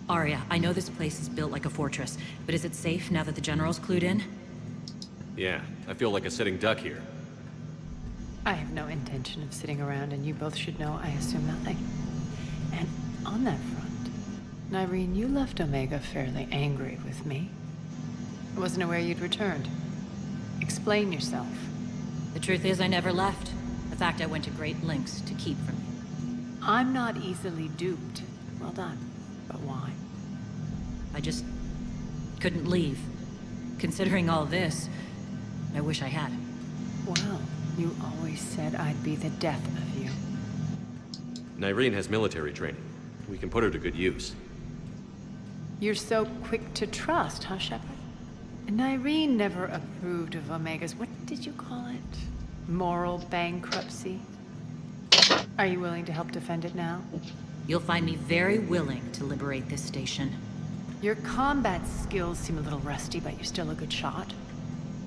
Arya, I know this place is built like a fortress, but is it safe now that the General's clued in? Yeah, I feel like a sitting duck here. I have no intention of sitting around, and you both should know I assume nothing. And on that front, Nyreen, you left Omega fairly angry with me. I wasn't aware you'd returned. Explain yourself. The truth is, I never left. In fact, I went to great lengths to keep from you. I'm not easily duped. Well done. But why? I just couldn't leave. Considering all this, I wish I had. Well, you always said I'd be the death of you. Nyreen has military training. We can put her to good use. You're so quick to trust, huh, Shepard? Nyreen never approved of Omega's, what did you call it? Moral bankruptcy? Are you willing to help defend it now? You'll find me very willing to liberate this station. Your combat skills seem a little rusty, but you're still a good shot.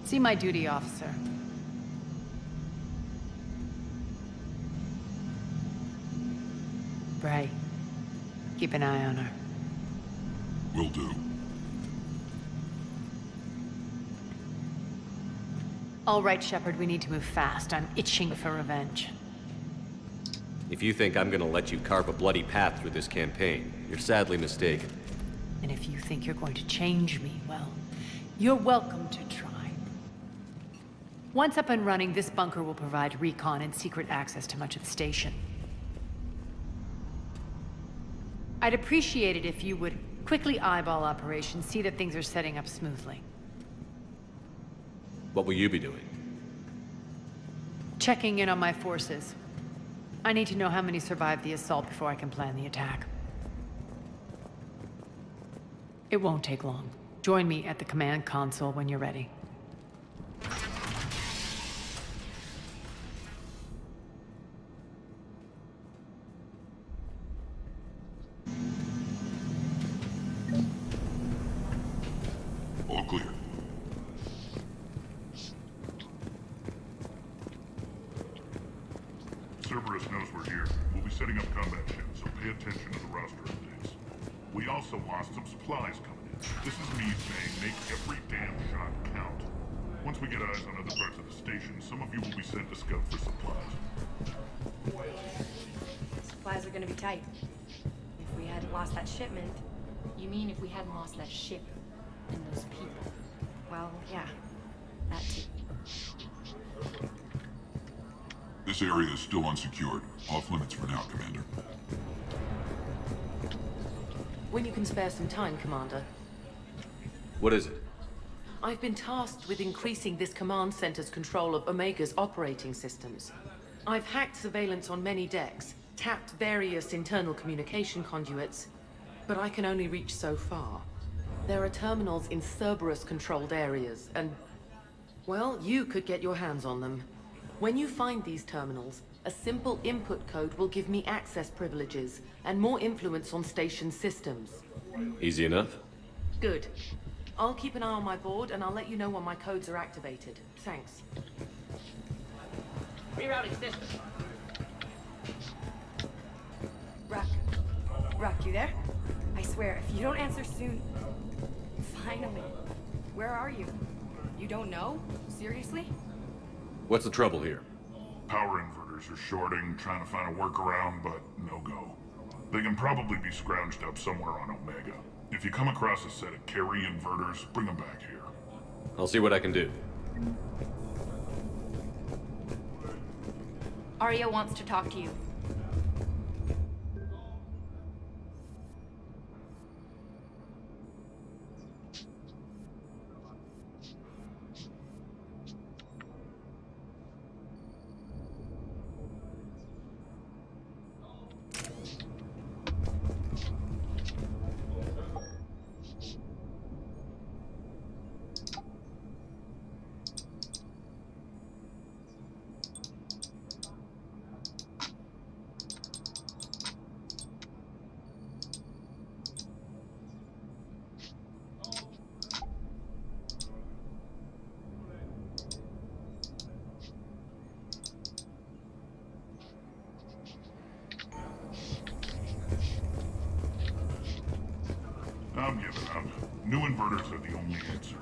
See my duty officer. Bray, keep an eye on her. Will do. All right, Shepard, we need to move fast. I'm itching for revenge. If you think I'm gonna let you carve a bloody path through this campaign, you're sadly mistaken. And if you think you're going to change me, well, you're welcome to try. Once up and running, this bunker will provide recon and secret access to much of the station. I'd appreciate it if you would quickly eyeball operations, see that things are setting up smoothly. What will you be doing? Checking in on my forces. I need to know how many survived the assault before I can plan the attack. It won't take long. Join me at the command console when you're ready. All clear. Cerberus knows we're here. We'll be setting up combat ships, so pay attention to the roster updates. We also lost some supplies coming in. This is me saying make every damn shot count. Once we get eyes on other parts of the station, some of you will be sent to scout for supplies. Supplies are gonna be tight. If we hadn't lost that shipment... You mean if we hadn't lost that ship and those people? Well, yeah. That too. This area is still unsecured. Off limits for now, Commander. When you can spare some time, Commander. What is it? I've been tasked with increasing this command center's control of Omega's operating systems. I've hacked surveillance on many decks, tapped various internal communication conduits, but I can only reach so far. There are terminals in Cerberus-controlled areas, and Well, you could get your hands on them. When you find these terminals, a simple input code will give me access privileges and more influence on station systems. Easy enough? Good. I'll keep an eye on my board and I'll let you know when my codes are activated. Thanks. Rerouting system. Rock, you there? I swear, if you don't answer soon... Finally. Where are you? You don't know? Seriously? What's the trouble here? Power inverters are shorting, trying to find a workaround, but no go. They can probably be scrounged up somewhere on Omega. If you come across a set of carry inverters, bring them back here. I'll see what I can do. Arya wants to talk to you. I'm giving up. New inverters are the only answer.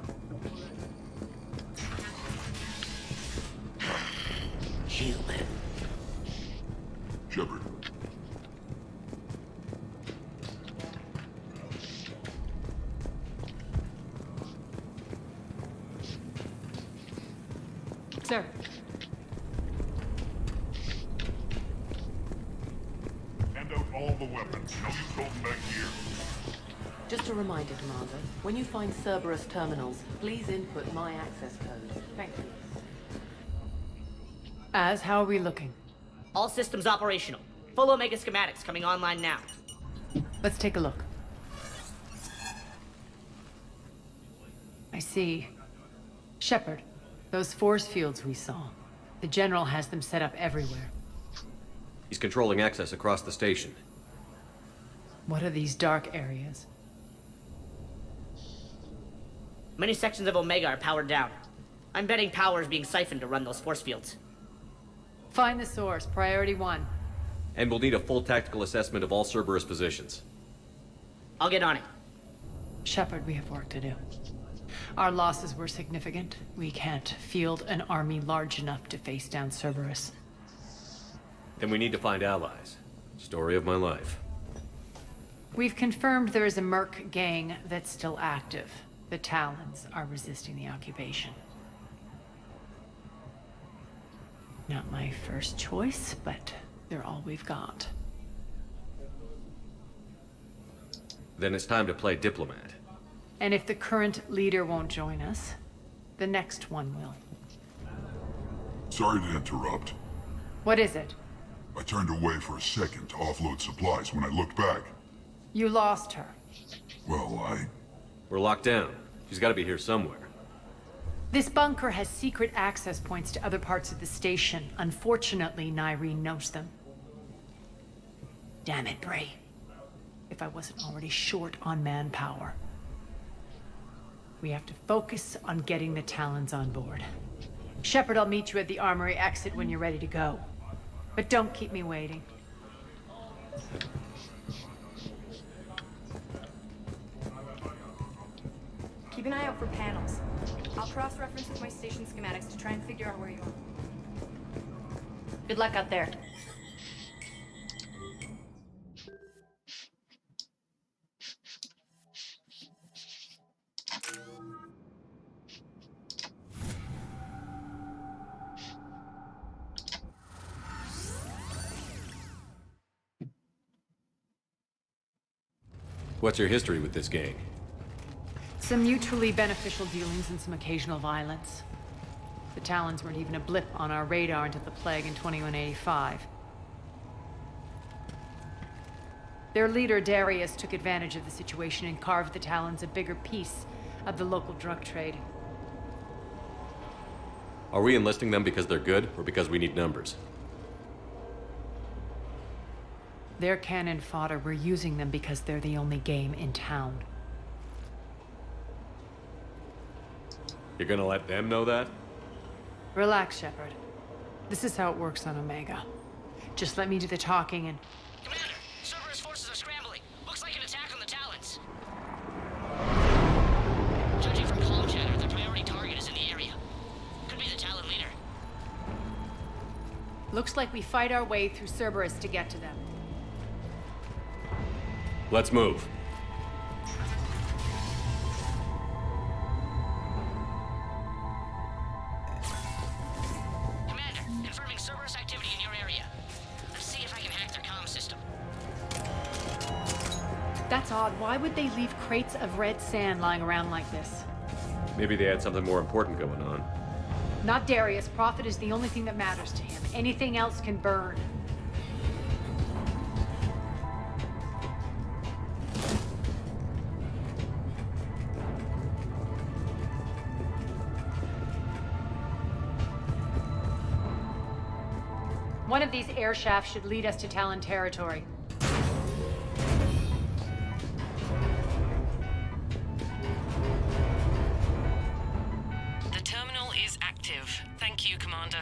Human. Shepard. Sir. Hand out all the weapons. No use holding back here. Just a reminder, Commander. When you find Cerberus terminals, please input my access code. Thank you. Az, how are we looking? All systems operational. Full Omega schematics coming online now. Let's take a look. I see. Shepard, those force fields we saw. The General has them set up everywhere. He's controlling access across the station. What are these dark areas? Many sections of Omega are powered down. I'm betting power is being siphoned to run those force fields. Find the source, priority 1. And we'll need a full tactical assessment of all Cerberus positions. I'll get on it. Shepard, we have work to do. Our losses were significant. We can't field an army large enough to face down Cerberus. Then we need to find allies. Story of my life. We've confirmed there is a Merc gang that's still active. The Talons are resisting the occupation. Not my first choice, but they're all we've got. Then it's time to play diplomat. And if the current leader won't join us, the next one will. Sorry to interrupt. What is it? I turned away for a second to offload supplies. When I looked back, You lost her. well, We're locked down. She's got to be here somewhere. This bunker has secret access points to other parts of the station. Unfortunately, Nyreen knows them. Damn it, Bray. If I wasn't already short on manpower. We have to focus on getting the Talons on board. Shepard, I'll meet you at the armory exit when you're ready to go. But don't keep me waiting. Keep an eye out for panels. I'll cross-reference with my station schematics to try and figure out where you are. Good luck out there. What's your history with this gang? Some mutually beneficial dealings and some occasional violence. The Talons weren't even a blip on our radar until the plague in 2185. Their leader, Darius, took advantage of the situation and carved the Talons a bigger piece of the local drug trade. Are we enlisting them because they're good, or because we need numbers? They're cannon fodder. We're using them because they're the only game in town. You're gonna let them know that? Relax, Shepard. This is how it works on Omega. Just let me do the talking and... Commander, Cerberus forces are scrambling. Looks like an attack on the Talons. Judging from comm chatter, their priority target is in the area. Could be the Talon leader. Looks like we fight our way through Cerberus to get to them. Let's move. Commander, confirming Cerberus activity in your area. Let's see if I can hack their comm system. That's odd. Why would they leave crates of red sand lying around like this? Maybe they had something more important going on. Not Darius. Profit is the only thing that matters to him. Anything else can burn. One of these air shafts should lead us to Talon territory. The terminal is active. Thank you, Commander.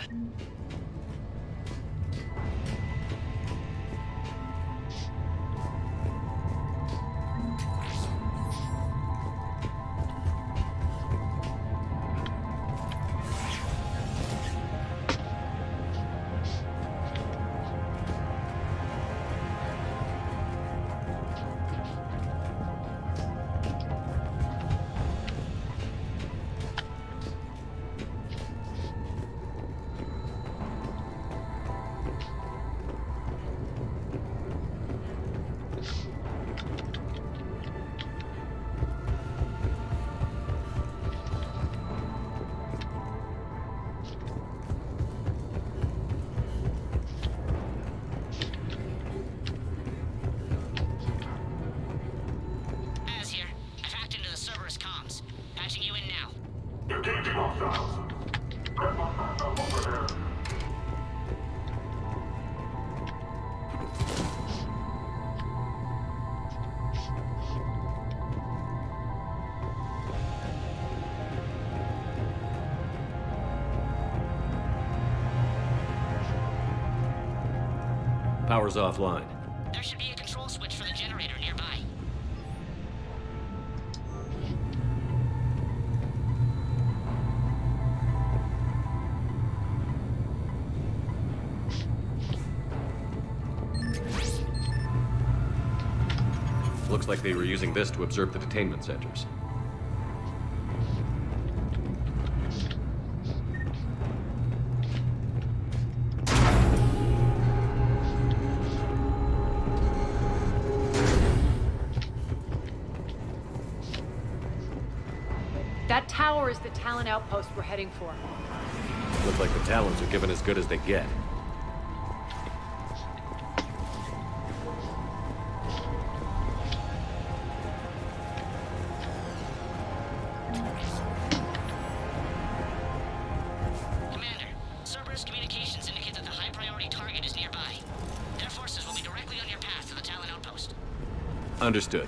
Power's offline. There should be a control switch for the generator nearby. Looks like they were using this to observe the detainment centers. That tower is the Talon outpost we're heading for. Looks like the Talons are giving as good as they get. Commander, Cerberus communications indicate that the high-priority target is nearby. Their forces will be directly on your path to the Talon outpost. Understood.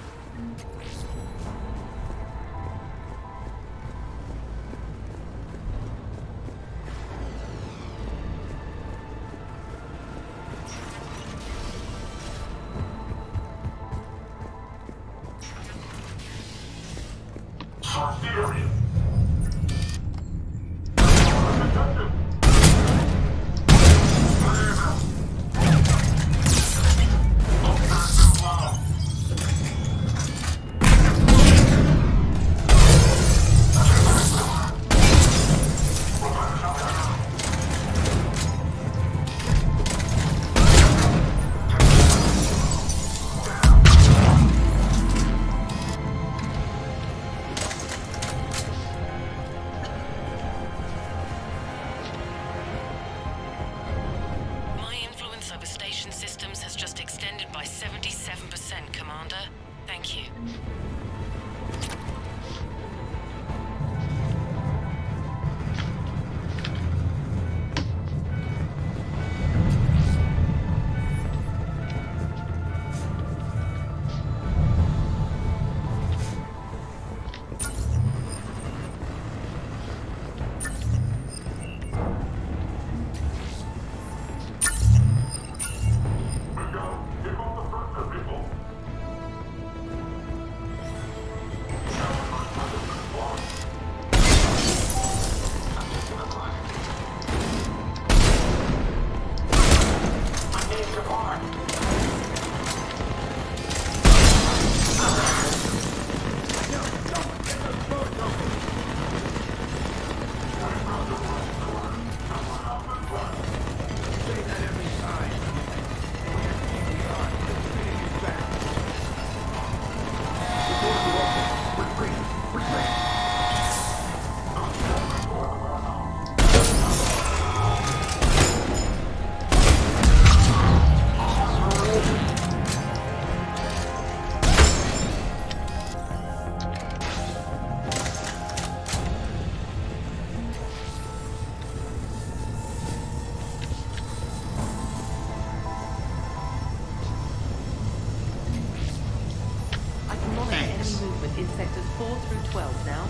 12 now.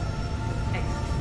Excellent.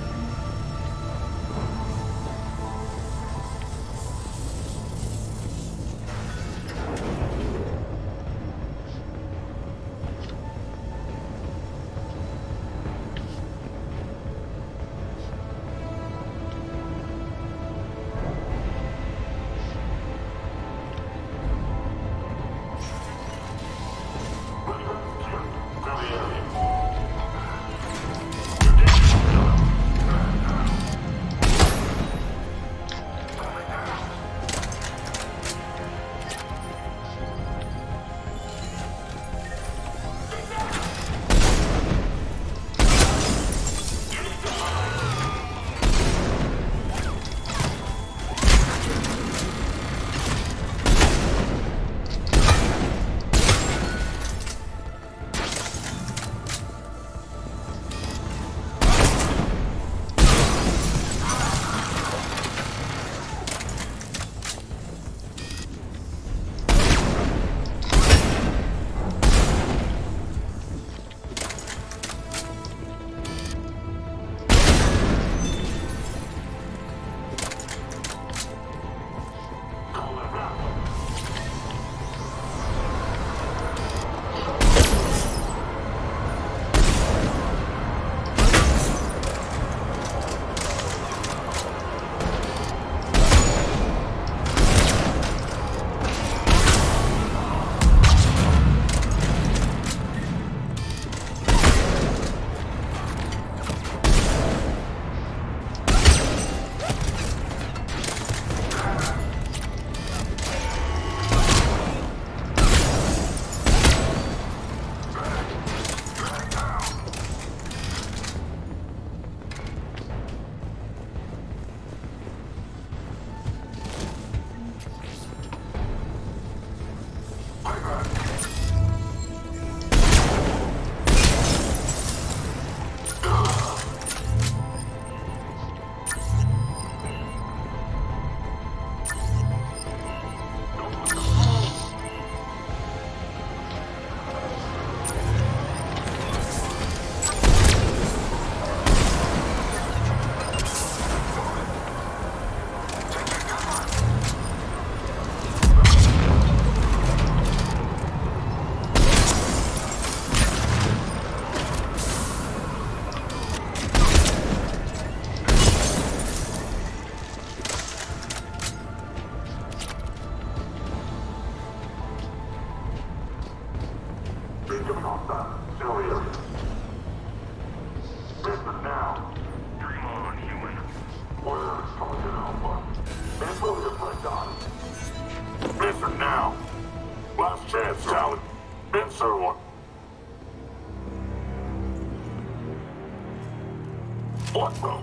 What the?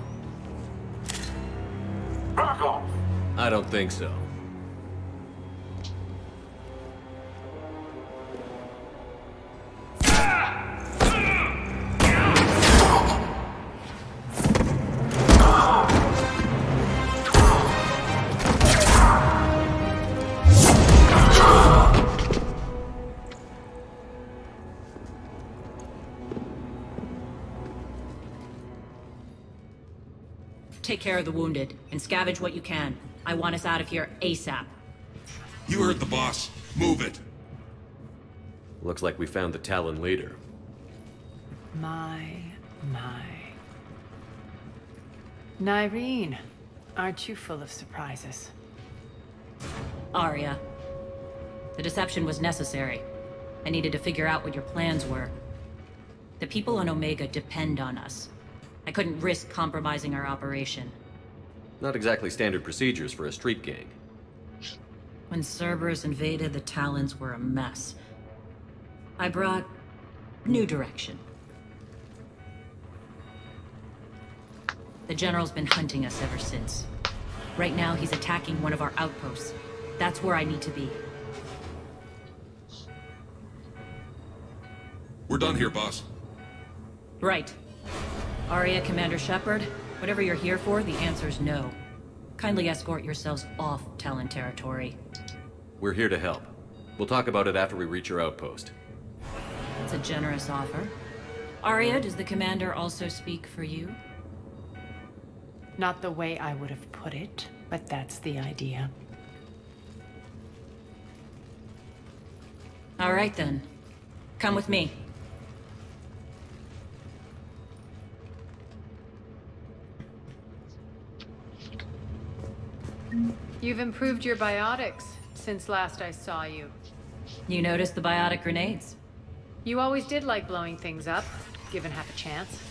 Back off! I don't think so. Take care of the wounded, and scavenge what you can. I want us out of here ASAP. You heard the boss. Move it. Looks like we found the Talon leader. My. Nyreen, aren't you full of surprises? Arya. The deception was necessary. I needed to figure out what your plans were. The people on Omega depend on us. I couldn't risk compromising our operation. Not exactly standard procedures for a street gang. When Cerberus invaded, the Talons were a mess. I brought new direction. The General's been hunting us ever since. Right now, he's attacking one of our outposts. That's where I need to be. We're done here, boss. Right. Arya, Commander Shepard, whatever you're here for, the answer's no. Kindly escort yourselves off Talon territory. We're here to help. We'll talk about it after we reach your outpost. It's a generous offer. Arya, does the commander also speak for you? Not the way I would have put it, but that's the idea. All right then. Come with me. You've improved your biotics since last I saw you. You noticed the biotic grenades? You always did like blowing things up, given half a chance.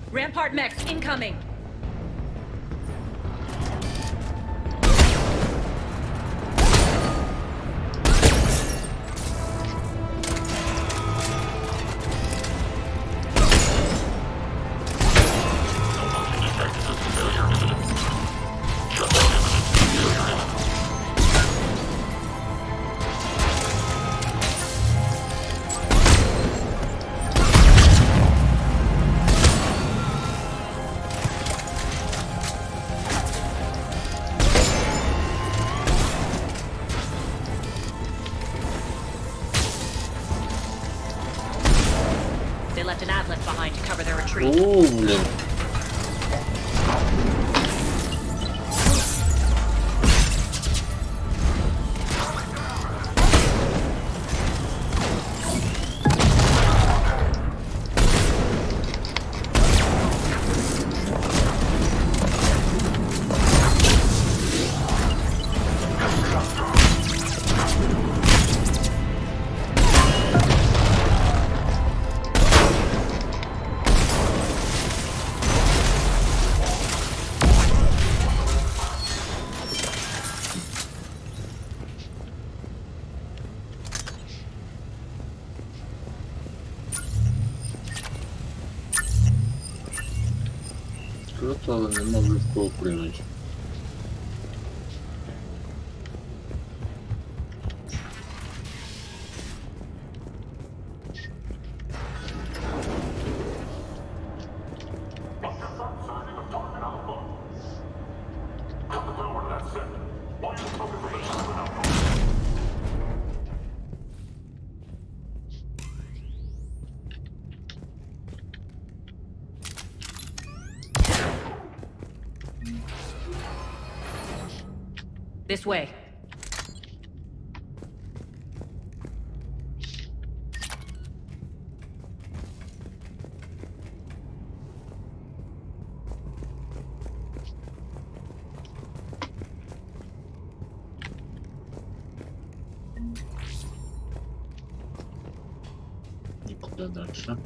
Rampart mechs incoming! They left an outlet behind to cover their retreat. Блин. Круто, але не можу в кого прийняти. This way. І куди далі?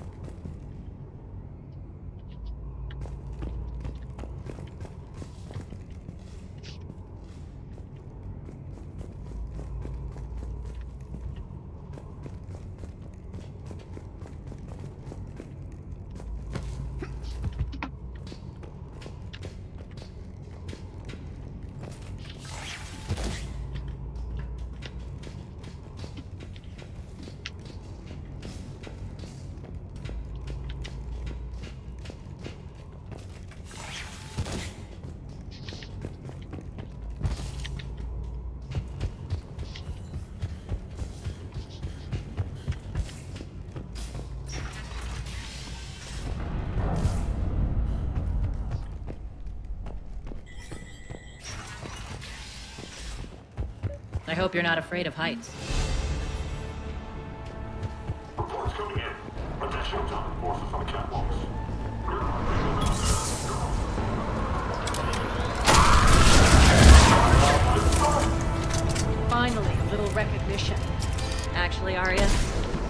I hope you're not afraid of heights. Reports coming in. Attention atomic forces on the catwalks. Finally, a little recognition. Actually, Arya,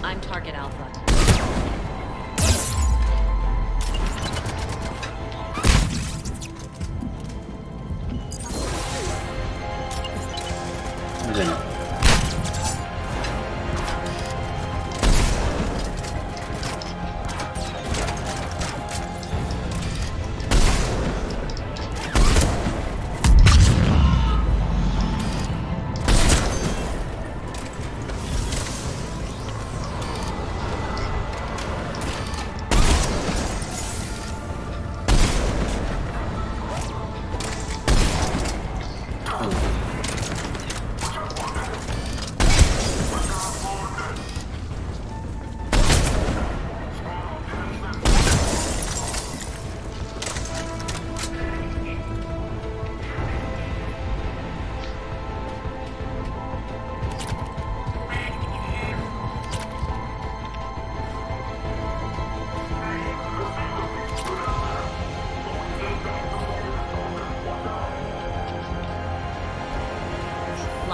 I'm Target Alpha. Блин.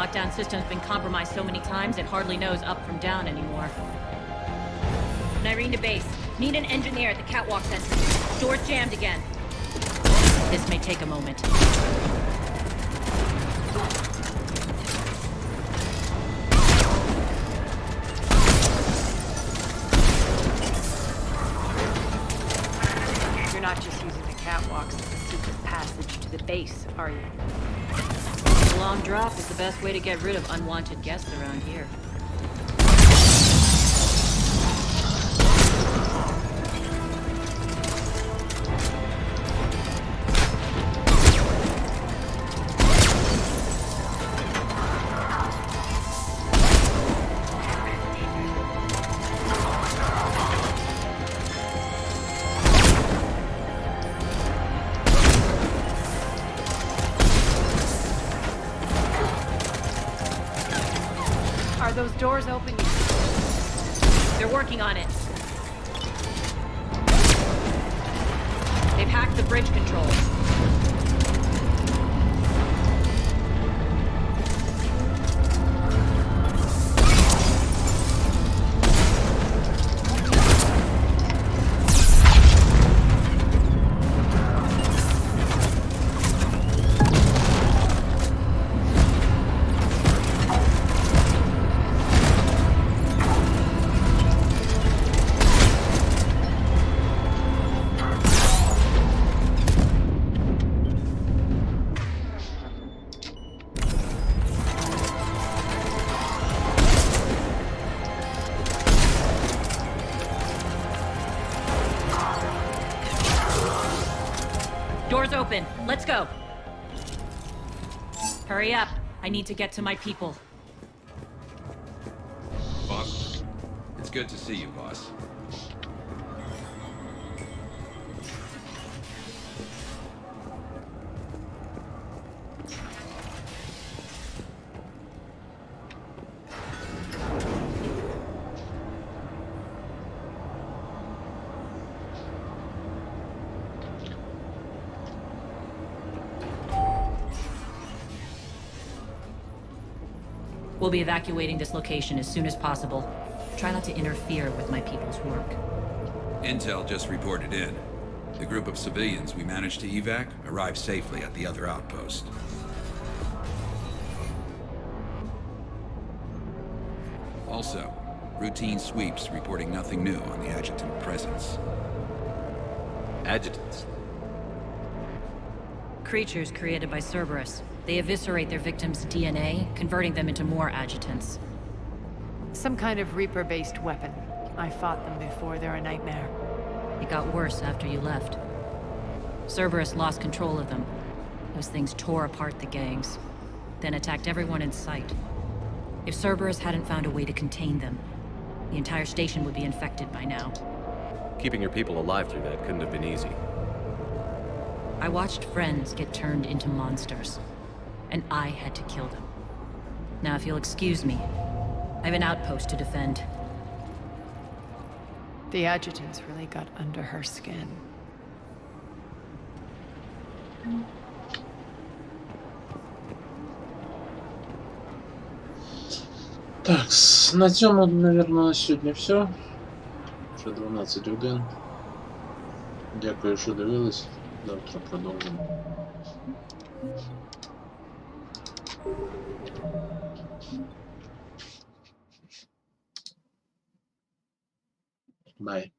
lockdown system's been compromised so many times it hardly knows up from down anymore. Nyrene to base. Need an engineer at the catwalk center. Door's jammed again. This may take a moment. You're not just using the catwalks as a secret passage to the base, are you? A long drop is the best way to get rid of unwanted guests around here. Are those doors open yet? They're working on it. They've hacked the bridge controls. Doors open. Let's go. Hurry up. I need to get to my people. Boss, it's good to see you, boss. We'll be evacuating this location as soon as possible. Try not to interfere with my people's work. Intel just reported in. The group of civilians we managed to evac arrived safely at the other outpost. Also, routine sweeps reporting nothing new on the adjutant presence. Adjutants? Creatures created by Cerberus. They eviscerate their victims' DNA, converting them into more adjutants. Some kind of Reaper-based weapon. I fought them before, they're a nightmare. It got worse after you left. Cerberus lost control of them. Those things tore apart the gangs, then attacked everyone in sight. If Cerberus hadn't found a way to contain them, the entire station would be infected by now. Keeping your people alive through that couldn't have been easy. I watched friends get turned into monsters, and I had to kill them. Now, if you'll excuse me, I have an outpost to defend. The adjutants really got under her skin. Так, на цьому, наверное, на сьогодні все. Вже 12 годин. Дякую, що дивились. Завтра продовжимо. Bye.